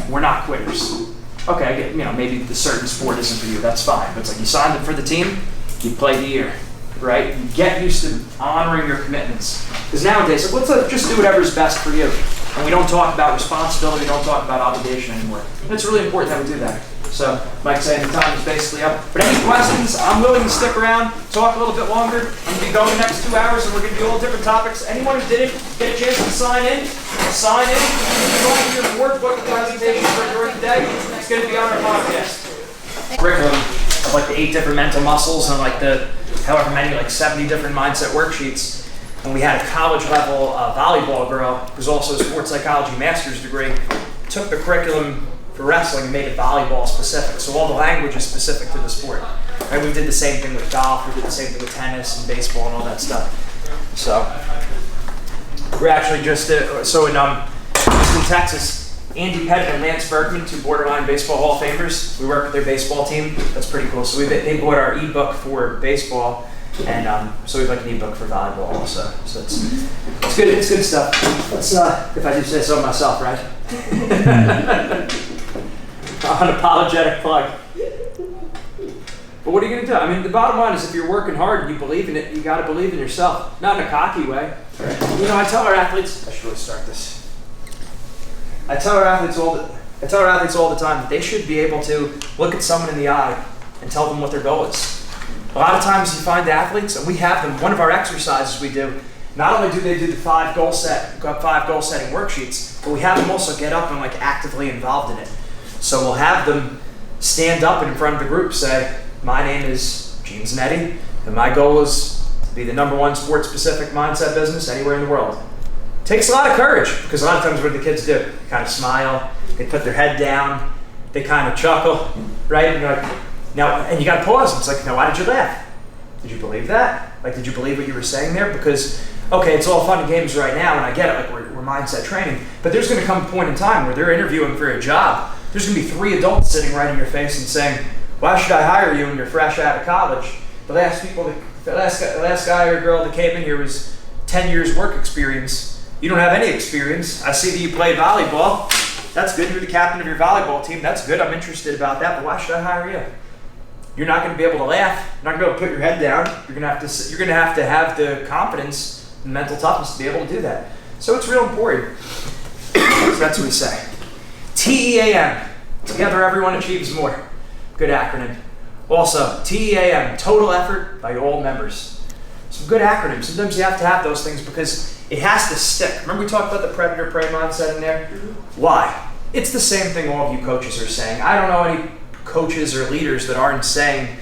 we're not quitters. Okay, I get, you know, maybe the certain sport isn't for you, that's fine. But it's like you signed up for the team, you play the year, right? You get used to honoring your commitments. Because nowadays, let's just do whatever's best for you. And we don't talk about responsibility, we don't talk about obligation anymore. And it's really important that we do that. So Mike saying the time is basically up. But any questions? I'm willing to stick around, talk a little bit longer. I'm going to be going the next 2 hours, and we're going to do all different topics. Anyone who didn't get a chance to sign in. Go to your workbook presentation for during the day. It's going to be on our podcast. Curriculum of like the 8 different mental muscles and like the however many, like 70 different mindset worksheets. And we had a college level volleyball girl who's also a sports psychology master's degree, took the curriculum for wrestling and made it volleyball specific. So all the language is specific to the sport. Right? We did the same thing with golf, we did the same thing with tennis and baseball and all that stuff. So we're actually just, in Houston, Texas, Andy Pettit and Lance Bergman, 2 borderline baseball Hall of Famers. We work with their baseball team. That's pretty cool. So they bought our ebook for baseball, and so we have like an ebook for volleyball also. So it's good. It's good stuff. Let's if I do say so myself, right? Unapologetic plug. But what are you going to do? I mean, the bottom line is if you're working hard and you believe in it, you got to believe in yourself. Not in a cocky way. You know, I tell our athletes. I should really start this. I tell our athletes all the time that they should be able to look at someone in the eye and tell them what their goal is. A lot of times you find athletes, and we have them. One of our exercises we do. Not only do they do the 5 goal setting worksheets, but we have them also get up and like actively involved in it. So we'll have them stand up in front of the group, say, "My name is Gene Zanetti, and my goal is to be the #1 sports-specific mindset business anywhere in the world." Takes a lot of courage, because a lot of times what do the kids do? They kind of smile, they put their head down, they kind of chuckle, right? And you're like, now, and you got to pause. It's like, now, why did you laugh? Did you believe that? Like, did you believe what you were saying there? Because, okay, it's all fun and games right now, and I get it, like we're mindset training, but there's going to come a point in time where they're interviewing for a job. There's going to be 3 adults sitting right in your face and saying, "Why should I hire you when you're fresh out of college?" The last guy or girl that came in here was 10 years work experience. You don't have any experience. I see that you play volleyball. That's good. You're the captain of your volleyball team. That's good. I'm interested about that. But why should I hire you? You're not going to be able to laugh. You're not going to be able to put your head down. You're going to have the confidence and mental toughness to be able to do that. So it's real important. So that's what we say. TEAM. Together, everyone achieves more. Good acronym. Also, TEAM. Total effort by all members. Some good acronyms. Sometimes you have to have those things because it has to stick. Remember we talked about the predator-prey mindset in there? Why? It's the same thing all of you coaches are saying. I don't know any coaches or leaders that aren't saying,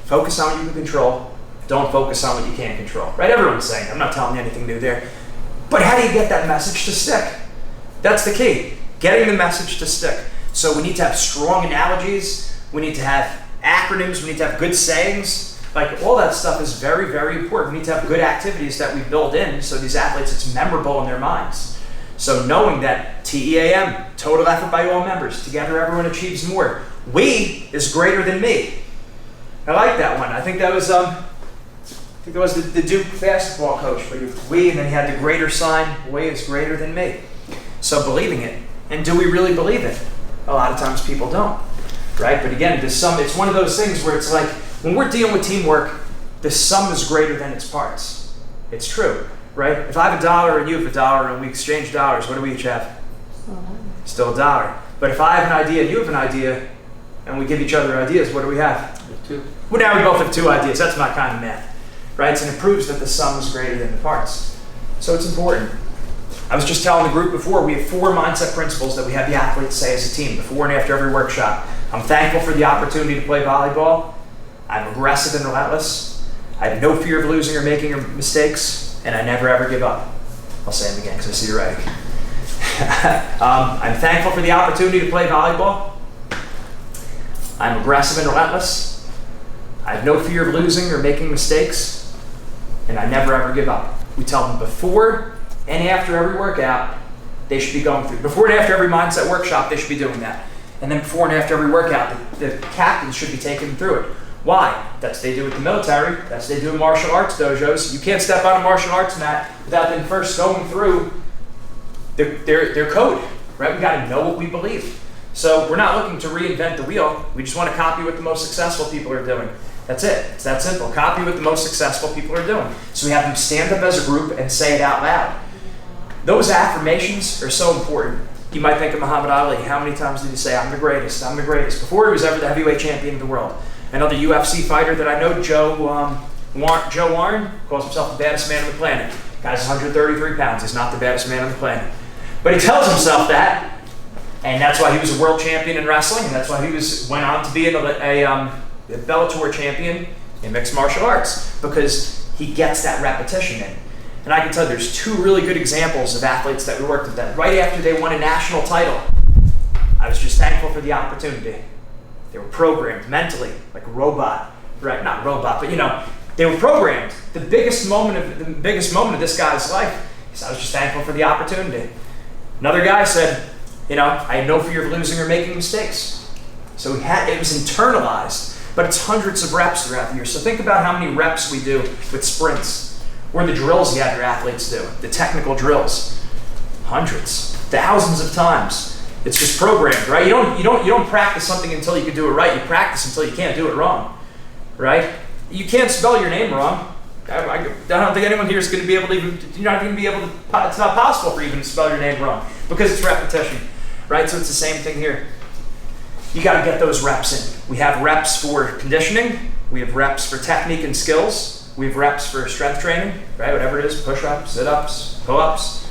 focus on what you can control, don't focus on what you can't control. Right? Everyone's saying, I'm not telling you anything new there. But how do you get that message to stick? That's the key. Getting the message to stick. So we need to have strong analogies. We need to have acronyms. We need to have good sayings. Like all that stuff is very, very important. We need to have good activities that we build in so these athletes, it's memorable in their minds. So knowing that TEAM, total effort by all members, together everyone achieves more. We is greater than me. I like that one. I think that was the Duke basketball coach. We, and then he had the greater sign. We is greater than me. So believing it. And do we really believe it? A lot of times people don't. Right? But again, it's one of those things where it's like, when we're dealing with teamwork, the sum is greater than its parts. It's true, right? If I have $1 and you have $1 and we exchange dollars, what do we each have? Still $1. But if I have an idea and you have an idea and we give each other ideas, what do we have? 2. Well, now we both have 2 ideas. That's my kind of math, right? And it proves that the sum is greater than the parts. So it's important. I was just telling the group before, we have 4 mindset principles that we have the athletes say as a team, before and after every workshop. I'm thankful for the opportunity to play volleyball. I'm aggressive and relentless. I have no fear of losing or making mistakes, and I never ever give up. I'll say them again because I see you writing. I'm thankful for the opportunity to play volleyball. I'm aggressive and relentless. I have no fear of losing or making mistakes, and I never ever give up. We tell them before and after every workout, they should be going through. Before and after every mindset workshop, they should be doing that. And then before and after every workout, the captains should be taking them through it. Why? That's what they do with the military. That's what they do in martial arts dojos. You can't step on a martial arts mat without them first going through their code, right? We got to know what we believe. So we're not looking to reinvent the wheel. We just want to copy what the most successful people are doing. That's it. It's that simple. Copy what the most successful people are doing. So we have them stand up as a group and say it out loud. Those affirmations are so important. You might think of Muhammad Ali. How many times did he say, I'm the greatest, I'm the greatest? Before he was ever the heavyweight champion of the world. Another UFC fighter that I know, Joe Warren, calls himself the baddest man on the planet. Guy's 133 pounds. He's not the baddest man on the planet. But he tells himself that, and that's why he was a world champion in wrestling, and that's why he went on to be a Bellator champion in mixed martial arts, because he gets that repetition in. And I can tell you there's two really good examples of athletes that we worked with that right after they won a national title, I was just thankful for the opportunity. They were programmed mentally, like a robot, right? Not robot, but they were programmed. The biggest moment of this guy's life is I was just thankful for the opportunity. Another guy said, I had no fear of losing or making mistakes. So it was internalized, but it's hundreds of reps throughout the year. So think about how many reps we do with sprints, or the drills you have your athletes do, the technical drills. Hundreds, thousands of times. It's just programmed, right? You don't practice something until you can do it right. You practice until you can't do it wrong, right? You can't spell your name wrong. I don't think anyone here is going to be able to it's not possible for you even to spell your name wrong, because it's repetition, right? So it's the same thing here. You got to get those reps in. We have reps for conditioning. We have reps for technique and skills. We have reps for strength training, right? Whatever it is, push-ups, sit-ups, pull-ups.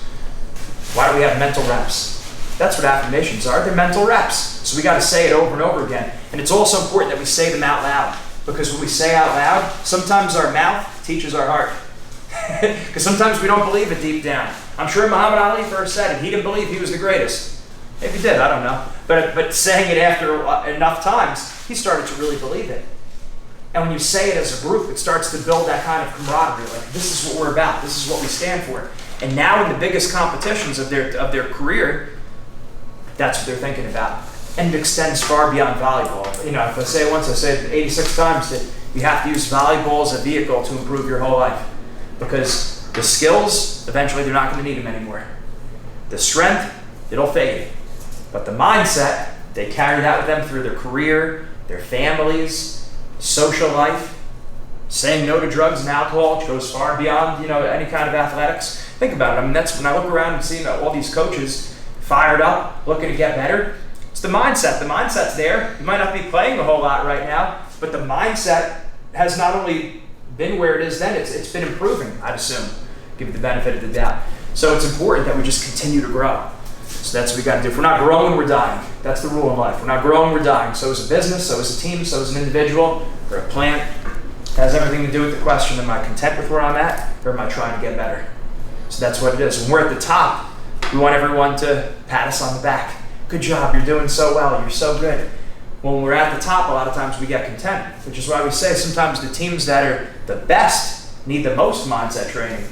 Why do we have mental reps? That's what affirmations are. They're mental reps. So we got to say it over and over again. And it's also important that we say them out loud, because when we say out loud, sometimes our mouth teaches our heart. Because sometimes we don't believe it deep down. I'm sure Muhammad Ali first said it. He didn't believe he was the greatest. Maybe he did, I don't know. But saying it after enough times, he started to really believe it. And when you say it as a group, it starts to build that kind of camaraderie. Like, this is what we're about. This is what we stand for. And now in the biggest competitions of their career, that's what they're thinking about. And it extends far beyond volleyball. If I say it once, I say it 86 times, that you have to use volleyball as a vehicle to improve your whole life. Because the skills, eventually they're not going to need them anymore. The strength, it'll fade. But the mindset, they carry that with them through their career, their families, social life. Saying no to drugs and alcohol, which goes far beyond any kind of athletics. Think about it. That's when I look around and see all these coaches fired up, looking to get better. It's the mindset. The mindset's there. You might not be playing a whole lot right now, but the mindset has not only been where it is then, it's been improving, I'd assume. Give it the benefit of the doubt. So it's important that we just continue to grow. So that's what we got to do. If we're not growing, we're dying. That's the rule in life. We're not growing, we're dying. So is a business, so is a team, so is an individual, or a plant. It has everything to do with the question, am I content with where I'm at, or am I trying to get better? So that's what it is. When we're at the top, we want everyone to pat us on the back. Good job, you're doing so well, you're so good. When we're at the top, a lot of times we get content, which is why we say sometimes the teams that are the best need the most mindset training.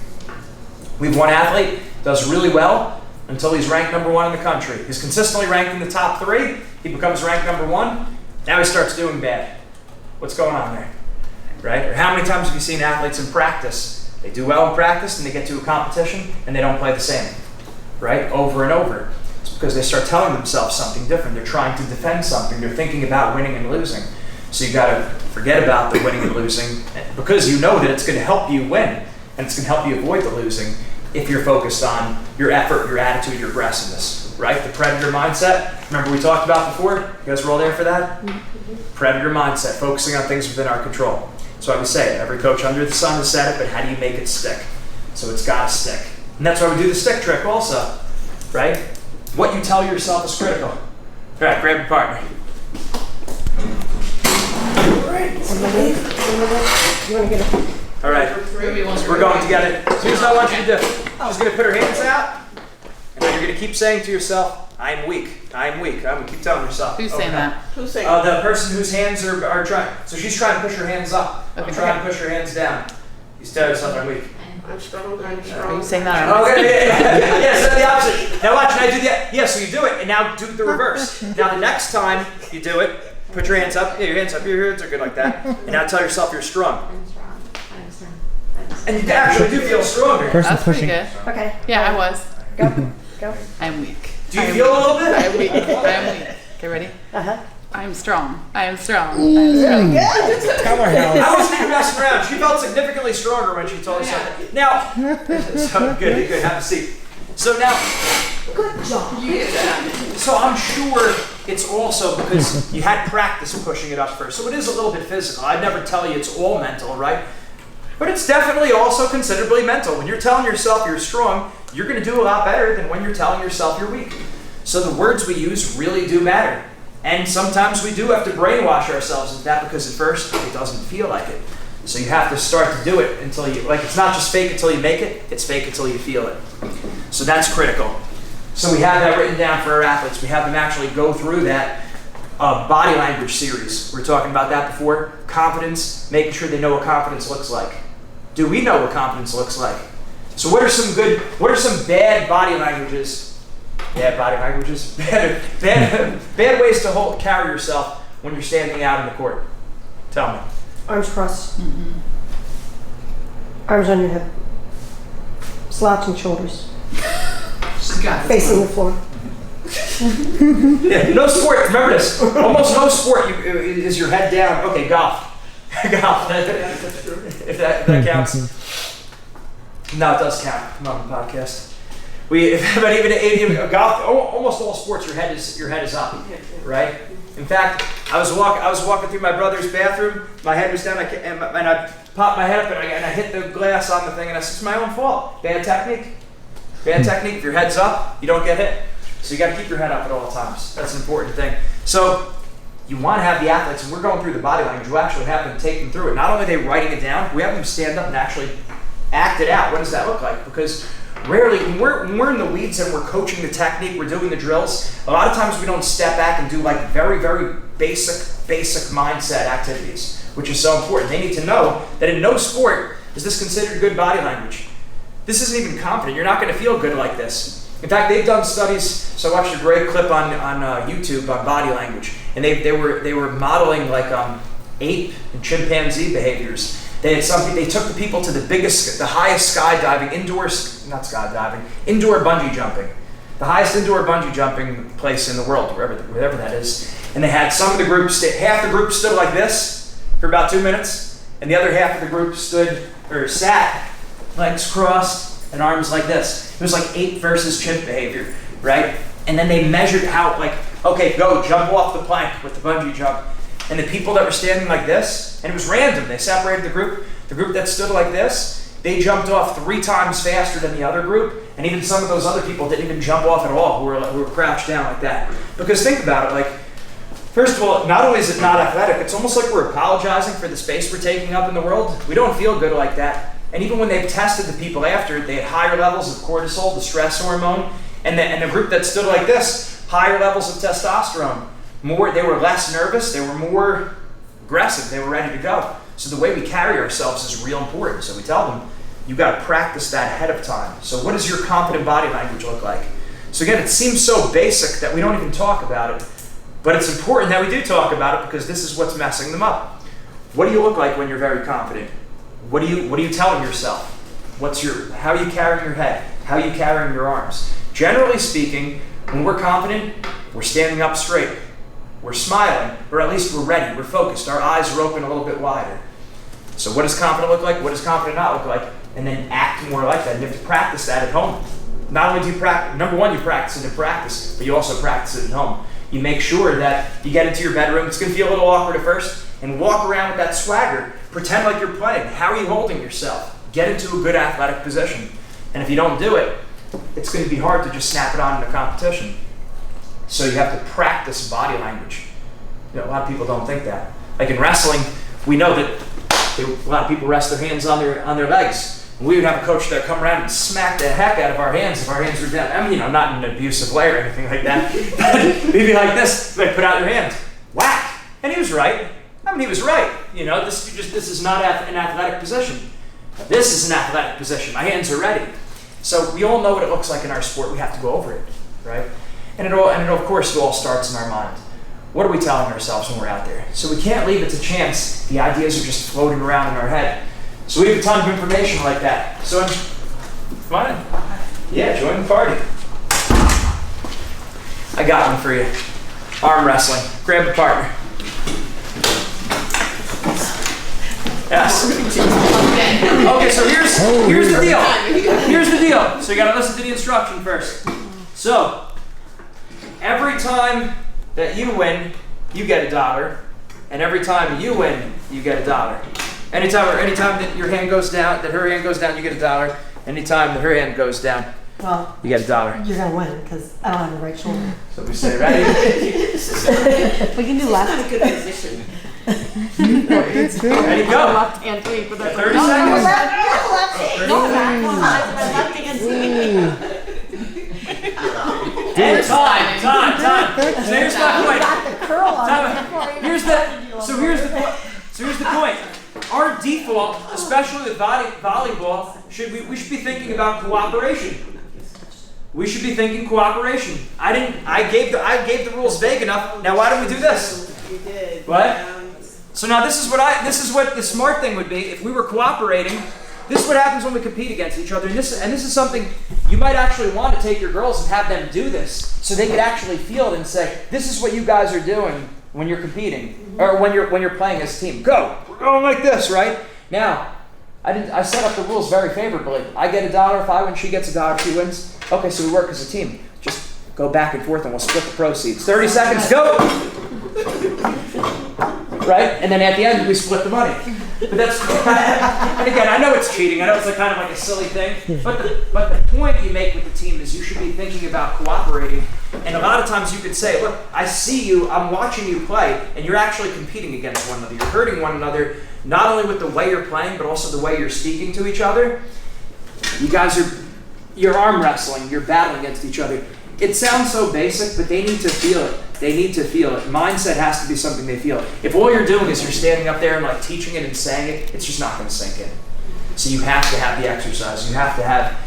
We have one athlete does really well until he's ranked number 1 in the country. He's consistently ranked in the top 3. He becomes ranked number 1. Now he starts doing bad. What's going on there? Right? Or how many times have you seen athletes in practice? They do well in practice and they get to a competition and they don't play the same. Right? Over and over. It's because they start telling themselves something different. They're trying to defend something. They're thinking about winning and losing. So you got to forget about the winning and losing, because you know that it's going to help you win and it's going to help you avoid the losing if you're focused on your effort, your attitude, your aggressiveness, right? The predator mindset, remember we talked about before? You guys were all there for that? Predator mindset, focusing on things within our control. That's why we say it. Every coach under the sun has said it, but how do you make it stick? So it's got to stick. And that's why we do the stick trick also, right? What you tell yourself is critical. All right, grab your partner. All right, we're going to get it. Here's what I want you to do. She's going to put her hands out, and then you're going to keep saying to yourself, I am weak, I am weak. I'm going to keep telling yourself. Who's saying that? Who's saying the person whose hands are trying. So she's trying to push her hands up. I'm trying to push her hands down. You tell yourself I'm weak. I'm strong, I'm strong. Are you saying that? Okay, yeah, so the opposite. Now watch, and I do that. Yeah, so you do it, and now do the reverse. Now the next time you do it, put your hands up. Yeah, your hands up. Your hands are good like that. And now tell yourself you're strong. I'm strong. I'm strong. And you actually do feel stronger. That's pretty good. Okay. Yeah, I was. Go. I'm weak. Do you feel a little bit? I'm weak. I'm weak. Okay, ready? Uh-huh. I'm strong. I am strong. I'm strong. I wasn't even messing around. She felt significantly stronger when she told us something. Now, so good. Have a seat. So now, Good job. So I'm sure it's also because you had practice pushing it up first. So it is a little bit physical. I'd never tell you it's all mental, right? But it's definitely also considerably mental. When you're telling yourself you're strong, you're going to do a lot better than when you're telling yourself you're weak. So the words we use really do matter. And sometimes we do have to brainwash ourselves with that because at first it doesn't feel like it. So you have to start to do it until you, like it's not just fake until you make it, it's fake until you feel it. So that's critical. So we have that written down for our athletes. We have them actually go through that body language series. We were talking about that before. Confidence, making sure they know what confidence looks like. Do we know what confidence looks like? So what are some bad body languages? Bad body languages? Bad ways to carry yourself when you're standing out in the court. Tell me. Arms crossed. Arms on your hip. Slouching shoulders. Facing the floor. Yeah, no sport, remember this. Almost no sport is your head down. Okay, golf. Golf. If that counts. No, it does count. I'm on the podcast. But even golf, almost all sports, your head is up, right? In fact, I was walking through my brother's bathroom. My head was down, and I popped my head up, and I hit the glass on the thing, and I said, "It's my own fault. Bad technique. Bad technique. If your head's up, you don't get hit. So you got to keep your head up at all times. That's an important thing. So you want to have the athletes, and we're going through the body language. We actually have them take them through it. Not only are they writing it down, we have them stand up and actually act it out. What does that look like? Because rarely, when we're in the weeds and we're coaching the technique, we're doing the drills, a lot of times we don't step back and do like very, very basic mindset activities, which is so important. They need to know that in no sport is this considered good body language. This isn't even confident. You're not going to feel good like this. In fact, they've done studies. So I watched a great clip on YouTube on body language, and they were modeling like ape and chimpanzee behaviors. They took the people to the highest skydiving, indoor bungee jumping, the highest indoor bungee jumping place in the world, wherever that is. And they had some of the groups, half the group stood like this for about 2 minutes, and the other half of the group sat, legs crossed and arms like this. It was like ape versus chimp behavior, right? And then they measured out like, okay, go jump off the plank with the bungee jump. And the people that were standing like this, and it was random, they separated the group that stood like this, they jumped off 3 times faster than the other group, and even some of those other people didn't even jump off at all, who were crouched down like that. Because think about it, like, first of all, not only is it not athletic, it's almost like we're apologizing for the space we're taking up in the world. We don't feel good like that. And even when they've tested the people after, they had higher levels of cortisol, the stress hormone, and the group that stood like this, higher levels of testosterone. They were less nervous, they were more aggressive, they were ready to go. So the way we carry ourselves is real important. So we tell them, you've got to practice that ahead of time. So what does your confident body language look like? So again, it seems so basic that we don't even talk about it, but it's important that we do talk about it because this is what's messing them up. What do you look like when you're very confident? What are you telling yourself? How are you carrying your head? How are you carrying your arms? Generally speaking, when we're confident, we're standing up straight. We're smiling, or at least we're ready, we're focused, our eyes are open a little bit wider. So what does confident look like? What does confident not look like? And then act more like that. And you have to practice that at home. Not only do you practice, number one, you practice it in practice, but you also practice it at home. You make sure that you get into your bedroom, it's going to feel a little awkward at first, and walk around with that swagger. Pretend like you're playing. How are you holding yourself? Get into a good athletic position. And if you don't do it, it's going to be hard to just snap it on in a competition. So you have to practice body language. A lot of people don't think that. Like in wrestling, we know that a lot of people rest their hands on their legs. And we would have a coach that come around and smack the heck out of our hands if our hands were down. I mean, not in an abusive way or anything like that. But we'd be like this. They'd put out your hands. Whack! And he was right. He was right. This is not an athletic position. This is an athletic position. My hands are ready. So we all know what it looks like in our sport. We have to go over it, right? And of course, it all starts in our mind. What are we telling ourselves when we're out there? So we can't leave it to chance. The ideas are just floating around in our head. So we have a ton of information like that. So come on in. Yeah, join the party. I got one for you. Arm wrestling. Grab a partner. Yes. Okay, so here's the deal. Here's the deal. So you got to listen to the instruction first. So, every time that you win, you get $1. And every time you win, you get $1. Anytime that your hand goes down, that her hand goes down, you get $1. Anytime that her hand goes down, Well, you get $1. you're gonna win because I don't have the right shoulder. So we say, ready? We can do left. Good position. Ready, go. Left hand three for the 30 seconds. And time. So here's my point. Here's the point. Our default, especially with volleyball, we should be thinking about cooperation. We should be thinking cooperation. I gave the rules vague enough. Now why don't we do this? You did. What? So now this is what the smart thing would be if we were cooperating. This is what happens when we compete against each other, and this is something you might actually want to take your girls and have them do this, so they could actually feel it and say, "This is what you guys are doing when you're competing, or when you're playing as a team. Go, we're going like this, right?" Now, I set up the rules very favorably. I get $1 if I win, she gets $1 if she wins. Okay, so we work as a team. Just go back and forth, and we'll split the proceeds. 30 seconds, go. Right, and then at the end we split the money. But that's, and again, I know it's cheating. I know it's kind of like a silly thing. But the point you make with the team is you should be thinking about cooperating. And a lot of times you could say, look, I see you, I'm watching you play, and you're actually competing against one another. You're hurting one another, not only with the way you're playing, but also the way you're speaking to each other. You're arm wrestling, you're battling against each other. It sounds so basic, but they need to feel it. They need to feel it. Mindset has to be something they feel. If all you're doing is you're standing up there and like teaching it and saying it, it's just not going to sink in. So you have to have the exercise. You have to have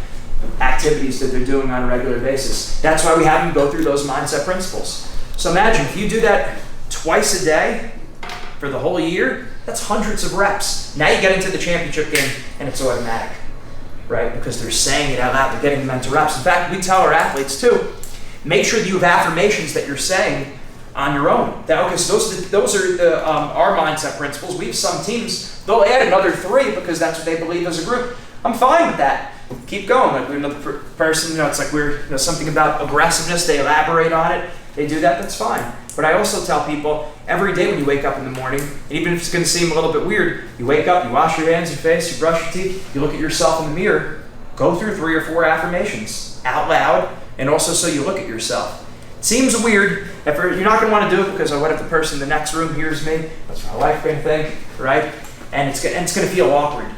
activities that they're doing on a regular basis. That's why we have them go through those mindset principles. So imagine if you do that twice a day for the whole year, that's hundreds of reps. Now you get into the championship game and it's automatic, right? Because they're saying it out loud. They're getting them into reps. In fact, we tell our athletes too, make sure that you have affirmations that you're saying on your own. Okay, so those are our mindset principles. We have some teams, they'll add another 3 because that's what they believe as a group. I'm fine with that. Keep going. Like we're another person, it's like we're something about aggressiveness, they elaborate on it, they do that, that's fine. But I also tell people, every day when you wake up in the morning, and even if it's going to seem a little bit weird, you wake up, you wash your hands, your face, you brush your teeth, you look at yourself in the mirror, go through 3 or 4 affirmations out loud, and also so you look at yourself. It seems weird. You're not going to want to do it because what if the person in the next room hears me? What's my wife going to think, right? And it's going to feel awkward.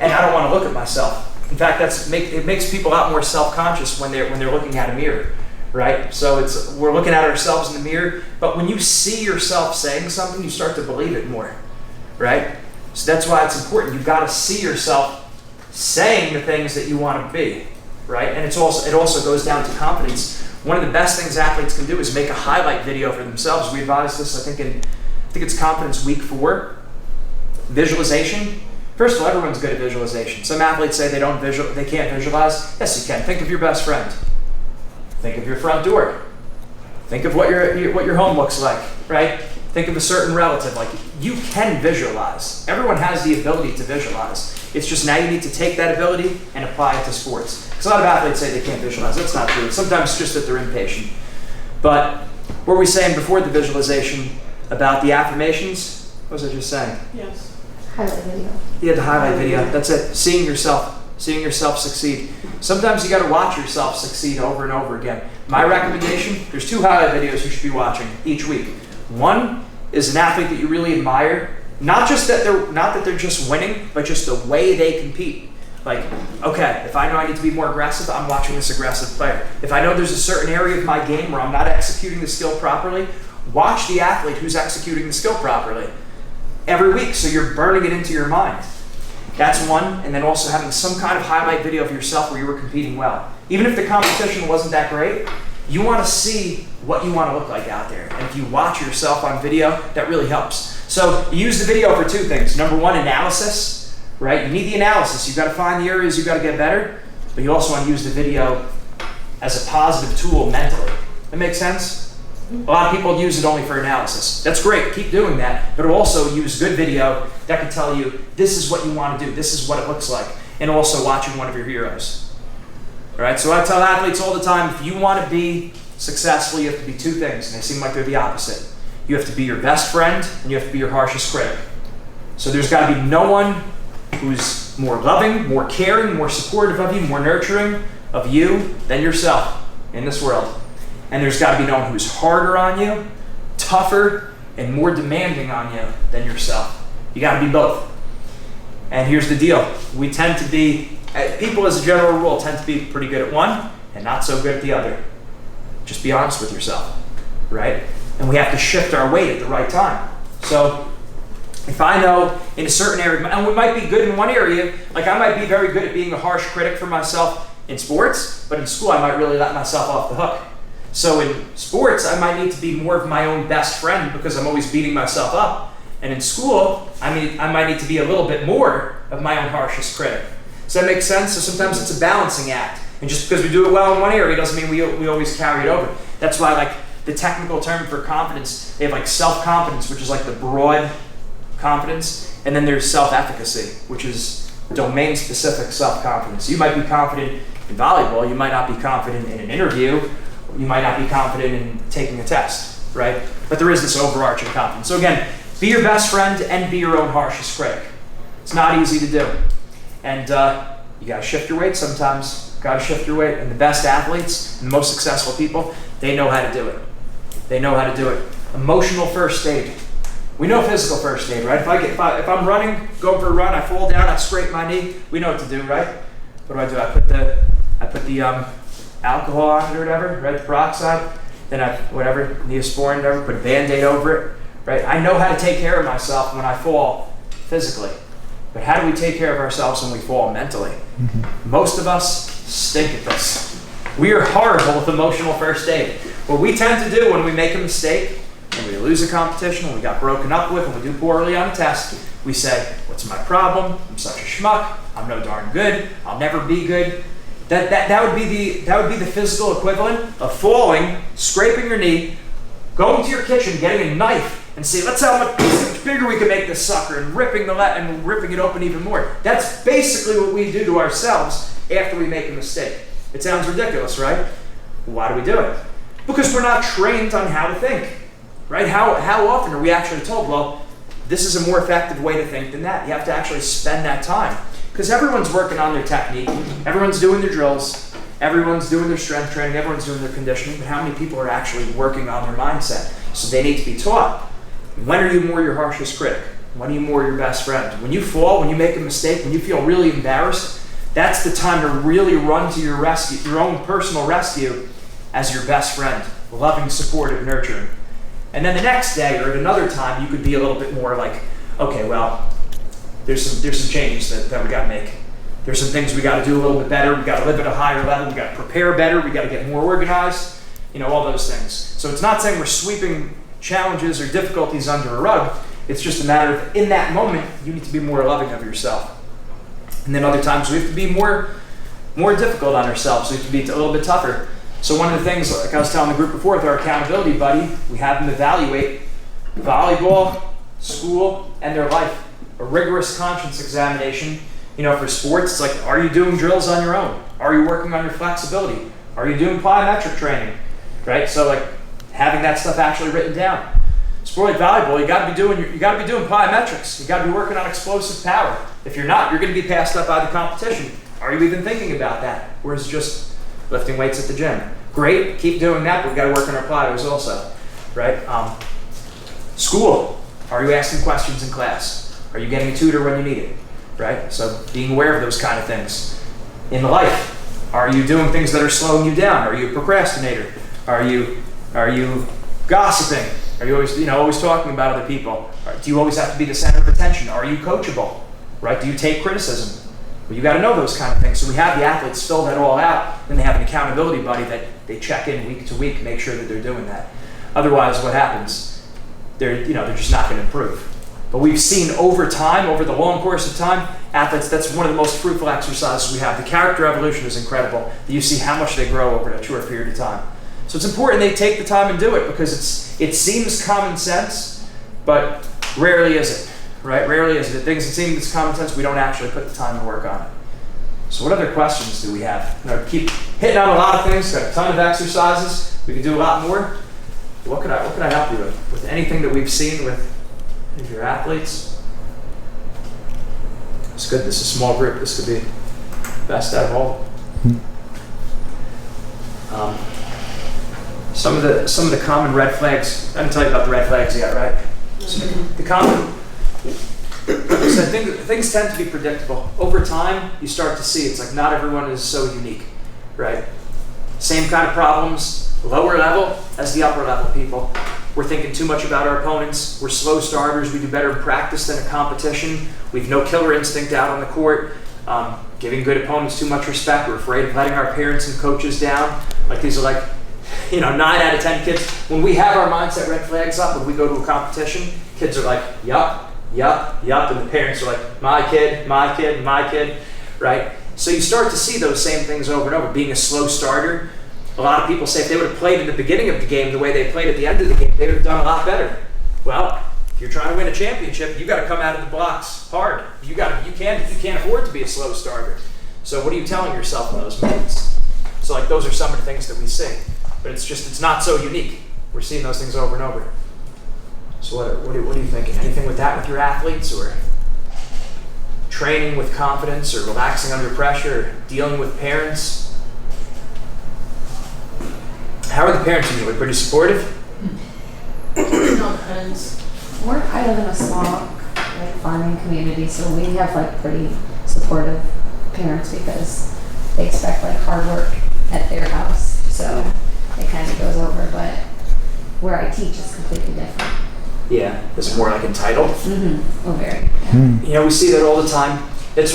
And I don't want to look at myself. In fact, it makes people a lot more self-conscious when they're looking at a mirror, right? So we're looking at ourselves in the mirror, but when you see yourself saying something, you start to believe it more, right? So that's why it's important. You've got to see yourself saying the things that you want to be, right? And it also goes down to confidence. One of the best things athletes can do is make a highlight video for themselves. We advise this, I think it's Confidence Week 4. Visualization. First of all, everyone's good at visualization. Some athletes say they can't visualize. Yes, you can. Think of your best friend. Think of your front door. Think of what your home looks like, right? Think of a certain relative. Like, you can visualize. Everyone has the ability to visualize. It's just now you need to take that ability and apply it to sports. Because a lot of athletes say they can't visualize. That's not true. Sometimes it's just that they're impatient. But what were we saying before the visualization about the affirmations? What was I just saying? Yes. Highlight video. Yeah, the highlight video. That's it. Seeing yourself succeed. Sometimes you got to watch yourself succeed over and over again. My recommendation, there's 2 highlight videos you should be watching each week. One is an athlete that you really admire, not that they're just winning, but just the way they compete. Like, okay, if I know I need to be more aggressive, I'm watching this aggressive player. If I know there's a certain area of my game where I'm not executing the skill properly, watch the athlete who's executing the skill properly every week, so you're burning it into your mind. That's one, and then also having some kind of highlight video of yourself where you were competing well. Even if the competition wasn't that great, you want to see what you want to look like out there. And if you watch yourself on video, that really helps. So you use the video for 2 things. Number 1, analysis, right? You need the analysis. You've got to find the areas you've got to get better, but you also want to use the video as a positive tool mentally. That makes sense? A lot of people use it only for analysis. That's great, keep doing that, but also use good video that can tell you this is what you want to do, this is what it looks like, and also watching one of your heroes. All right, so I tell athletes all the time, if you want to be successful, you have to be two things, and they seem like they're the opposite. You have to be your best friend, and you have to be your harshest critic. So there's got to be no one who's more loving, more caring, more supportive of you, more nurturing of you than yourself in this world. And there's got to be no one who's harder on you, tougher, and more demanding on you than yourself. You got to be both. And here's the deal. We tend to be, people as a general rule tend to be pretty good at one and not so good at the other. Just be honest with yourself, right? And we have to shift our weight at the right time. So if I know in a certain area, and we might be good in one area, like I might be very good at being a harsh critic for myself in sports, but in school I might really let myself off the hook. So in sports, I might need to be more of my own best friend because I'm always beating myself up. And in school, I might need to be a little bit more of my own harshest critic. Does that make sense? So sometimes it's a balancing act. And just because we do it well in one area doesn't mean we always carry it over. That's why like the technical term for confidence, they have like self-confidence, which is like the broad confidence. And then there's self-efficacy, which is domain-specific self-confidence. You might be confident in volleyball. You might not be confident in an interview. You might not be confident in taking a test, right? But there is this overarching confidence. So again, be your best friend and be your own harshest critic. It's not easy to do. And you gotta shift your weight sometimes. Gotta shift your weight. And the best athletes and the most successful people, they know how to do it. They know how to do it. Emotional first aid. We know physical first aid, right? If I'm running, going for a run, I fall down, I scrape my knee, we know what to do, right? What do? I put the alcohol on it or whatever, right? The peroxide, then Neosporin, whatever, put a Band-Aid over it, right? I know how to take care of myself when I fall physically. But how do we take care of ourselves when we fall mentally? Mm-hmm. Most of us stink at this. We are horrible with emotional first aid. What we tend to do when we make a mistake, when we lose a competition, when we got broken up with, when we do poorly on a test, we say, what's my problem? I'm such a schmuck. I'm no darn good. I'll never be good. That would be the physical equivalent of falling, scraping your knee, going to your kitchen, getting a knife, and see, let's see how much bigger we can make this sucker, and ripping it open even more. That's basically what we do to ourselves after we make a mistake. It sounds ridiculous, right? Why do we do it? Because we're not trained on how to think, right? How often are we actually told, well, this is a more effective way to think than that? You have to actually spend that time. Because everyone's working on their technique, everyone's doing their drills, everyone's doing their strength training, everyone's doing their conditioning, but how many people are actually working on their mindset? So they need to be taught. When are you more your harshest critic? When are you more your best friend? When you fall, when you make a mistake, when you feel really embarrassed, that's the time to really run to your rescue, your own personal rescue as your best friend, loving, supportive, nurturing. And then the next day or at another time, you could be a little bit more like, okay, well, there's some changes that we got to make. There's some things we got to do a little bit better. We got to live at a higher level. We got to prepare better. We got to get more organized. All those things. So it's not saying we're sweeping challenges or difficulties under a rug. It's just a matter of in that moment you need to be more loving of yourself. And then other times we have to be more difficult on ourselves. We have to be a little bit tougher. So one of the things, like I was telling the group before, with our accountability buddy, we have them evaluate volleyball, school, and their life. A rigorous conscience examination. For sports, it's like, are you doing drills on your own? Are you working on your flexibility? Are you doing plyometric training? Right? So like having that stuff actually written down. Sport like volleyball, you got to be doing plyometrics. You got to be working on explosive power. If you're not, you're going to be passed up by the competition. Are you even thinking about that? Or is it just lifting weights at the gym? Great, keep doing that, but we got to work on our plyos also, right? School, are you asking questions in class? Are you getting a tutor when you need it, right? So being aware of those kind of things. In life, are you doing things that are slowing you down? Are you a procrastinator? Are you gossiping? Are you always talking about other people? Do you always have to be the center of attention? Are you coachable, right? Do you take criticism? Well, you got to know those kind of things. So we have the athletes fill that all out, and they have an accountability buddy that they check in week to week, make sure that they're doing that. Otherwise, what happens? They're just not going to improve. But we've seen over time, over the long course of time, athletes, that's one of the most fruitful exercises we have. The character evolution is incredible. You see how much they grow over a short period of time. So it's important they take the time and do it because it seems common sense, but rarely is it, right? Rarely is it. Things that seem as common sense, we don't actually put the time to work on it. So what other questions do we have? Keep hitting on a lot of things, got a ton of exercises. We could do a lot more. What could I help you with anything that we've seen with any of your athletes? It's good. This is a small group. This could be best out of all. Some of the common red flags. I didn't tell you about the red flags yet, right? So the common. So things tend to be predictable. Over time, you start to see it's like not everyone is so unique, right? Same kind of problems, lower level as the upper level people. We're thinking too much about our opponents. We're slow starters. We do better in practice than in competition. We've no killer instinct out on the court. Giving good opponents too much respect. We're afraid of letting our parents and coaches down. Like these are like, 9 out of 10 kids. When we have our mindset red flags up, when we go to a competition, kids are like, yup, and the parents are like, my kid, right? So you start to see those same things over and over. Being a slow starter, a lot of people say if they would have played in the beginning of the game the way they played at the end of the game, they would have done a lot better. Well, if you're trying to win a championship, you got to come out of the blocks hard. You can't afford to be a slow starter. So what are you telling yourself in those moments? So like those are some of the things that we see, but it's not so unique. We're seeing those things over and over. So what are you thinking? Anything with that with your athletes, or training with confidence, or relaxing under pressure, or dealing with parents? How are the parents usually? Pretty supportive? It all depends. I live in a small farming community, so we have pretty supportive parents because they expect hard work at their house. So it kind of goes over, but where I teach is completely different. Yeah, it's more entitled. Oh, very. We see that all the time. It's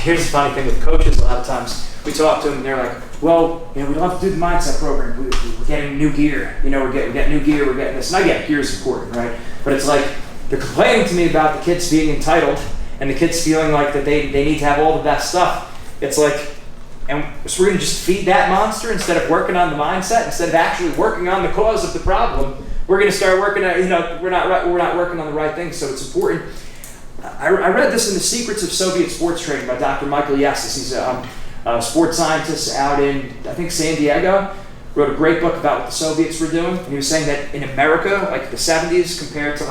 here's the funny thing with coaches. A lot of times we talk to them and they're like, well, we don't have to do the mindset program. We're getting new gear. We're getting new gear. We're getting this. And I get gear is important, right? But it's like they're complaining to me about the kids being entitled and the kids feeling like that they need to have all the best stuff. It's like, and so we're going to just feed that monster instead of working on the mindset, instead of actually working on the cause of the problem. We're going to start working on, we're not working on the right things. So it's important. I read this in The Secrets of Soviet Sports Training by Dr. Michael Yessis. He's a sports scientist out in, I think, San Diego. Wrote a great book about what the Soviets were doing. And he was saying that in America, the 70s compared to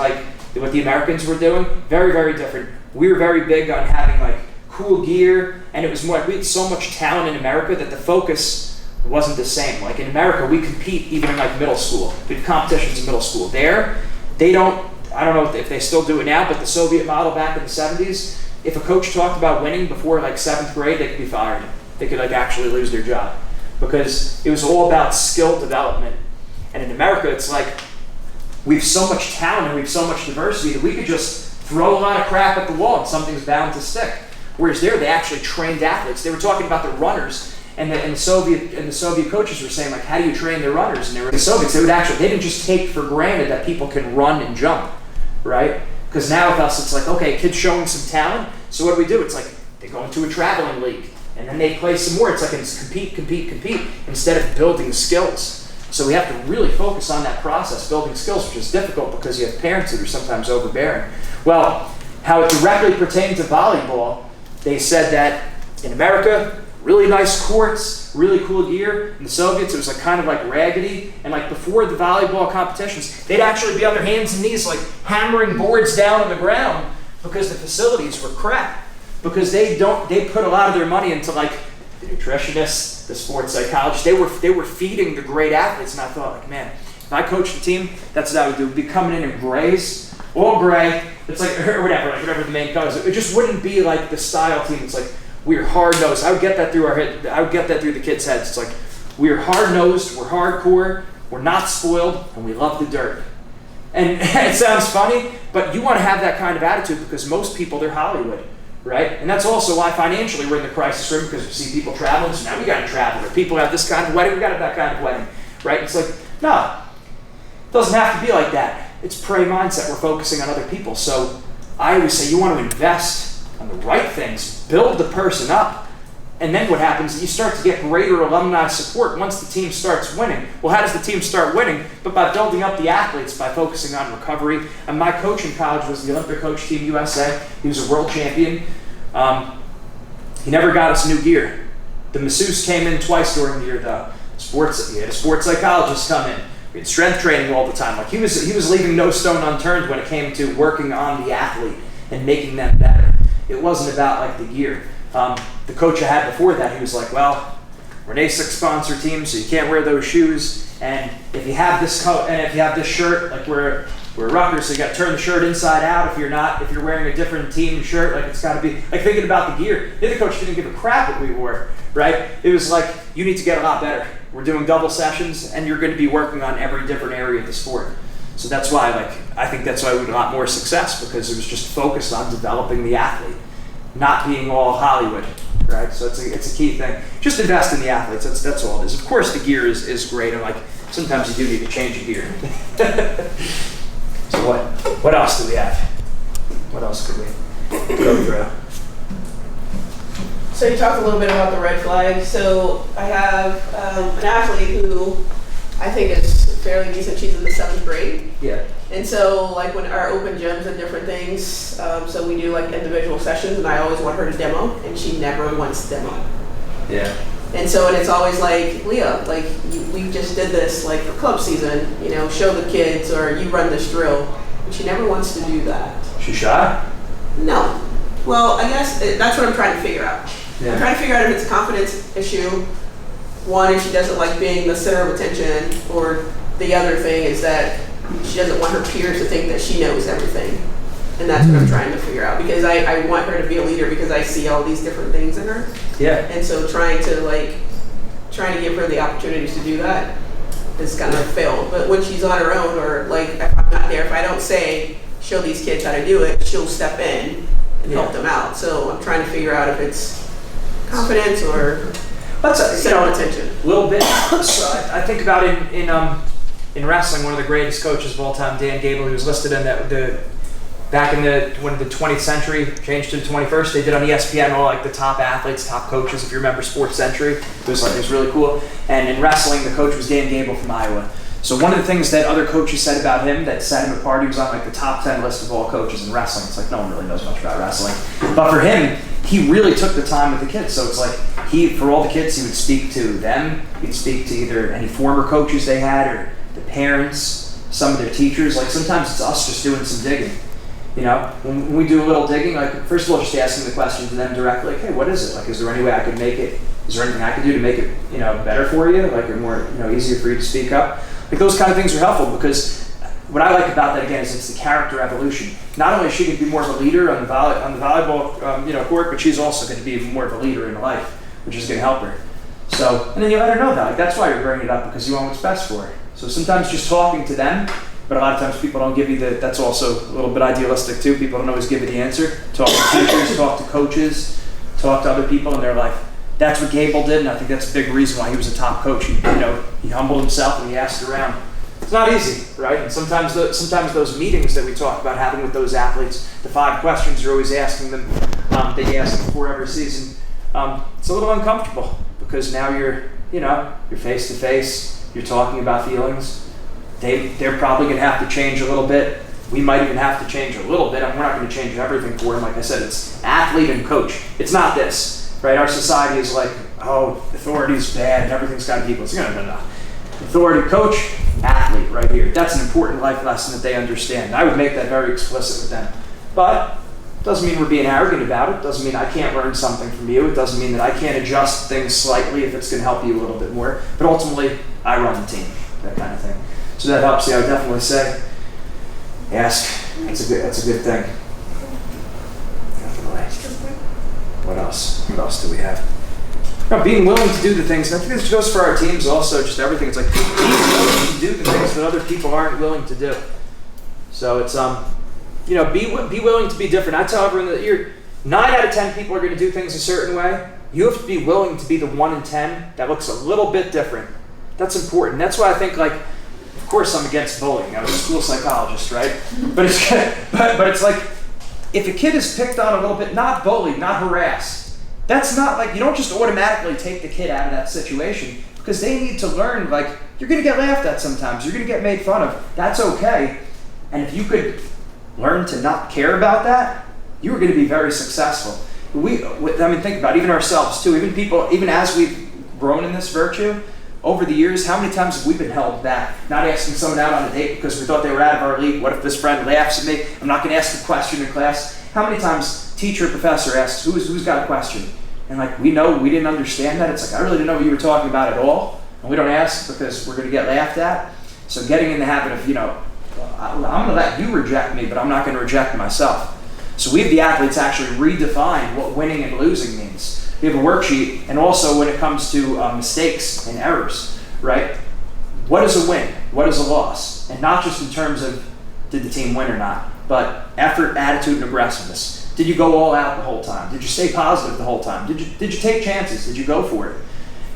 what the Americans were doing, very, very different. We were very big on having cool gear, and it was more we had so much talent in America that the focus wasn't the same. In America, we compete even in middle school. We have competitions in middle school. There, they don't, I don't know if they still do it now, but the Soviet model back in the 70s, if a coach talked about winning before 7th grade, they could be fired. They could actually lose their job. Because it was all about skill development. And in America, it's we have so much talent and we have so much diversity that we could just throw a lot of crap at the wall and something's bound to stick. Whereas there, they actually trained athletes. They were talking about the runners, and the Soviet coaches were saying how do you train their runners? And the Soviets, they didn't just take for granted that people can run and jump, right? Because now with us, it's okay, kids showing some talent. So what do? It's they go into a traveling league, and then they play some more. It's it's compete, instead of building skills. So we have to really focus on that process, building skills, which is difficult because you have parents that are sometimes overbearing. Well, how it directly pertained to volleyball, they said that in America, really nice courts, really cool gear. In the Soviets, it was kind of raggedy. And before the volleyball competitions, they'd actually be on their hands and knees hammering boards down on the ground because the facilities were crap. Because they put a lot of their money into the nutritionists, the sports psychologists. They were feeding the great athletes. And I thought man, if I coached the team, that's what I would do. We'd be coming in grays, all gray. It's or whatever the main colors. It just wouldn't be the style team. It's we're hard-nosed. I would get that through our head. I would get that through the kids' heads. It's we're hard-nosed, we're hardcore, we're not spoiled, and we love the dirt. And it sounds funny, but you want to have that kind of attitude because most people, they're Hollywood, right? And that's also why financially we're in the crisis room because we see people traveling, so now we got to travel. Or people have this kind of wedding, we got to have that kind of wedding, right? It's no, it doesn't have to be like that. It's prey mindset. We're focusing on other people. So I always say you want to invest on the right things, build the person up, and then what happens is you start to get greater alumni support once the team starts winning. Well, how does the team start winning? But by building up the athletes, by focusing on recovery. And my coach in college was the Olympic coach, Team USA. He was a world champion. He never got us new gear. The masseuse came in twice during the year though. He had a sports psychologist come in. We had strength training all the time. Like he was leaving no stone unturned when it came to working on the athlete and making them better. It wasn't about like the gear. The coach I had before that, he was like, well, we're an ASIC sponsor team, so you can't wear those shoes. And if you have this coat and if you have this shirt, like we're Rutgers, so you got to turn the shirt inside out. If you're wearing a different team shirt, like it's got to be like thinking about the gear. The other coach didn't give a crap what we wore, right? It was like you need to get a lot better. We're doing double sessions, and you're going to be working on every different area of the sport. So that's why, I think that's why we had a lot more success, because it was just focused on developing the athlete, not being all Hollywood, right? So it's a key thing. Just invest in the athletes. That's all it is. Of course, the gear is great, and sometimes you do need to change your gear. So what else do we have? What else could we go through? So you talked a little bit about the red flag. So I have an athlete who I think is fairly decent. She's in the 7th grade. Yeah. And so when our open gyms and different things, so we do individual sessions, and I always want her to demo, and she never wants to demo. Yeah. And so it's always Leah, we just did this for club season, show the kids, or you run this drill. And she never wants to do that. She's shy? No. Well, I guess that's what I'm trying to figure out. Yeah. I'm trying to figure out if it's a confidence issue. One, if she doesn't like being the center of attention, or the other thing is that she doesn't want her peers to think that she knows everything. And that's what I'm trying to figure out, because I want her to be a leader, because I see all these different things in her. Yeah. And so trying to give her the opportunities to do that is kind of failed. But when she's on her own, or if I'm not there, if I don't say, show these kids how to do it, she'll step in and help them out. So I'm trying to figure out if it's confidence or attention. A little bit. So I think about in wrestling, one of the greatest coaches of all time, Dan Gable, he was listed in back in the 20th century, changed to the 21st, they did on ESPN all the top athletes, top coaches, if you remember Sports Century. It was really cool. And in wrestling, the coach was Dan Gable from Iowa. So one of the things that other coaches said about him that set him apart, he was on the top 10 list of all coaches in wrestling. It's no one really knows much about wrestling. But for him, he really took the time with the kids. So it's for all the kids, he would speak to them. He'd speak to either any former coaches they had, or the parents, some of their teachers. Sometimes it's us just doing some digging. When we do a little digging, first of all, just asking the question to them directly, hey, what is it? Is there any way I could make it, is there anything I could do to make it, better for you? Or more, easier for you to speak up? Those kind of things are helpful, because what I like about that, again, is it's the character evolution. Not only is she going to be more of a leader on the volleyball court, but she's also going to be more of a leader in life, which is going to help her. So, and then you let her know that. That's why you're bringing it up, because you want what's best for her. So sometimes just talking to them, but a lot of times people don't give you that's also a little bit idealistic too. People don't always give you the answer. Talk to teachers, talk to coaches, talk to other people in their life. That's what Gable did, and I think that's a big reason why he was a top coach. He humbled himself and he asked around. It's not easy, right? And sometimes those meetings that we talk about having with those athletes, the 5 questions you're always asking them, that you ask them before every season, it's a little uncomfortable, because now you're face to face, you're talking about feelings. They're probably going to have to change a little bit. We might even have to change a little bit. We're not going to change everything for them. Like I said, it's athlete and coach. It's not this, right? Our society is authority's bad and everything's got to be equal. No. Authority, coach, athlete, right here. That's an important life lesson that they understand. I would make that very explicit with them. But it doesn't mean we're being arrogant about it. It doesn't mean I can't learn something from you. It doesn't mean that I can't adjust things slightly if it's going to help you a little bit more. But ultimately, I run the team, that kind of thing. So that helps you. I would definitely say, ask. That's a good thing. Definitely. What else? What else do we have? Being willing to do the things. I think this goes for our teams also. Just everything. It's being willing to do the things that other people aren't willing to do. So it's be willing to be different. I tell everyone that 9 out of 10 people are going to do things a certain way. You have to be willing to be the 1 in 10 that looks a little bit different. That's important. That's why I think of course I'm against bullying. I was a school psychologist, right? But it's if a kid is picked on a little bit, not bullied, not harassed, that's not you don't just automatically take the kid out of that situation, because they need to learn you're going to get laughed at sometimes. You're going to get made fun of. That's okay. And if you could learn to not care about that, you were going to be very successful. I mean, think about it, even ourselves too, even as we've grown in this virtue, over the years, how many times have we been held back? Not asking someone out on a date because we thought they were out of our league. What if this friend laughs at me? I'm not going to ask a question in class. How many times teacher or professor asks, who's got a question? And like, we know we didn't understand that. It's like, I really didn't know what you were talking about at all. And we don't ask because we're going to get laughed at. So getting in the habit of, I'm going to let you reject me, but I'm not going to reject myself. So we have the athletes actually redefine what winning and losing means. We have a worksheet, and also when it comes to mistakes and errors, right? What is a win? What is a loss? And not just in terms of did the team win or not, but effort, attitude, and aggressiveness. Did you go all out the whole time? Did you stay positive the whole time? Did you take chances? Did you go for it?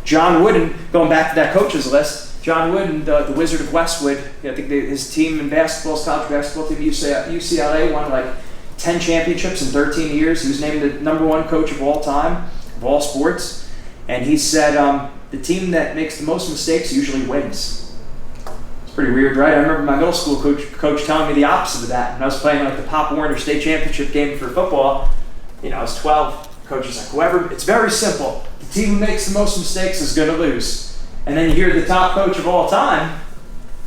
John Wooden, going back to that coaches list, John Wooden, the Wizard of Westwood, I think his team in basketball, his college basketball team, UCLA, won like 10 championships in 13 years. He was named the #1 coach of all time, of all sports. And he said, the team that makes the most mistakes usually wins. It's pretty weird, right? I remember my middle school coach telling me the opposite of that. When I was playing like the Pop Warner State Championship game for football, I was 12. Coach was like, it's very simple. The team who makes the most mistakes is going to lose. And then you hear the top coach of all time,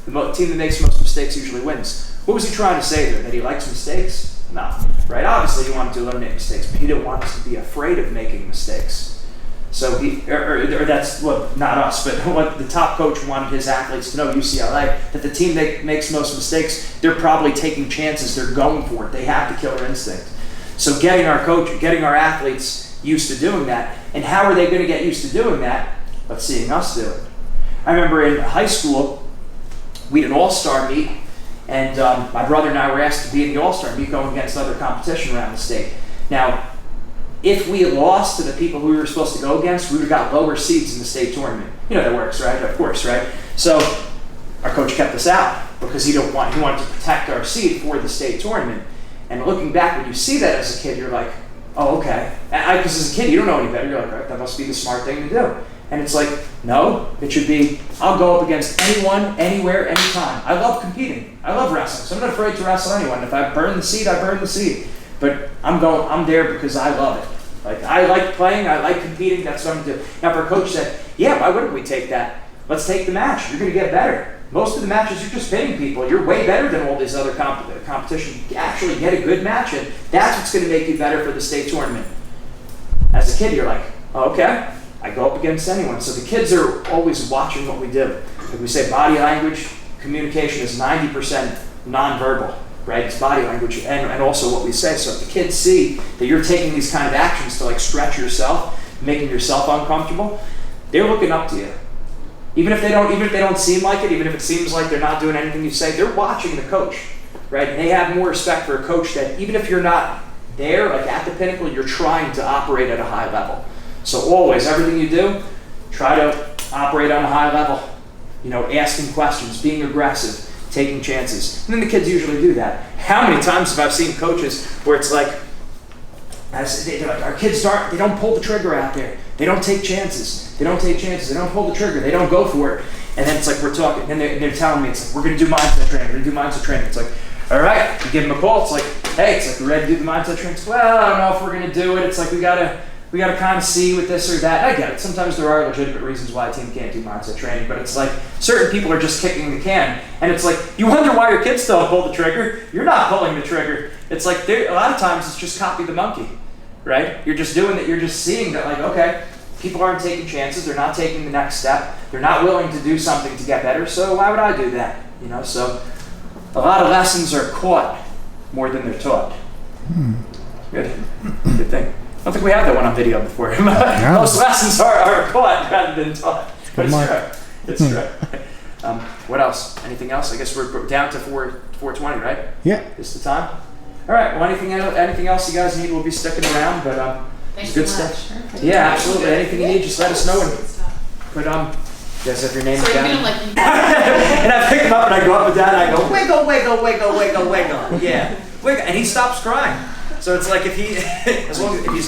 the team that makes the most mistakes usually wins. What was he trying to say there? That he likes mistakes? No, right? Obviously he wanted to eliminate mistakes, but he didn't want us to be afraid of making mistakes. So that's not us, but what the top coach wanted his athletes to know, UCLA, that the team that makes most mistakes, they're probably taking chances, they're going for it, they have the killer instinct. So getting our athletes used to doing that, and how are they going to get used to doing that? But seeing us do it. I remember in high school, we had an all-star meet, and my brother and I were asked to be in the all-star meet going against other competition around the state. Now, if we had lost to the people who we were supposed to go against, we would have got lower seeds in the state tournament. You know that works, right? Of course, right? So our coach kept us out because he wanted to protect our seed for the state tournament. And looking back, when you see that as a kid, you're like, oh, okay. Because as a kid, you don't know any better. You're like, right, that must be the smart thing to do. And it's like, no, it should be, I'll go up against anyone, anywhere, anytime. I love competing. I love wrestling. So I'm not afraid to wrestle anyone. If I burn the seed, I burn the seed. But I'm there because I love it. Like, I like playing, I like competing, that's what I'm going to do. Now, if our coach said, yeah, why wouldn't we take that? Let's take the match. You're going to get better. Most of the matches, you're just hitting people. You're way better than all these other competition. You actually get a good match, and that's what's going to make you better for the state tournament. As a kid, you're like, oh, okay, I go up against anyone. So the kids are always watching what we do. Like we say, body language, communication is 90% nonverbal, right? It's body language and also what we say. So if the kids see that you're taking these kind of actions to like stretch yourself, making yourself uncomfortable, they're looking up to you. Even if they don't seem like it, even if it seems like they're not doing anything you say, they're watching the coach, right? And they have more respect for a coach that even if you're not there, like at the pinnacle, you're trying to operate at a high level. So always, everything you do, try to operate on a high level. Asking questions, being aggressive, taking chances. And then the kids usually do that. How many times have I seen coaches where it's like, our kids they don't pull the trigger out there. They don't take chances. They don't pull the trigger. They don't go for it. And then it's like we're talking, and they're telling me, it's like, we're going to do mindset training. It's like, all right, you give them a call. It's like, hey, it's like, we're ready to do the mindset training. It's like, well, I don't know if we're going to do it. It's like, we got to kind of see with this or that. I get it. Sometimes there are legitimate reasons why a team can't do mindset training, but it's like certain people are just kicking the can. And it's like, you wonder why your kids don't pull the trigger. You're not pulling the trigger. It's like, a lot of times it's just copy the monkey, right? You're just doing that. You're just seeing that, like, okay, people aren't taking chances. They're not taking the next step. They're not willing to do something to get better. So why would I do that? So a lot of lessons are caught more than they're taught. Good thing. I don't think we had that one on video before. Most lessons are caught rather than taught. But it's true. What else? Anything else? I guess we're down to 4:20, right? Yeah. Is the time? All right. Well, anything else you guys need, we'll be sticking around. But it's good stuff. Yeah, absolutely. Anything you need, just let us know. But you guys have your names down. And I pick him up and I go up and down and I go, wiggle, wiggle, wiggle, wiggle, wiggle. Yeah. Wiggle. And he stops crying. So it's like if he's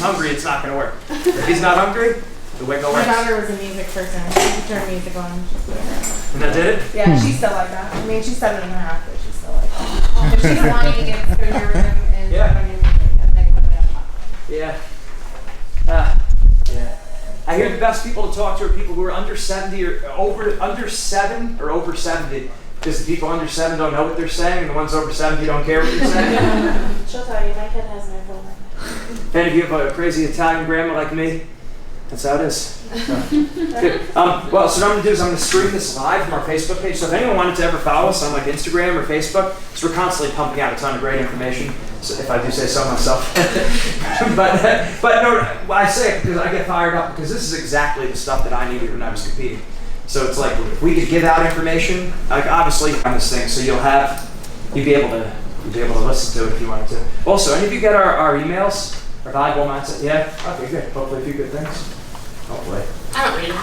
hungry, it's not going to work. If he's not hungry, the wiggle works. My daughter was a music person. She turned music on. And that did it? Yeah, she's still like that. I mean, she's 7.5, but she's still like that. If she's wanting to get to your room and put on your music and then put it on. Yeah. Yeah. I hear the best people to talk to are people who are under 70 or over 70. Because the people under 7 don't know what they're saying, and the ones over 70 don't care what they're saying. She'll tell you, my kid has no phone. If any of you have a crazy Italian grandma like me, that's how it is. So, good. Well, so what I'm going to do is I'm going to stream this live from our Facebook page. So if anyone wanted to ever follow us on like Instagram or Facebook, so we're constantly pumping out a ton of great information. So if I do say so myself. but no, I say it because I get fired up because this is exactly the stuff that I needed when I was competing. So it's like if we could give out information, like obviously on this thing, so you'd be able to listen to it if you wanted to. Also, any of you get our emails? Our Volleyball Mindset? Yeah? Okay, good. Hopefully a few good things. Hopefully. I don't read them.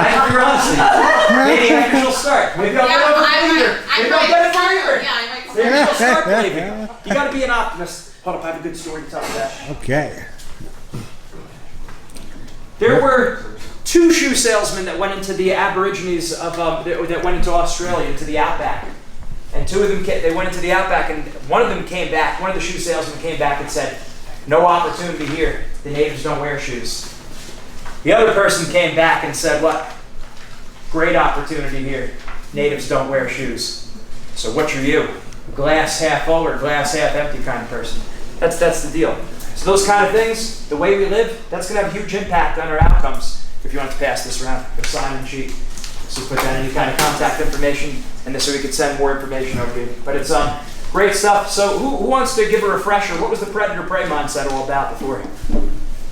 Thank you for honesty. Maybe after she'll start. Maybe I'll get over later. Maybe I'll get it later. Yeah, I might. Maybe she'll start believing. You gotta be an optimist. Hold up, I have a good story to tell you that. Okay. There were 2 shoe salesmen that went into the Aborigines of that went into Australia, into the outback. And 2 of them they went into the outback, and one of them came back. One of the shoe salesmen came back and said, "No opportunity here. The natives don't wear shoes." The other person came back and said, "What? Great opportunity here. Natives don't wear shoes." So which are you? A glass half full or glass half empty kind of person? That's the deal. So those kind of things, the way we live, that's going to have a huge impact on our outcomes. If you want to pass this around, a sign-in sheet. So put down any kind of contact information, and this way we could send more information over to you. But it's great stuff. So who wants to give a refresher? What was the predator-prey mindset all about before?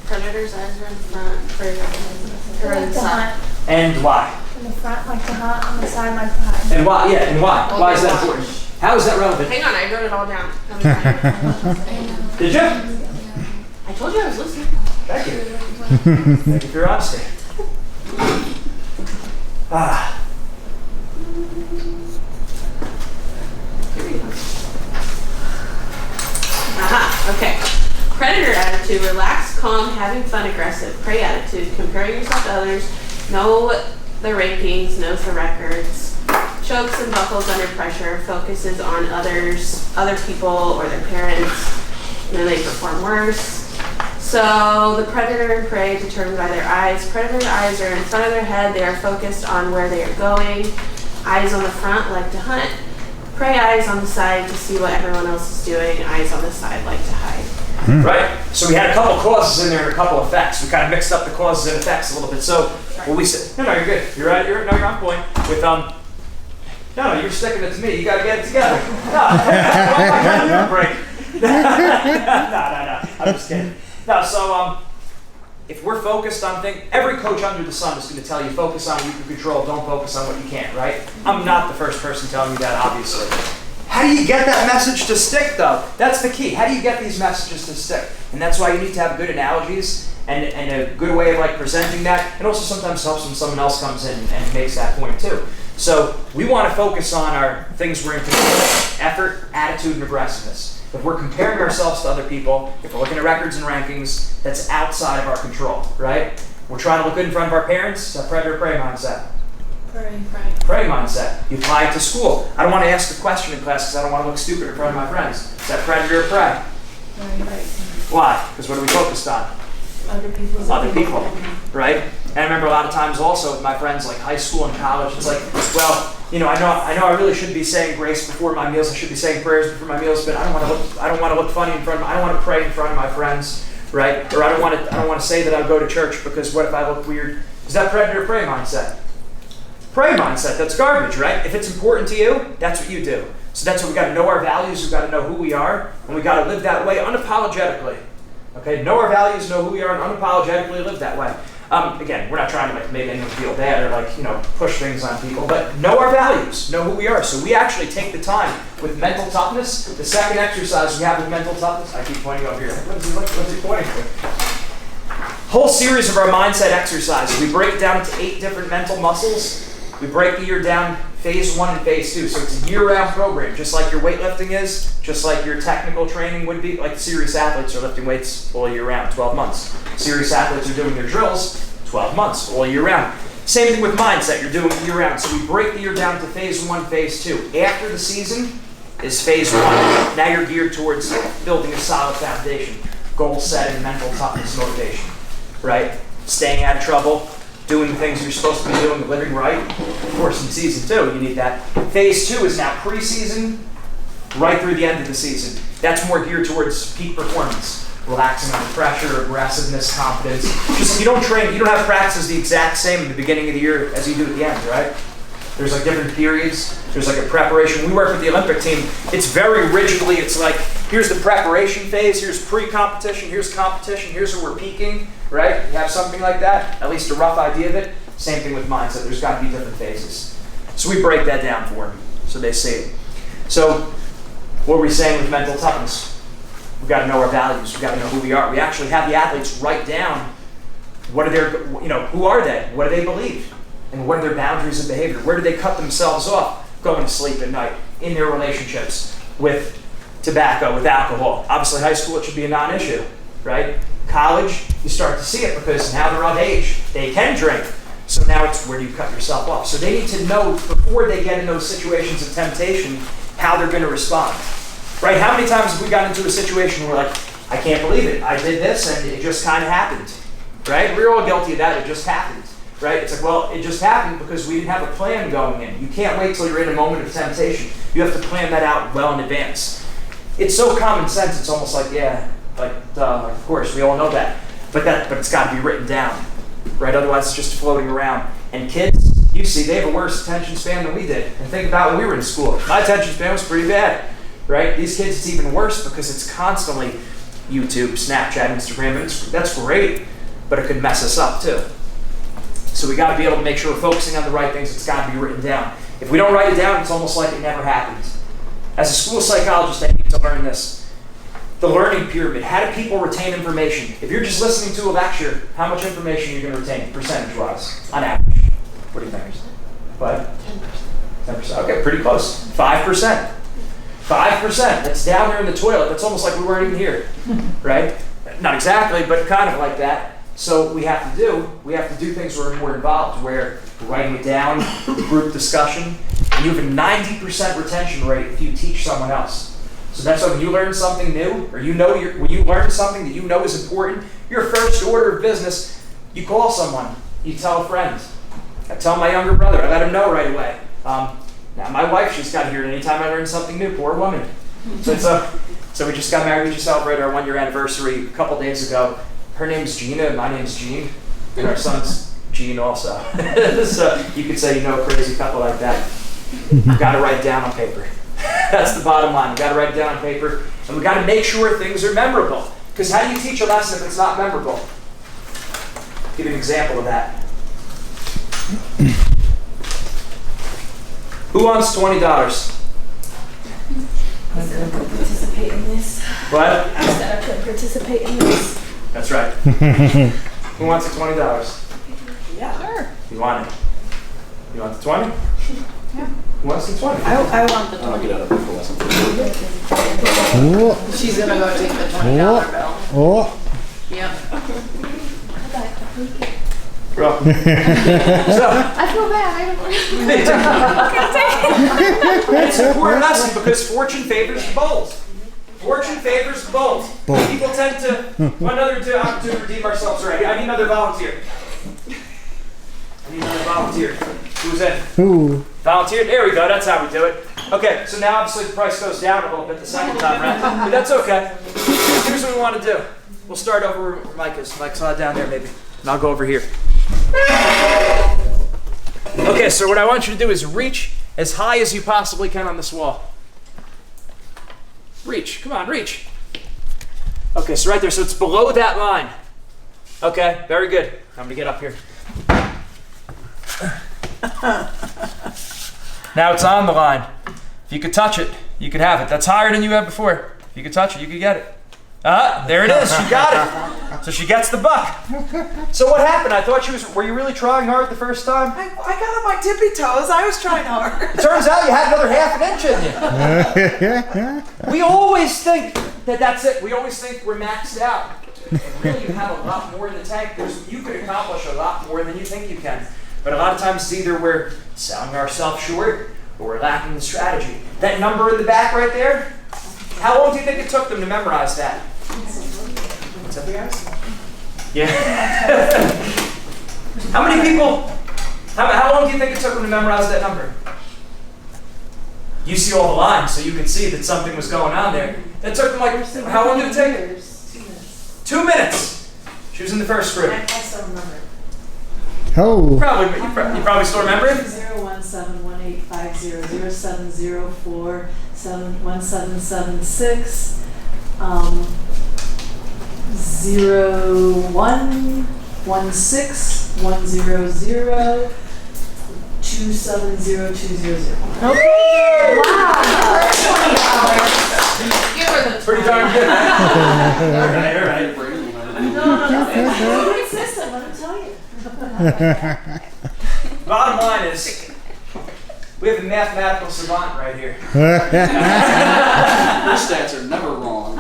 Predators' eyes are in front, prey are in the side. And why? In the front like the hunt, on the side like the hide. And why? Yeah, and why? Why is that important? How is that relevant? Hang on, I wrote it all down. Did you? I told you I was listening. Thank you. Thank you for your honesty. Here we go. Aha, okay. Predator attitude, relaxed, calm, having fun, aggressive. Prey attitude, comparing yourself to others, know the rankings, knows the records, chokes and buckles under pressure, focuses on others, other people or their parents, and then they perform worse. So the predator and prey determined by their eyes. Predator's eyes are in front of their head. They are focused on where they are going. Eyes on the front like to hunt. Prey eyes on the side to see what everyone else is doing. Eyes on the side like to hide. Right? So we had a couple causes in there and a couple effects. We kind of mixed up the causes and effects a little bit. So what we said, no, you're good. You're right. You're on point. With no, you're sticking it to me. You got to get it together. No, break. No. I'm just kidding. No, so if we're focused on things, every coach under the sun is going to tell you focus on what you can control, don't focus on what you can't, right? I'm not the first person telling you that, obviously. How do you get that message to stick, though? That's the key. How do you get these messages to stick? And that's why you need to have good analogies and a good way of like presenting that. And also sometimes helps when someone else comes in and makes that point too. So we want to focus on our things we're in control of: effort, attitude, and aggressiveness. If we're comparing ourselves to other people, if we're looking at records and rankings, that's outside of our control, right? We're trying to look good in front of our parents, it's a predator-prey mindset. Prey mindset. You apply it to school. I don't want to ask a question in class because I don't want to look stupid in front of my friends. Is that predator or prey? Why? Because what are we focused on? Other people, right? And I remember a lot of times also with my friends, like high school and college, it's like, well, I know I really should be saying grace before my meals. I should be saying prayers before my meals, but I don't want to look funny in front of. I don't want to pray in front of my friends, right? Or I don't want to say that I'll go to church because what if I look weird? Is that predator or prey mindset? Prey mindset. That's garbage, right? If it's important to you, that's what you do. So that's what we got to know our values. We got to know who we are, and we got to live that way unapologetically. Okay, know our values, know who we are, and unapologetically live that way. Again, we're not trying to make anyone feel bad or push things on people, but know our values, know who we are. So we actually take the time with mental toughness. The second exercise we have with mental toughness, I keep pointing over here. What's he pointing to? Whole series of our mindset exercises. We break it down into 8 different mental muscles. We break the year down phase 1 and phase 2. So it's a year-round program, just like your weightlifting is, just like your technical training would be. Like serious athletes are lifting weights all year round, 12 months. Serious athletes are doing their drills 12 months, all year round. Same thing with mindset, you're doing it year round. So we break the year down to phase 1, phase 2. After the season is phase 1. Now you're geared towards building a solid foundation. goal setting, mental toughness, motivation, right? Staying out of trouble, doing the things you're supposed to be doing, living right. Of course, in season 2, you need that. Phase 2 is now preseason, right through the end of the season. That's more geared towards peak performance, relaxing under pressure, aggressiveness, confidence. Just you don't have practices the exact same in the beginning of the year as you do at the end, right? There's like different periods. There's like a preparation. We work with the Olympic team. It's very rigidly, it's like, here's the preparation phase, here's pre-competition, here's competition, here's where we're peaking, right? You have something like that, at least a rough idea of it. Same thing with mindset. There's got to be different phases. So we break that down for them, so they see it. So what are we saying with mental toughness? We've got to know our values. We've got to know who we are. We actually have the athletes write down what are their, who are they? What do they believe? And what are their boundaries of behavior? Where do they cut themselves off going to sleep at night in their relationships with tobacco, with alcohol? Obviously, high school, it should be a non-issue, right? College, you start to see it because now they're of age. They can drink. So now it's where do you cut yourself off? So they need to know before they get in those situations of temptation how they're going to respond, right? How many times have we gotten into a situation where like, I can't believe it. I did this and it just kind of happened, right? We're all guilty of that. It just happened. Right? It's like, well, it just happened because we didn't have a plan going in. You can't wait till you're in a moment of temptation. You have to plan that out well in advance. It's so common sense, it's almost like, of course, we all know that. But it's got to be written down, right? Otherwise, it's just floating around. And kids, you see, they have a worse attention span than we did. And think about when we were in school. My attention span was pretty bad, right? These kids, it's even worse because it's constantly YouTube, Snapchat, Instagram, and that's great, but it could mess us up too. So we got to be able to make sure we're focusing on the right things. It's got to be written down. If we don't write it down, it's almost like it never happened. As a school psychologist, I need to learn this. The learning pyramid. How do people retain information? If you're just listening to a lecture, how much information are you going to retain, percentage-wise, on average? What do you think? What? 10%. 10%. Okay, pretty close. 5%. 5%. That's down there in the toilet. That's almost like we weren't even here, right? Not exactly, but kind of like that. So we have to do things where we're more involved, where we're writing it down, group discussion, and you have a 90% retention rate if you teach someone else. So that's when you learn something new, or when you learn something that you know is important, your first order of business, you call someone, you tell a friend. I tell my younger brother, I let him know right away. Now my wife, she's got to hear it anytime I learn something new, poor woman. So we just got married, we just celebrated our 1-year anniversary a couple days ago. Her name's Gina, and my name's Gene, and our son's Gene also. So you could say, a crazy couple like that. We've got to write it down on paper. That's the bottom line. We've got to write it down on paper, and we've got to make sure things are memorable. Because how do you teach a lesson if it's not memorable? I'll give you an example of that. Who wants $20? I said I could participate in this. What? I said I could participate in this. That's right. Who wants the $20? Yeah. Sure. You want it? You want the 20? Yeah. Who wants the 20? I want the 20. I'll get out of it for lesson. She's gonna go take the $20 bill. Oh. Yep. Bro. So, I feel bad. it's an important lesson because fortune favors the bold. Fortune favors the bold. People tend to to redeem ourselves. Right? I need another volunteer. Who's in? Who? Volunteer. There we go. That's how we do it. Okay. So now obviously the price goes down a little bit the second time around, but that's okay. Here's what we want to do. We'll start over where Mike is. Mike's down there maybe, and I'll go over here. Okay. So what I want you to do is reach as high as you possibly can on this wall. Reach. Come on, reach. Okay, so right there. So it's below that line. Okay, very good. I'm going to get up here. Now it's on the line. If you could touch it, you could have it. That's higher than you had before. If you could touch it, you could get it. There it is. She got it. So she gets the buck. So what happened? I thought were you really trying hard the first time? I got on my tippy toes. I was trying hard. It turns out you had another half an inch in you. We always think that's it. We always think we're maxed out. And really, you have a lot more in the tank. You could accomplish a lot more than you think you can. But a lot of times it's either we're selling ourselves short or we're lacking the strategy. That number in the back right there, how long do you think it took them to memorize that? that the guys? Yeah. How many people, how long do you think it took them to memorize that number? You see all the lines, so you could see that something was going on there. It took them like, how long did it take? 2 minutes. She was in the first group. I still remember it. Oh. Probably, but you probably still remember it? 017185007041776 0116100270. Okay. Wow. Give her the Pretty darn good. All right, all right. No, it's a great system, let me tell you. Bottom line is, we have a mathematical savant right here. Her stats are never wrong.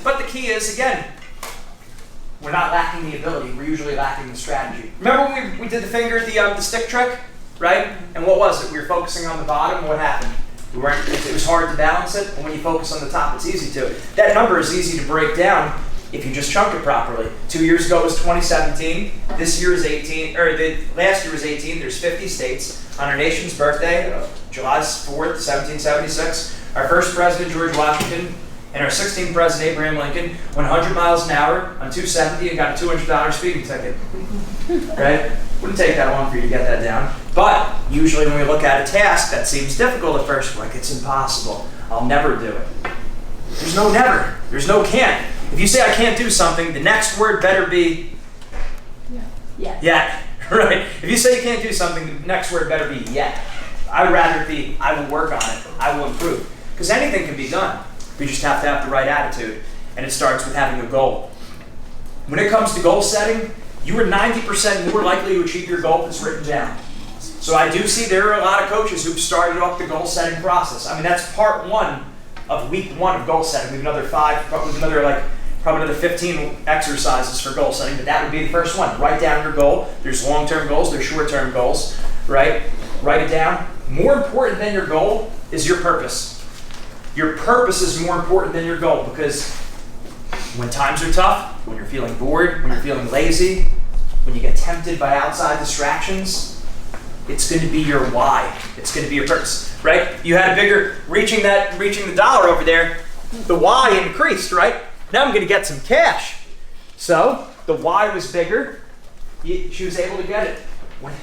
But the key is, again, we're not lacking the ability. We're usually lacking the strategy. Remember when we did the finger, the stick trick, right? And what was it? We were focusing on the bottom. What happened? It was hard to balance it. And when you focus on the top, it's easy to. That number is easy to break down if you just chunk it properly. 2 years ago it was 2017. This year is 18, or last year was 18. There's 50 states. On our nation's birthday, July 4th, 1776, our first president, George Washington, and our 16th president, Abraham Lincoln, went 100 miles an hour on 270 and got a $200 speeding ticket. Right? Wouldn't take that long for you to get that down. But usually when we look at a task that seems difficult at first, we're like, it's impossible. I'll never do it. There's no never. There's no can't. If you say I can't do something, the next word better be yet. Right? If you say you can't do something, the next word better be yet. I'd rather it be I will work on it. I will improve. Because anything can be done. We just have to have the right attitude. And it starts with having a goal. When it comes to goal setting, you are 90% more likely to achieve your goal if it's written down. So I do see there are a lot of coaches who've started off the goal setting process. I mean, that's part one of week one of goal setting. We have another 5, probably another 15 exercises for goal setting, but that would be the first one. Write down your goal. There's long-term goals, there's short-term goals, right? Write it down. More important than your goal is your purpose. Your purpose is more important than your goal, because when times are tough, when you're feeling bored, when you're feeling lazy, when you get tempted by outside distractions, it's going to be your why. It's going to be your purpose, right? You had a bigger, reaching the dollar over there, the why increased, right? Now I'm going to get some cash. So the why was bigger. She was able to get it. When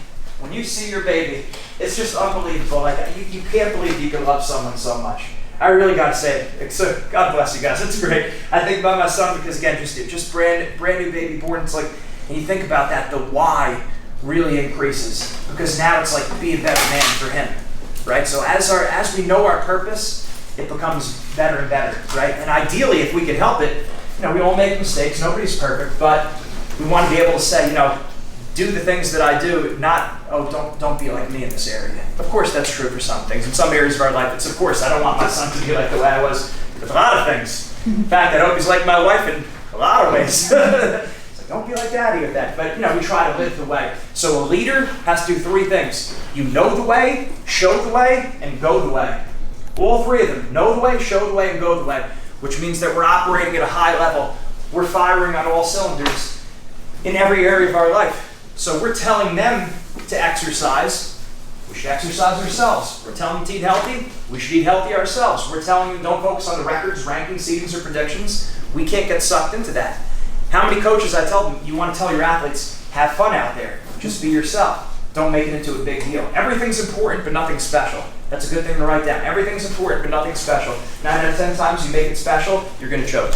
you see your baby, it's just unbelievable. Like you can't believe you can love someone so much. I really got to say it. So God bless you guys. It's great. I think about my son because again, just brand new baby born. It's like, and you think about that, the why really increases because now it's like be a better man for him, right? So as we know our purpose, it becomes better and better, right? And ideally, if we could help it, we all make mistakes. Nobody's perfect, but we want to be able to say, do the things that I do, not, don't be like me in this area. Of course, that's true for some things. In some areas of our life, it's of course, I don't want my son to be like the way I was with a lot of things. In fact, I hope he's like my wife in a lot of ways. It's like, don't be like daddy with that. But, we try to live the way. So a leader has to do 3 things. You know the way, show the way, and go the way. All 3 of them. Know the way, show the way, and go the way. Which means that we're operating at a high level. We're firing on all cylinders in every area of our life. So we're telling them to exercise. We should exercise ourselves. We're telling them to eat healthy. We should eat healthy ourselves. We're telling them don't focus on the records, rankings, seedings, or predictions. We can't get sucked into that. How many coaches I tell them, you want to tell your athletes, have fun out there. Just be yourself. Don't make it into a big deal. Everything's important, but nothing special. That's a good thing to write down. Everything's important, but nothing special. 9 out of 10 times you make it special, you're going to choke.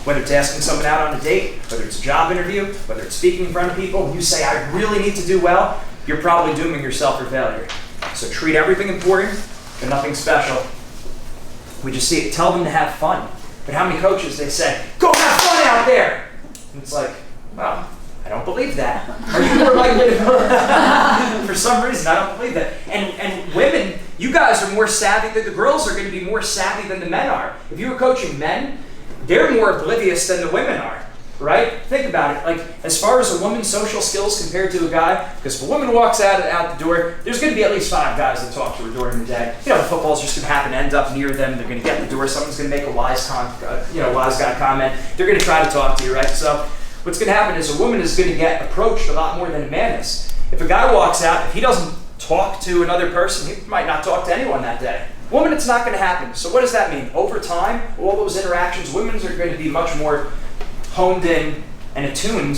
Whether it's asking someone out on a date, whether it's a job interview, whether it's speaking in front of people, and you say, I really need to do well, you're probably dooming yourself for failure. So treat everything important, but nothing special. We just see it. Tell them to have fun. But how many coaches, they say, go have fun out there! And it's like, well, I don't believe that. Are you more likely to? For some reason, I don't believe that. And women, you guys are more savvy than the girls are going to be more savvy than the men are. If you were coaching men, they're more oblivious than the women are. right? Think about it. Like, as far as a woman's social skills compared to a guy, because if a woman walks out the door, there's going to be at least 5 guys that talk to her during the day. You know, the football's just going to happen to end up near them. They're going to get in the door. Someone's going to make a wise guy comment. They're going to try to talk to you, right? So what's going to happen is a woman is going to get approached a lot more than a man is. If a guy walks out, if he doesn't talk to another person, he might not talk to anyone that day. Woman, it's not going to happen. So what does that mean? Over time, all those interactions, women are going to be much more honed in and attuned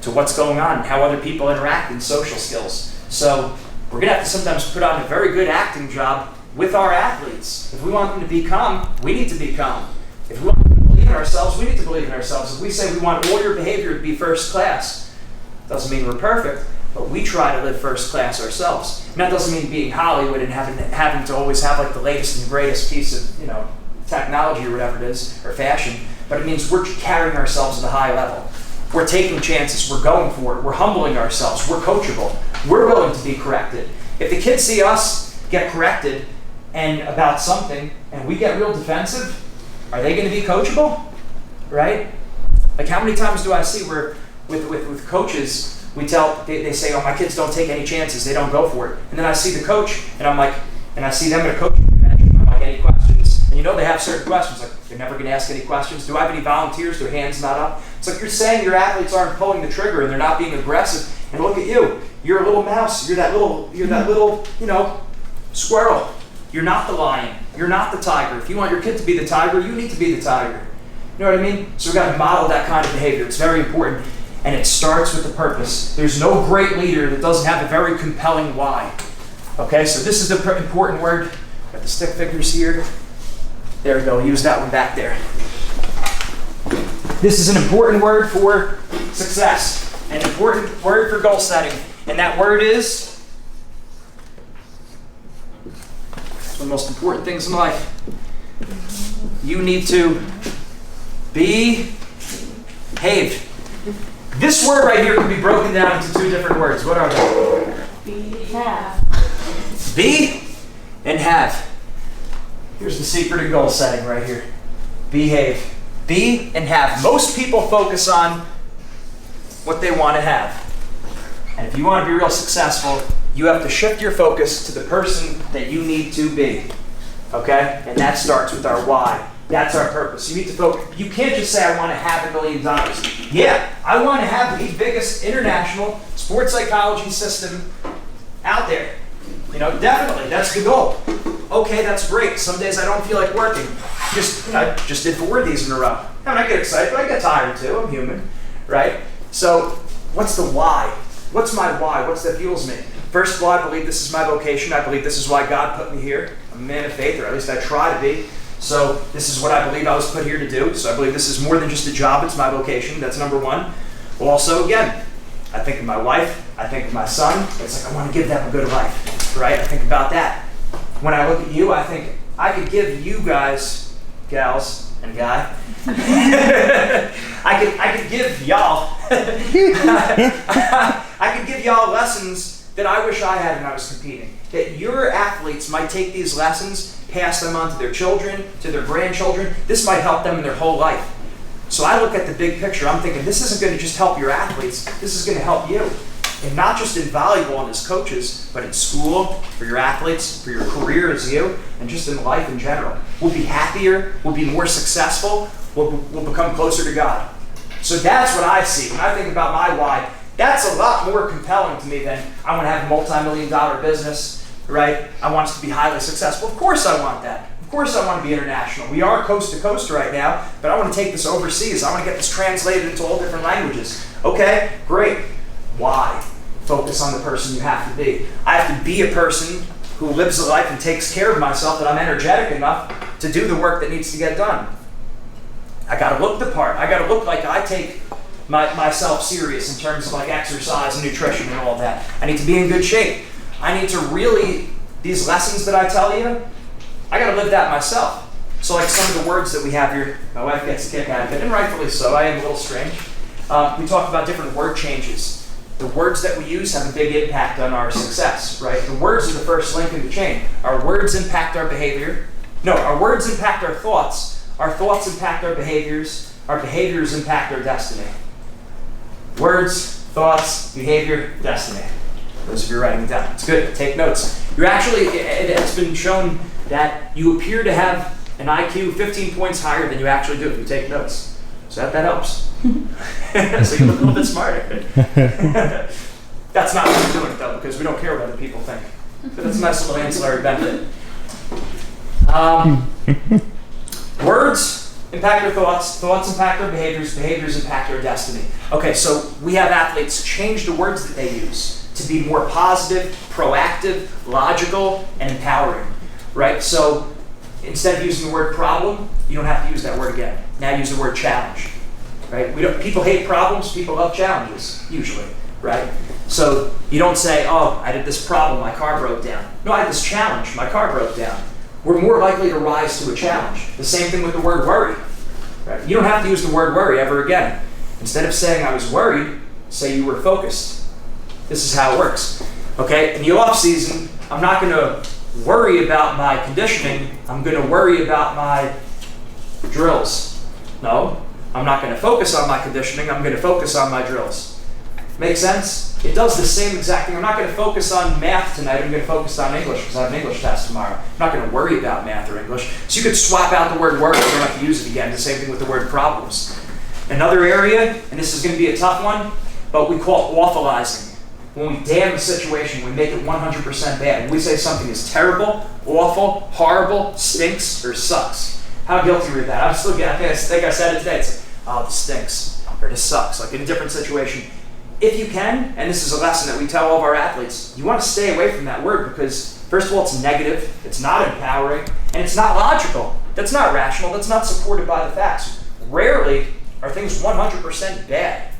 to what's going on and how other people interact in social skills. So we're going to have to sometimes put on a very good acting job with our athletes. If we want them to be calm, we need to be calm. If we want them to believe in ourselves, we need to believe in ourselves. If we say we want all your behavior to be first class, doesn't mean we're perfect, but we try to live first class ourselves. And that doesn't mean being Hollywood and having to always have like the latest and greatest piece of, technology or whatever it is, or fashion, but it means we're carrying ourselves at a high level. We're taking chances, we're going for it, we're humbling ourselves, we're coachable, we're willing to be corrected. If the kids see us get corrected and about something and we get real defensive, are they going to be coachable? Right? Like, how many times do I see where with coaches, they say, oh, my kids don't take any chances, they don't go for it. And then I see the coach and I see them at a coaching convention, I'm like, any questions? And they have certain questions, like, they're never going to ask any questions. Do I have any volunteers? Their hand's not up. It's like you're saying your athletes aren't pulling the trigger and they're not being aggressive. And look at you. You're a little mouse. You're that little, squirrel. You're not the lion. You're not the tiger. If you want your kid to be the tiger, you need to be the tiger. You know what I mean? So we've got to model that kind of behavior. It's very important. And it starts with the purpose. There's no great leader that doesn't have a very compelling why. Okay, so this is the important word. Got the stick figures here. There we go, use that one back there. This is an important word for success, an important word for goal setting, and that word is one of the most important things in life. You need to behave. This word right here can be broken down into 2 different words. What are they? Have. Be and have. Here's the secret of goal setting right here. Behave. Be and have. Most people focus on what they want to have. And if you want to be real successful, you have to shift your focus to the person that you need to be. Okay? And that starts with our why. That's our purpose. You need to focus. You can't just say, I want to have $1 million. Yeah, I want to have the biggest international sports psychology system out there. Definitely, that's the goal. Okay, that's great. Some days I don't feel like working. I just did 4 of these in a row. And I get excited, but I get tired too. I'm human, right? So, what's the why? What's my why? What's that fuels me? First of all, I believe this is my vocation. I believe this is why God put me here. I'm a man of faith, or at least I try to be. So, this is what I believe I was put here to do. So, I believe this is more than just a job. It's my vocation. That's number 1. Also, again, I think of my wife. I think of my son. It's like I want to give them a good life, right? I think about that. When I look at you, I think I could give you guys, gals and guy, I could give y'all, I could give y'all lessons that I wish I had when I was competing. That your athletes might take these lessons, pass them on to their children, to their grandchildren. This might help them in their whole life. So I look at the big picture. I'm thinking, this isn't going to just help your athletes. This is going to help you. And not just in volleyball and as coaches, but in school, for your athletes, for your career as you, and just in life in general. We'll be happier, we'll be more successful, we'll become closer to God. So that's what I see. When I think about my why, that's a lot more compelling to me than I want to have a multi-million-dollar business, right? I want us to be highly successful. Of course I want that. Of course I want to be international. We are coast to coast right now, but I want to take this overseas. I want to get this translated into all different languages. Okay, great. Why? Focus on the person you have to be. I have to be a person who lives a life and takes care of myself, that I'm energetic enough to do the work that needs to get done. I got to look the part. I got to look like I take myself serious in terms of like exercise and nutrition and all that. I need to be in good shape. I need to really, these lessons that I tell you, I got to live that myself. So like some of the words that we have here, my wife gets a kick out of it, and rightfully so. I am a little strange. We talk about different word changes. The words that we use have a big impact on our success, right? The words are the first link in the chain. Our words impact our behavior. No, our words impact our thoughts. Our thoughts impact our behaviors. our behaviors impact our destiny. Words, thoughts, behavior, destiny. Those of you writing it down. It's good. Take notes. You're actually, it's been shown that you appear to have an IQ 15 points higher than you actually do if you take notes. So that helps. So you look a little bit smarter. That's not why we're doing it though, because we don't care what other people think. But that's a nice little ancillary benefit. Words impact our thoughts, thoughts impact our behaviors, behaviors impact our destiny. Okay, so we have athletes change the words that they use to be more positive, proactive, logical, and empowering, right? So instead of using the word problem, you don't have to use that word again. Now use the word challenge, right? People hate problems, people love challenges, usually, right? So you don't say, oh, I did this problem, my car broke down. No, I had this challenge, my car broke down. We're more likely to rise to a challenge. The same thing with the word worry, right? You don't have to use the word worry ever again. Instead of saying I was worried, say you were focused. This is how it works, okay? In the off season, I'm not gonna worry about my conditioning, I'm gonna worry about my drills. No, I'm not gonna focus on my conditioning, I'm gonna focus on my drills. Make sense? It does the same exact thing. I'm not gonna focus on math tonight, I'm gonna focus on English because I have an English test tomorrow. I'm not gonna worry about math or English. So you could swap out the word worry, you don't have to use it again. The same thing with the word problems. Another area, and this is gonna be a tough one, but we call it awfulizing. When we damn the situation, we make it 100% bad. When we say something is terrible, awful, horrible, stinks, or sucks. How guilty are you of that? I think I said it today. It's like, oh, this stinks, or this sucks, like in a different situation. If you can, and this is a lesson that we tell all of our athletes, you want to stay away from that word because, first of all, it's negative, it's not empowering, and it's not logical. That's not rational, that's not supported by the facts. Rarely are things 100% bad.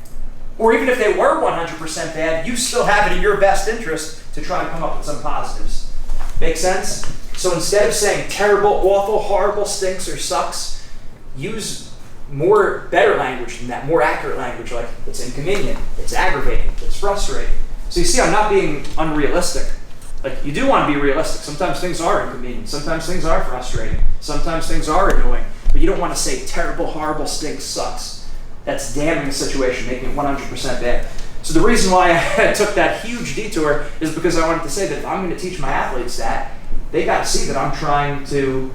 Or even if they were 100% bad, you still have it in your best interest to try and come up with some positives. Make sense? So instead of saying terrible, awful, horrible, stinks, or sucks, use better language than that, more accurate language like it's inconvenient, it's aggravating, it's frustrating. So you see, I'm not being unrealistic. Like, you do want to be realistic. Sometimes things are inconvenient, sometimes things are frustrating, sometimes things are annoying, but you don't want to say terrible, horrible, stinks, sucks. That's damning the situation, making it 100% bad. So the reason why I took that huge detour is because I wanted to say that if I'm going to teach my athletes that, they got to see that I'm trying to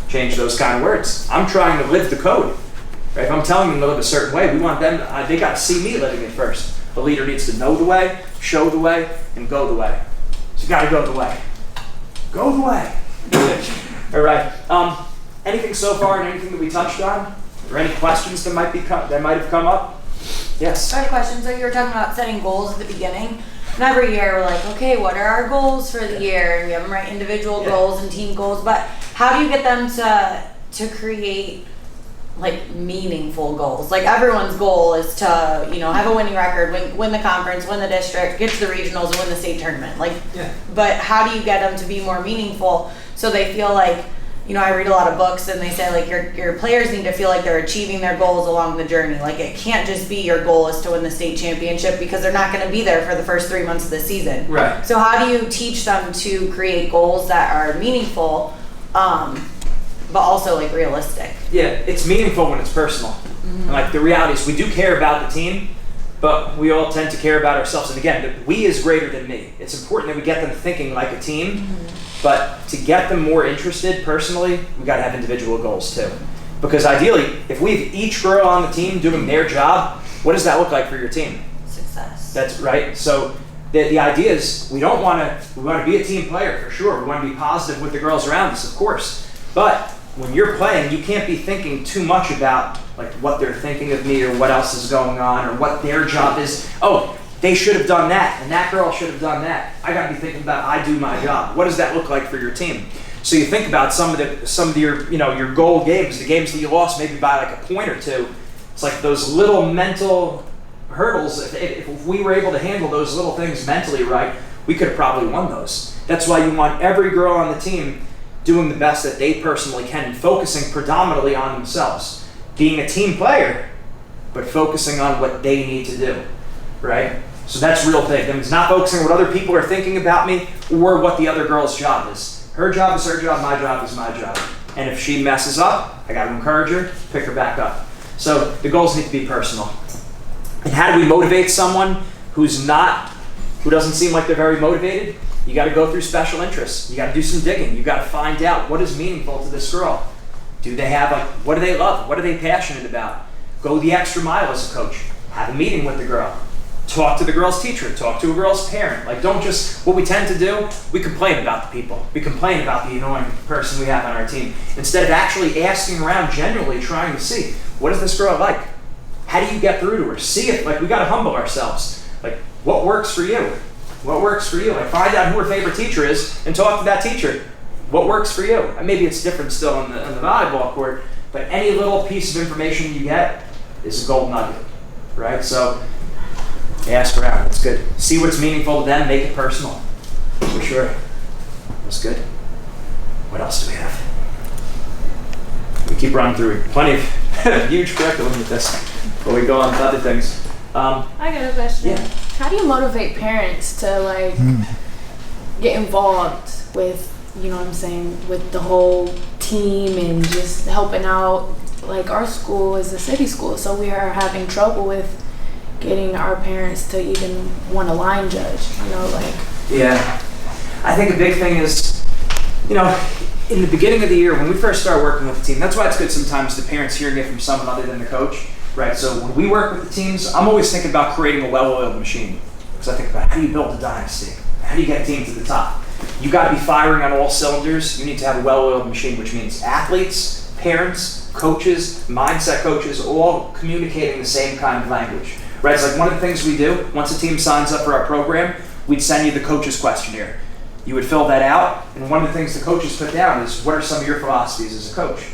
change those kind of words. I'm trying to live the code. Right? If I'm telling them to live a certain way, we want them, they got to see me living it first. The leader needs to know the way, show the way, and go the way. So you got to go the way. Go the way. All right. Anything so far and anything that we touched on? Or any questions that might have come up? Yes. I had a question. So you were talking about setting goals at the beginning. And every year we're like, okay, what are our goals for the year? And we have them write individual goals and team goals. But how do you get them to create like meaningful goals? Like everyone's goal is to, have a winning record, win the conference, win the district, get to the regionals, and win the state tournament. But how do you get them to be more meaningful so they feel like, I read a lot of books and they say like your players need to feel like they're achieving their goals along the journey. Like it can't just be your goal is to win the state championship because they're not going to be there for the first 3 months of the season. Right. So how do you teach them to create goals that are meaningful, but also like realistic? Yeah, it's meaningful when it's personal. Mm-hmm. Like the reality is we do care about the team, but we all tend to care about ourselves. And again, the we is greater than me. It's important that we get them thinking like a team. Mm-hmm. But to get them more interested personally, we got to have individual goals too. Because ideally, if we have each girl on the team doing their job, what does that look like for your team? Success. That's right. So the idea is we want to be a team player for sure. We want to be positive with the girls around us, of course. But when you're playing, you can't be thinking too much about like what they're thinking of me or what else is going on or what their job is. Oh, they should have done that, and that girl should have done that. I got to be thinking about I do my job. What does that look like for your team? So you think about some of your your goal games, the games that you lost maybe by like a point or two. It's like those little mental hurdles. If we were able to handle those little things mentally right, we could have probably won those. That's why you want every girl on the team doing the best that they personally can and focusing predominantly on themselves. Being a team player, but focusing on what they need to do, right? So that's real big. That means not focusing on what other people are thinking about me or what the other girl's job is. Her job is her job, my job is my job. And if she messes up, I got to encourage her, pick her back up. So the goals need to be personal. And how do we motivate someone who doesn't seem like they're very motivated? You got to go through special interests. You got to do some digging. You got to find out what is meaningful to this girl. Do they have what do they love? What are they passionate about? Go the extra mile as a coach. Have a meeting with the girl. Talk to the girl's teacher. Talk to a girl's parent. Like, don't just, what we tend to do, we complain about the people. We complain about the annoying person we have on our team. Instead of actually asking around, genuinely trying to see, what is this girl like? How do you get through to her? See it, like, we got to humble ourselves. Like, what works for you? What works for you? Like, find out who her favorite teacher is and talk to that teacher. What works for you? And maybe it's different still on the volleyball court, but any little piece of information you get is a gold nugget, right? So ask around. That's good. See what's meaningful to them. Make it personal. For sure. That's good. What else do we have? We keep running through plenty of huge curriculum with this, but we go on to other things. I got a question. Yeah. How do you motivate parents to like get involved with, you know what I'm saying, with the whole team and just helping out? Like, our school is a city school, so we are having trouble with getting our parents to even want to line judge, you know, like. Yeah. I think a big thing is, you know, in the beginning of the year, when we first start working with the team, that's why it's good sometimes the parents hearing it from someone other than the coach, right? So when we work with the teams, I'm always thinking about creating a well-oiled machine. Because I think about how do you build a dynasty? How do you get a team to the top? You got to be firing on all cylinders. You need to have a well-oiled machine, which means athletes, parents, coaches, mindset coaches, all communicating the same kind of language, right? It's like one of the things we do, once a team signs up for our program, we'd send you the coach's questionnaire. You would fill that out, and one of the things the coaches put down is, what are some of your philosophies as a coach?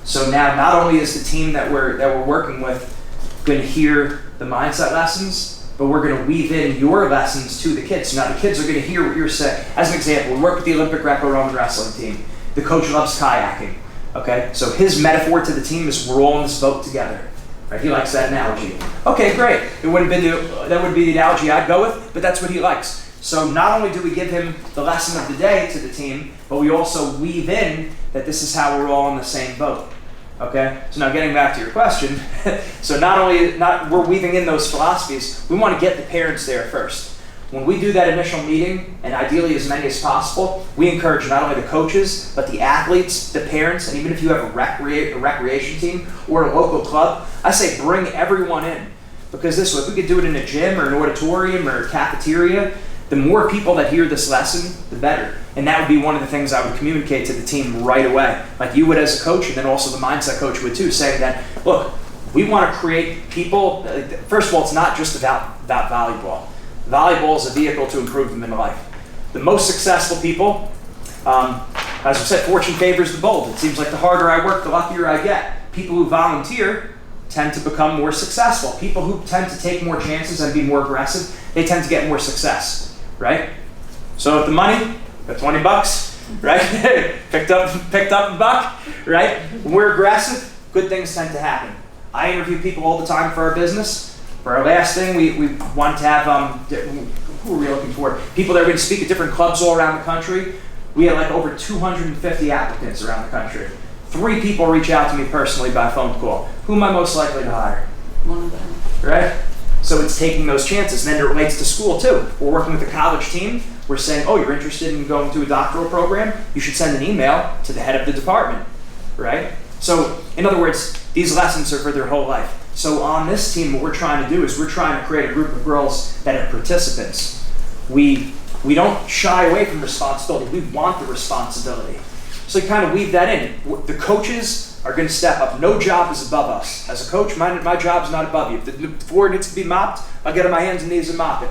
So now, not only is the team that we're working with going to hear the mindset lessons, but we're going to weave in your lessons to the kids. So now the kids are going to hear what you're saying. As an example, we work with the Olympic Greco-Roman wrestling team. The coach loves kayaking. Okay, so his metaphor to the team is, we're all in this boat together. Right? He likes that analogy. Okay, great. That would be the analogy I'd go with, but that's what he likes. So not only do we give him the lesson of the day to the team, but we also weave in that this is how we're all in the same boat. Okay? So now getting back to your question, so we're weaving in those philosophies, we want to get the parents there first. When we do that initial meeting, and ideally as many as possible, we encourage not only the coaches, but the athletes, the parents, and even if you have a recreation team or a local club, I say bring everyone in. Because this way, if we could do it in a gym or an auditorium or a cafeteria, the more people that hear this lesson, the better. And that would be one of the things I would communicate to the team right away. Like you would as a coach, and then also the mindset coach would too, saying that, look, we want to create people. First of all, it's not just about volleyball. Volleyball is a vehicle to improve them in life. The most successful people, as I said, fortune favors the bold. It seems like the harder I work, the luckier I get. People who volunteer tend to become more successful. People who tend to take more chances and be more aggressive, they tend to get more success, right? So if the money, the $20, right? picked up a buck, right? When we're aggressive, good things tend to happen. I interview people all the time for our business. For our last thing, we want to have, who are we looking for? People that are going to speak at different clubs all around the country. We had like over 250 applicants around the country. 3 people reach out to me personally by phone call. Who am I most likely to hire? One of them. Right? So it's taking those chances. And then it relates to school too. We're working with a college team. We're saying, oh, you're interested in going to a doctoral program? You should send an email to the head of the department. Right? So, in other words, these lessons are for their whole life. So on this team, what we're trying to do is we're trying to create a group of girls that are participants. We don't shy away from responsibility. We want the responsibility. So you kind of weave that in. The coaches are going to step up. No job is above us. As a coach, my job is not above you. If the floor needs to be mopped, I'll get on my hands and knees and mop it.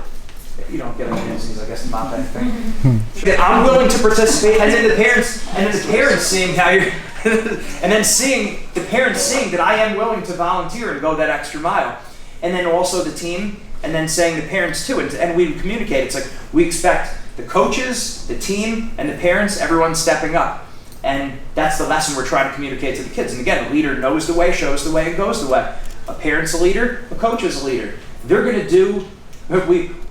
You don't get on your hands and knees, I guess, and mop anything. I'm willing to participate, and then the parents seeing how you're, and then seeing the parents seeing that I am willing to volunteer and go that extra mile, and then also the team, and then saying the parents too, and we communicate. It's like we expect the coaches, the team, and the parents, everyone stepping up. And that's the lesson we're trying to communicate to the kids. And again, a leader knows the way, shows the way, and goes the way. A parent's a leader, a coach is a leader. They're going to do,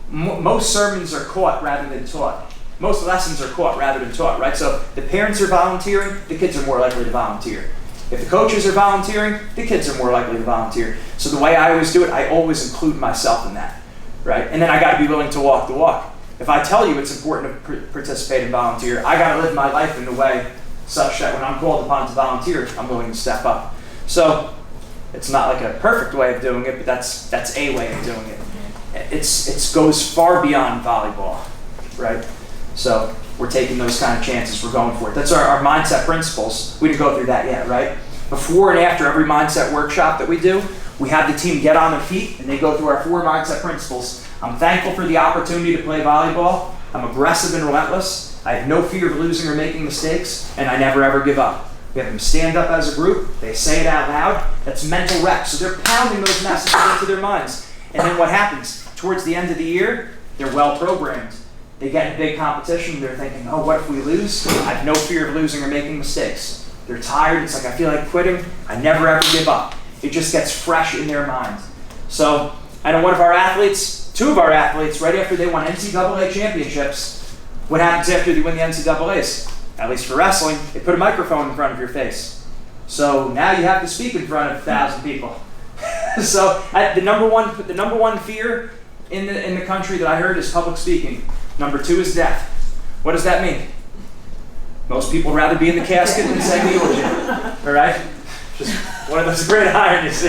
most sermons are caught rather than taught. Most lessons are caught rather than taught, right? So the parents are volunteering, the kids are more likely to volunteer. If the coaches are volunteering, the kids are more likely to volunteer. So the way I always do it, I always include myself in that, right? And then I got to be willing to walk the walk. If I tell you it's important to participate and volunteer, I got to live my life in a way such that when I'm called upon to volunteer, I'm willing to step up. So it's not like a perfect way of doing it, but that's a way of doing it. It goes far beyond volleyball, right? So we're taking those kind of chances. We're going for it. That's our mindset principles. We didn't go through that yet, right? Before and after every mindset workshop that we do, we have the team get on their feet and they go through our 4 mindset principles. I'm thankful for the opportunity to play volleyball. I'm aggressive and relentless. I have no fear of losing or making mistakes, and I never ever give up. We have them stand up as a group. They say it out loud. That's mental rep. So they're pounding those messages into their minds. And then what happens? Towards the end of the year, they're well programmed. They get in a big competition. They're thinking, oh, what if we lose? I have no fear of losing or making mistakes. They're tired. It's like, I feel like quitting. I never ever give up. It just gets fresh in their mind. So I know one of our athletes, 2 of our athletes, right after they won NCAA championships, what happens after they win the NCAAs? At least for wrestling, they put a microphone in front of your face. So now you have to speak in front of 1,000 people. So the number one fear in the country that I heard is public speaking. Number 2 is death. What does that mean? Most people would rather be in the casket than say the eulogy. All right? Just one of those great ironies.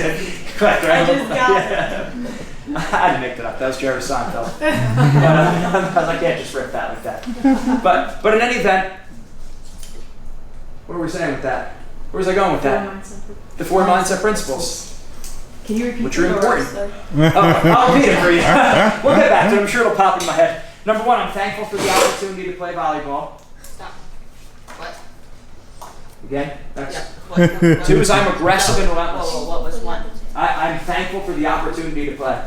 Correct, right? I just got it. I didn't make that up. That was Jerry Seinfeld. But, I can't just rip that like that. But in any event, what were we saying with that? Where was I going with that? The 4 mindset principles. Can you repeat which are important. rest, I'll repeat it for you. We'll get back to it. I'm sure it'll pop in my head. Number 1, I'm thankful for the opportunity to play volleyball. Stop. What? Again? Next. Yeah. What? 2 is I'm aggressive and relentless. Whoa, what was 1? I'm thankful for the opportunity to play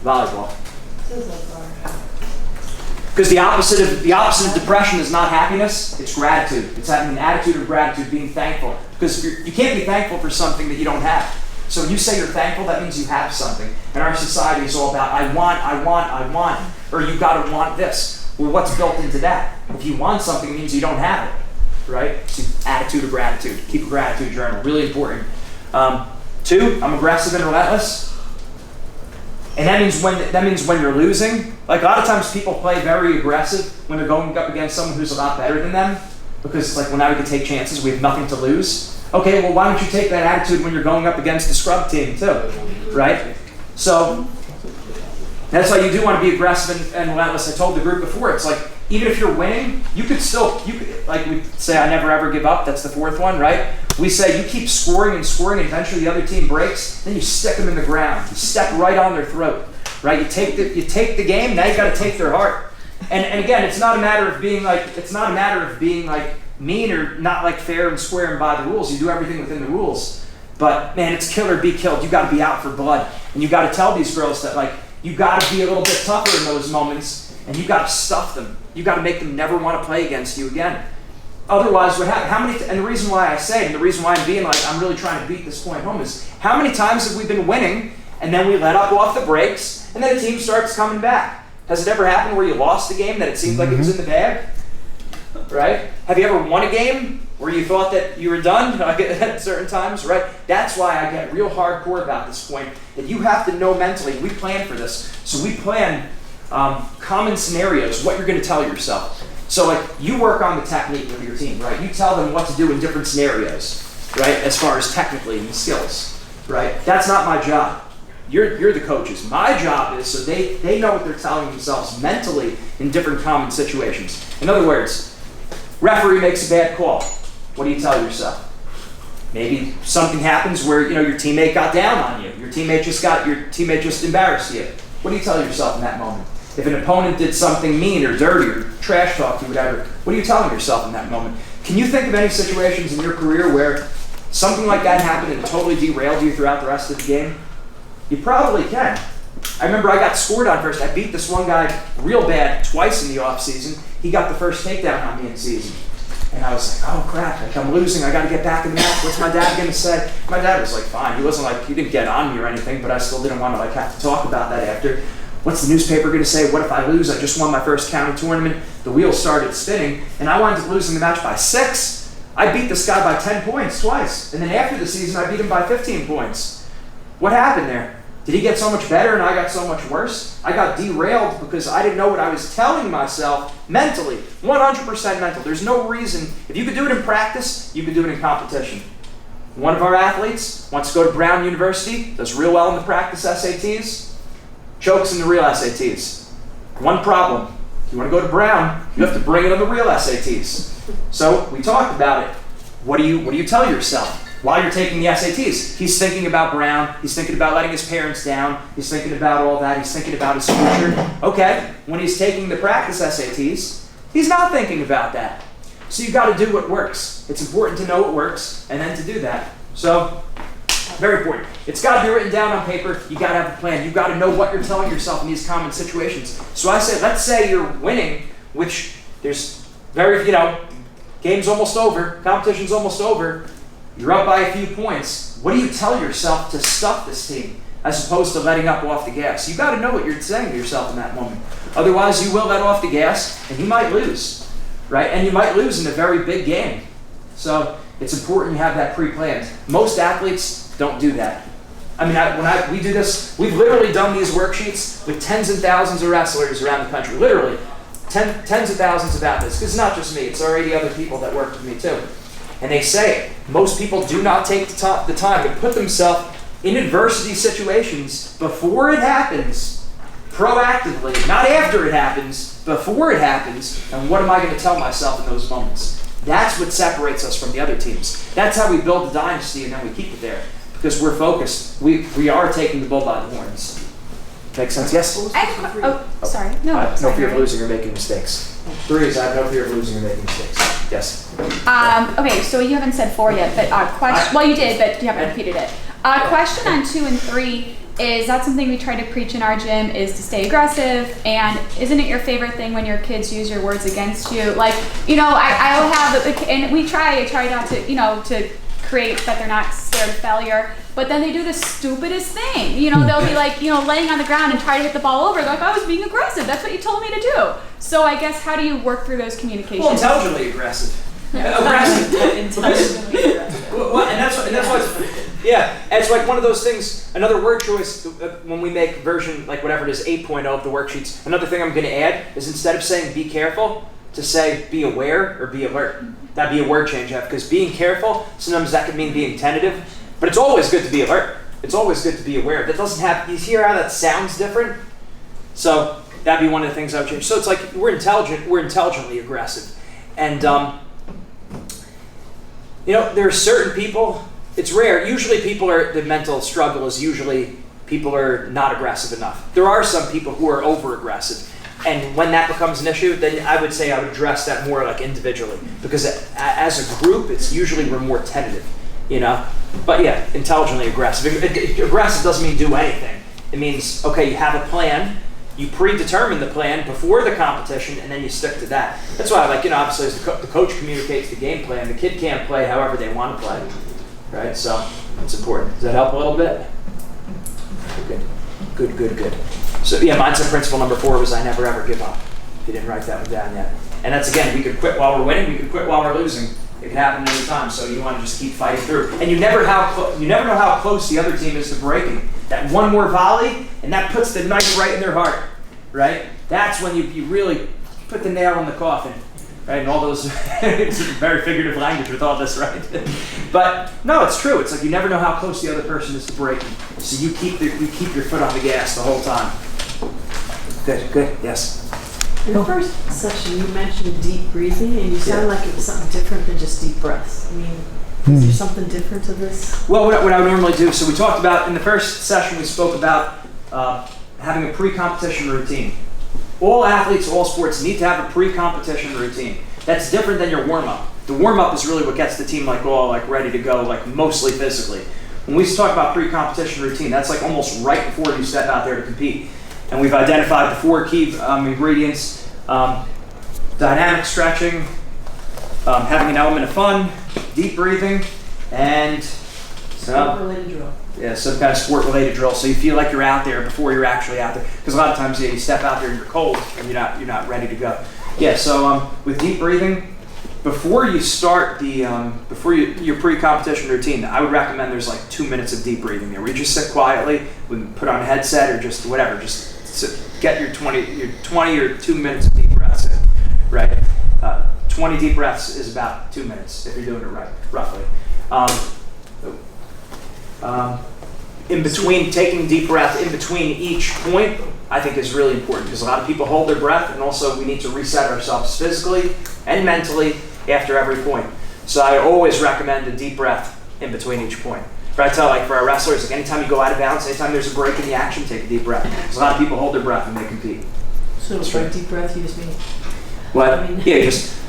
volleyball. Because the opposite of depression is not happiness, it's gratitude. It's having an attitude of gratitude, being thankful. Because you can't be thankful for something that you don't have. So when you say you're thankful, that means you have something. And our society is all about, I want, or you gotta want this. Well, what's built into that? If you want something, it means you don't have it, right? So attitude of gratitude. Keep a gratitude journal, really important. 2, I'm aggressive and relentless. And that means when you're losing, like a lot of times people play very aggressive when they're going up against someone who's a lot better than them, because it's like, well, now we can take chances, we have nothing to lose. Okay, well, why don't you take that attitude when you're going up against the scrub team too, right? So that's why you do want to be aggressive and relentless. I told the group before, it's like, even if you're winning, you could like we say, I never ever give up. That's the 4th one, right? We say you keep scoring and eventually the other team breaks, then you stick them in the ground. You step right on their throat, right? You take the game, now you got to take their heart. And again, it's not a matter of being like mean or not like fair and square and by the rules. You do everything within the rules. But man, it's kill or be killed. You got to be out for blood, and you got to tell these girls that like you got to be a little bit tougher in those moments, and you got to stuff them. You got to make them never want to play against you again. Otherwise, what happens? And the reason why I say it, and the reason why I'm being like I'm really trying to beat this point home is how many times have we been winning, and then we let up off the brakes, and then the team starts coming back? Has it ever happened where you lost a game that it seemed like it was in the bag? Right? Have you ever won a game where you thought that you were done at certain times? Right? That's why I get real hardcore about this point, that you have to know mentally. We plan for this. So we plan common scenarios, what you're going to tell yourself. So like you work on the technique with your team, right? You tell them what to do in different scenarios, right? As far as technically and skills, right? That's not my job. You're the coaches. My job is so they know what they're telling themselves mentally in different common situations. In other words, referee makes a bad call. What do you tell yourself? Maybe something happens where your teammate got down on you. Your teammate just embarrassed you. What do you tell yourself in that moment? If an opponent did something mean or dirty or trash talk you, whatever, what are you telling yourself in that moment? Can you think of any situations in your career where something like that happened and it totally derailed you throughout the rest of the game? You probably can. I remember I got scored on first. I beat this one guy real bad twice in the off season. He got the first takedown on me in season. And I was like, oh crap, like I'm losing, I gotta get back in the match. What's my dad gonna say? My dad was like, fine. He didn't get on me or anything, but I still didn't want to have to talk about that after. What's the newspaper gonna say? What if I lose? I just won my first county tournament. The wheels started spinning, and I wound up losing the match by 6. I beat this guy by 10 points twice. And then after the season, I beat him by 15 points. What happened there? Did he get so much better and I got so much worse? I got derailed because I didn't know what I was telling myself mentally. 100% mental. There's no reason. If you could do it in practice, you could do it in competition. One of our athletes wants to go to Brown University, does real well in the practice SATs, chokes in the real SATs. One problem. If you want to go to Brown, you have to bring it on the real SATs. So we talked about it. What do you tell yourself while you're taking the SATs? He's thinking about Brown. He's thinking about letting his parents down. He's thinking about all that. He's thinking about his future. Okay, when he's taking the practice SATs, he's not thinking about that. So you got to do what works. It's important to know what works and then to do that. So, very important. It's got to be written down on paper. You got to have a plan. You got to know what you're telling yourself in these common situations. So I said, let's say you're winning, which there's very, game's almost over, competition's almost over. You're up by a few points. What do you tell yourself to stuff this team as opposed to letting up off the gas? You got to know what you're saying to yourself in that moment. Otherwise, you will let off the gas and you might lose, right? And you might lose in a very big game. So it's important you have that pre-planned. Most athletes don't do that. I mean, we do this, we've literally done these worksheets with tens and thousands of wrestlers around the country. Literally, tens of thousands of athletes. Because it's not just me, it's already other people that work with me too. And they say most people do not take the time to put themselves in adversity situations before it happens, proactively, not after it happens, before it happens. And what am I going to tell myself in those moments? That's what separates us from the other teams. That's how we build the dynasty and then we keep it there. Because we're focused. We are taking the bull by the horns. Make sense? Yes? Sorry. No. I have no fear of losing or making mistakes. 3 is I have no fear of losing or making mistakes. Yes? Okay, so you haven't said 4 yet, but question. Well, you did, but you haven't repeated it. Question on 2 and 3 is that's something we try to preach in our gym is to stay aggressive. And isn't it your favorite thing when your kids use your words against you? Like, I'll have, and I try not to, to create that they're not scared of failure. But then they do the stupidest thing. They'll be like, laying on the ground and try to hit the ball over. They're like, I was being aggressive. That's what you told me to do. So I guess how do you work through those communications? Well, intelligently aggressive. Intelligently aggressive. Well, and that's what. Yeah, and it's like one of those things. Another word choice when we make version like whatever it is 8.0 of the worksheets. Another thing I'm going to add is instead of saying be careful, to say be aware or be alert. That'd be a word change, because being careful sometimes that could mean being tentative. But it's always good to be alert. It's always good to be aware. That doesn't have, you hear how that sounds different? So that'd be one of the things I would change. So it's like we're intelligently aggressive. And, there are certain people, it's rare. Usually the mental struggle is usually people are not aggressive enough. There are some people who are over-aggressive. And when that becomes an issue, then I would say I would address that more like individually. Because as a group, it's usually we're more tentative. But yeah, intelligently aggressive. Aggressive doesn't mean do anything. It means, okay, you have a plan, you predetermine the plan before the competition, and then you stick to that. That's why, obviously, as the coach communicates the game plan, the kid can't play however they want to play, right? So it's important. Does that help a little bit? Good. So yeah, mindset principle number 4 was I never ever give up. If you didn't write that one down yet. And that's, again, we could quit while we're winning, we could quit while we're losing. It can happen any time, so you want to just keep fighting through. And you never know how close the other team is to breaking. That one more volley, and that puts the knife right in their heart, right? That's when you really put the nail in the coffin, right? And all those, it's very figurative language with all this, right? But no, it's true. It's like you never know how close the other person is to breaking. So you keep your foot on the gas the whole time. Good, yes. In the first session, you mentioned deep breathing, and you sounded like it was something different than just deep breaths. I mean, is there something different to this? Well, what I would normally do, so we talked about, in the first session, we spoke about having a pre-competition routine. All athletes, all sports need to have a pre-competition routine. That's different than your warm-up. The warm-up is really what gets the team ready to go, mostly physically. When we talk about pre-competition routine, that's almost right before you step out there to compete. And we've identified the 4 key ingredients: dynamic stretching, having an element of fun, deep breathing, and Sport-related drill. Yeah, some kind of sport-related drill, so you feel like you're out there before you're actually out there. Because a lot of times, you step out there and you're cold and you're not ready to go. Yeah, so with deep breathing, before you start your pre-competition routine, I would recommend there's like 2 minutes of deep breathing there. Where you just sit quietly, we can put on a headset or just whatever, get your 20 or 2 minutes of deep breaths in, right? 20 deep breaths is about 2 minutes if you're doing it right, roughly. In between, taking deep breath in between each point, I think is really important because a lot of people hold their breath, and also we need to reset ourselves physically and mentally after every point. So I always recommend a deep breath in between each point. But I tell, like, for our wrestlers, like, anytime you go out of bounds, anytime there's a break in the action, take a deep breath. Because a lot of people hold their breath when they compete. So by deep breath, you just mean? What? Yeah, just.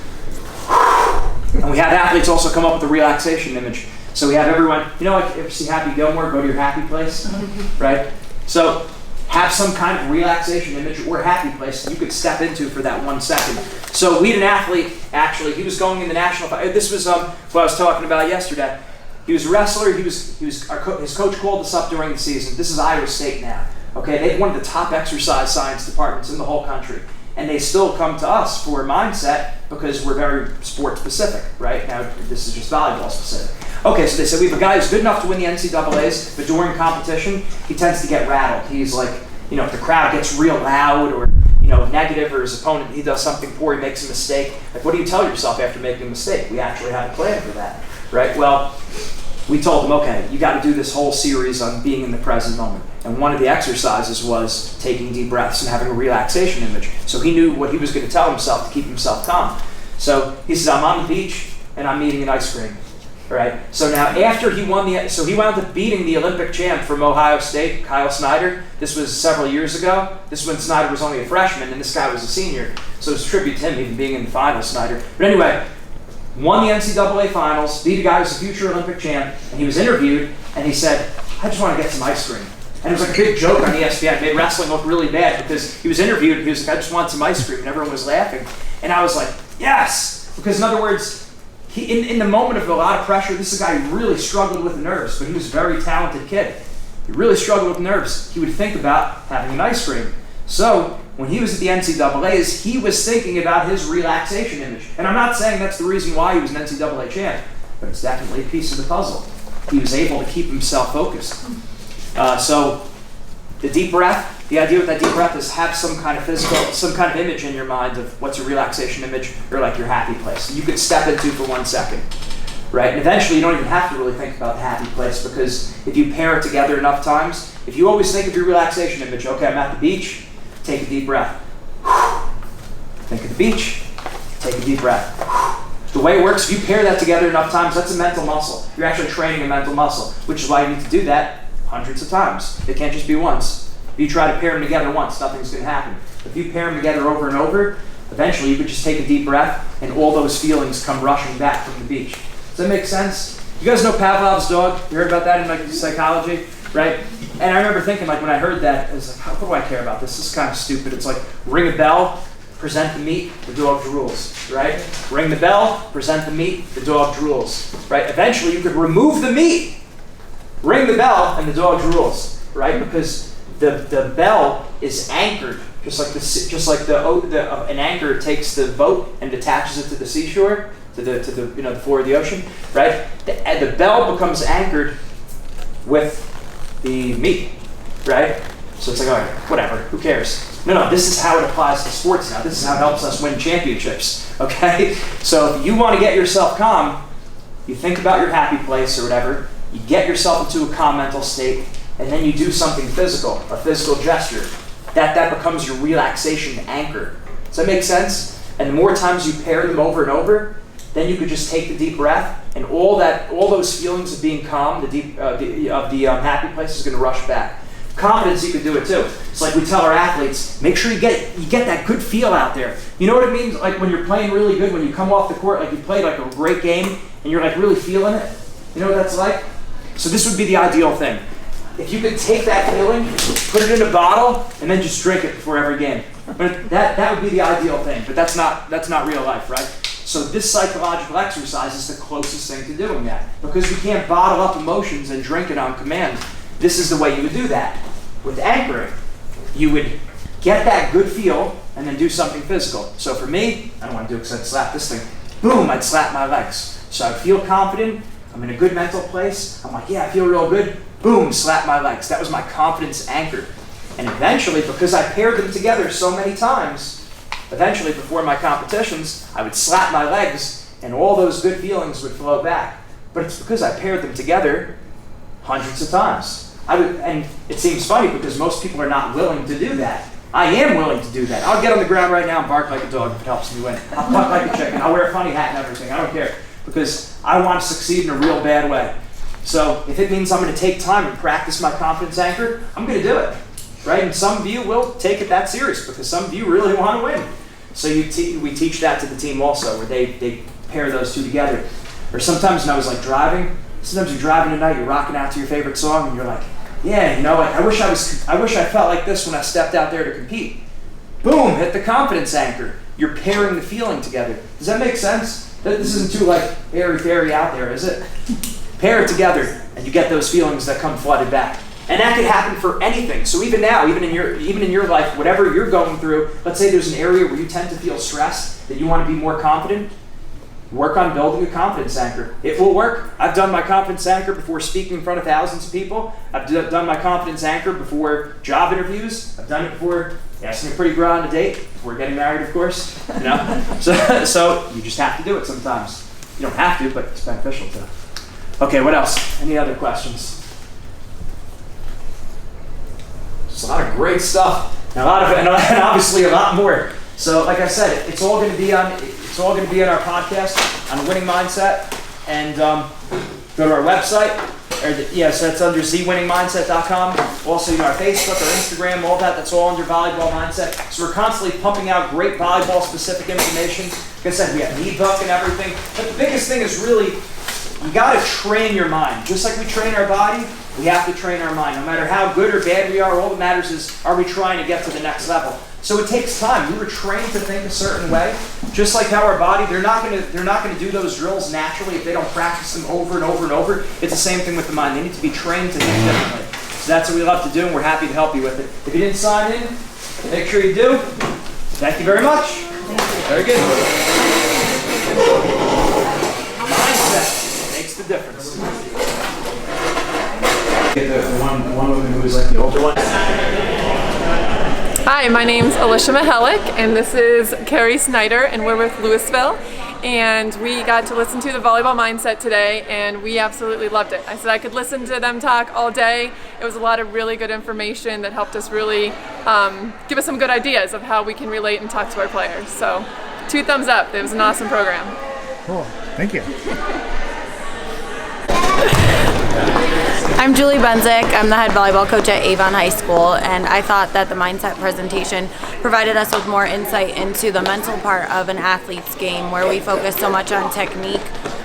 And we have athletes also come up with a relaxation image. So we have everyone, you know, like if you see Happy Gilmore, go to your happy place, right? So have some kind of relaxation image or happy place that you could step into for that 1 second. So we had an athlete, actually, he was going in the national, this was what I was talking about yesterday. He was a wrestler, his coach called us up during the season. This is Iowa State now, okay? They have one of the top exercise science departments in the whole country. And they still come to us for mindset because we're very sport specific, right? Now, this is just volleyball specific. Okay, so they said we have a guy who's good enough to win the NCAAs, but during competition, he tends to get rattled. He's like, you know, if the crowd gets real loud or, you know, negative, or his opponent, he does something poor, he makes a mistake. Like, what do you tell yourself after making a mistake? We actually have a plan for that, right? Well, we told him, okay, you got to do this whole series on being in the present moment. And one of the exercises was taking deep breaths and having a relaxation image. So he knew what he was going to tell himself to keep himself calm. So he says, I'm on the beach and I'm eating an ice cream. All right. So now after he won so he wound up beating the Olympic champ from Ohio State, Kyle Snyder. This was several years ago. This was when Snyder was only a freshman and this guy was a senior. So it's a tribute to him even being in the finals, Snyder. But anyway, won the NCAA finals, beat a guy who's a future Olympic champ, and he was interviewed and he said, I just want to get some ice cream. And it was like a big joke on ESPN. It made wrestling look really bad because he was interviewed and he was like, I just want some ice cream, and everyone was laughing. And I was like, yes! Because in other words, in the moment of a lot of pressure, this is a guy who really struggled with nerves, but he was a very talented kid. He really struggled with nerves. He would think about having an ice cream. So when he was at the NCAAs, he was thinking about his relaxation image. And I'm not saying that's the reason why he was an NCAA champ, but it's definitely a piece of the puzzle. He was able to keep himself focused. So the deep breath, the idea with that deep breath is have some kind of image in your mind of what's a relaxation image or like your happy place. You could step into for 1 second, right? And eventually you don't even have to really think about the happy place because if you pair it together enough times, if you always think of your relaxation image, okay, I'm at the beach, take a deep breath. Think of the beach, take a deep breath. The way it works, if you pair that together enough times, that's a mental muscle. You're actually training a mental muscle, which is why you need to do that hundreds of times. It can't just be once. If you try to pair them together once, nothing's going to happen. If you pair them together over and over, eventually you could just take a deep breath and all those feelings come rushing back from the beach. Does that make sense? You guys know Pavlov's dog? You heard about that in like psychology, right? And I remember thinking, like, when I heard that, I was like, what do I care about this? This is kind of stupid. It's like, ring a bell, present the meat, the dog drools, right? Ring the bell, present the meat, the dog drools, right? Eventually you could remove the meat, ring the bell, and the dog drools, right? Because the bell is anchored, an anchor takes the boat and attaches it to the seashore, to the the floor of the ocean, right? The bell becomes anchored with the meat, right? So it's like, all right, whatever, who cares? No, this is how it applies to sports now. This is how it helps us win championships, okay? So if you want to get yourself calm, you think about your happy place or whatever, you get yourself into a calm mental state, and then you do something physical, a physical gesture. That becomes your relaxation anchor. Does that make sense? And the more times you pair them over and over, then you could just take the deep breath, and all those feelings of being calm, the happy place is going to rush back. Confidence, you could do it too. It's like we tell our athletes, make sure you get that good feel out there. You know what it means? Like when you're playing really good, when you come off the court, like you played like a great game, and you're like really feeling it. You know what that's like? So this would be the ideal thing. If you could take that feeling, put it in a bottle, and then just drink it before every game. But that would be the ideal thing. But that's not real life, right? So this psychological exercise is the closest thing to doing that. Because we can't bottle up emotions and drink it on command. This is the way you would do that. With anchoring, you would get that good feel and then do something physical. So for me, I don't want to do it because I'd slap this thing. boom, I'd slap my legs. So I'd feel confident, I'm in a good mental place, I'm like, yeah, I feel real good, boom, slap my legs. That was my confidence anchor. And eventually, because I paired them together so many times, eventually before my competitions, I would slap my legs and all those good feelings would flow back. But it's because I paired them together hundreds of times. And it seems funny because most people are not willing to do that. I am willing to do that. I'll get on the ground right now and bark like a dog if it helps me win. I'll buck like a chicken. I'll wear a funny hat and everything. I don't care. Because I want to succeed in a real bad way. So if it means I'm going to take time and practice my confidence anchor, I'm going to do it. Right? And some of you will take it that serious because some of you really want to win. So we teach that to the team also, where they pair those two together. Or sometimes when I was like driving, sometimes you're driving at night, you're rocking out to your favorite song, and you're like, yeah, you know, like, I wish I felt like this when I stepped out there to compete. Boom, hit the confidence anchor. You're pairing the feeling together. Does that make sense? This isn't too like airy-fairy out there, is it? Pair it together, and you get those feelings that come flooded back. And that could happen for anything. So even now, even in your life, whatever you're going through, let's say there's an area where you tend to feel stressed, that you want to be more confident, work on building a confidence anchor. It will work. I've done my confidence anchor before speaking in front of thousands of people. I've done my confidence anchor before job interviews. I've done it before asking a pretty girl on a date, before getting married, of course. You know? So you just have to do it sometimes. You don't have to, but it's beneficial to. Okay, what else? Any other questions? Just a lot of great stuff, and obviously a lot more. So, like I said, it's all going to be on our podcast on Winning Mindset, and go to our website. So that's under zwinningmindset.com. Also, our Facebook, our Instagram, all that. That's all under Volleyball Mindset. So we're constantly pumping out great volleyball-specific information. Like I said, we have an ebook and everything. But the biggest thing is really, you got to train your mind. Just like we train our body, we have to train our mind. No matter how good or bad we are, all that matters is, are we trying to get to the next level? So it takes time. We were trained to think a certain way, just like how our body. They're not going to do those drills naturally if they don't practice them over and over and over. It's the same thing with the mind. They need to be trained to think differently. So that's what we love to do, and we're happy to help you with it. If you didn't sign in, make sure you do. Thank you very much. Very good. Mindset makes the difference. Get the one woman who was like the older one. Hi, my name's Alicia Mihelic, and this is Carrie Snyder, and we're with Louisville. And we got to listen to the Volleyball Mindset today, and we absolutely loved it. I said I could listen to them talk all day. It was a lot of really good information that helped us really give us some good ideas of how we can relate and talk to our players. So 2 thumbs up. It was an awesome program. Cool. Thank you. I'm Julie Benzik. I'm the head volleyball coach at Avon High School, and I thought that the mindset presentation provided us with more insight into the mental part of an athlete's game, where we focus so much on technique,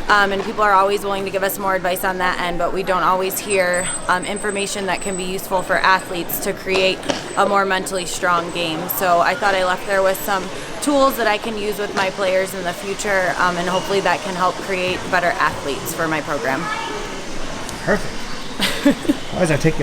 and people are always willing to give us more advice on that end, but we don't always hear information that can be useful for athletes to create a more mentally strong game. So I thought I left there with some tools that I can use with my players in the future, and hopefully that can help create better athletes for my program. Perfect. Otherwise, I take you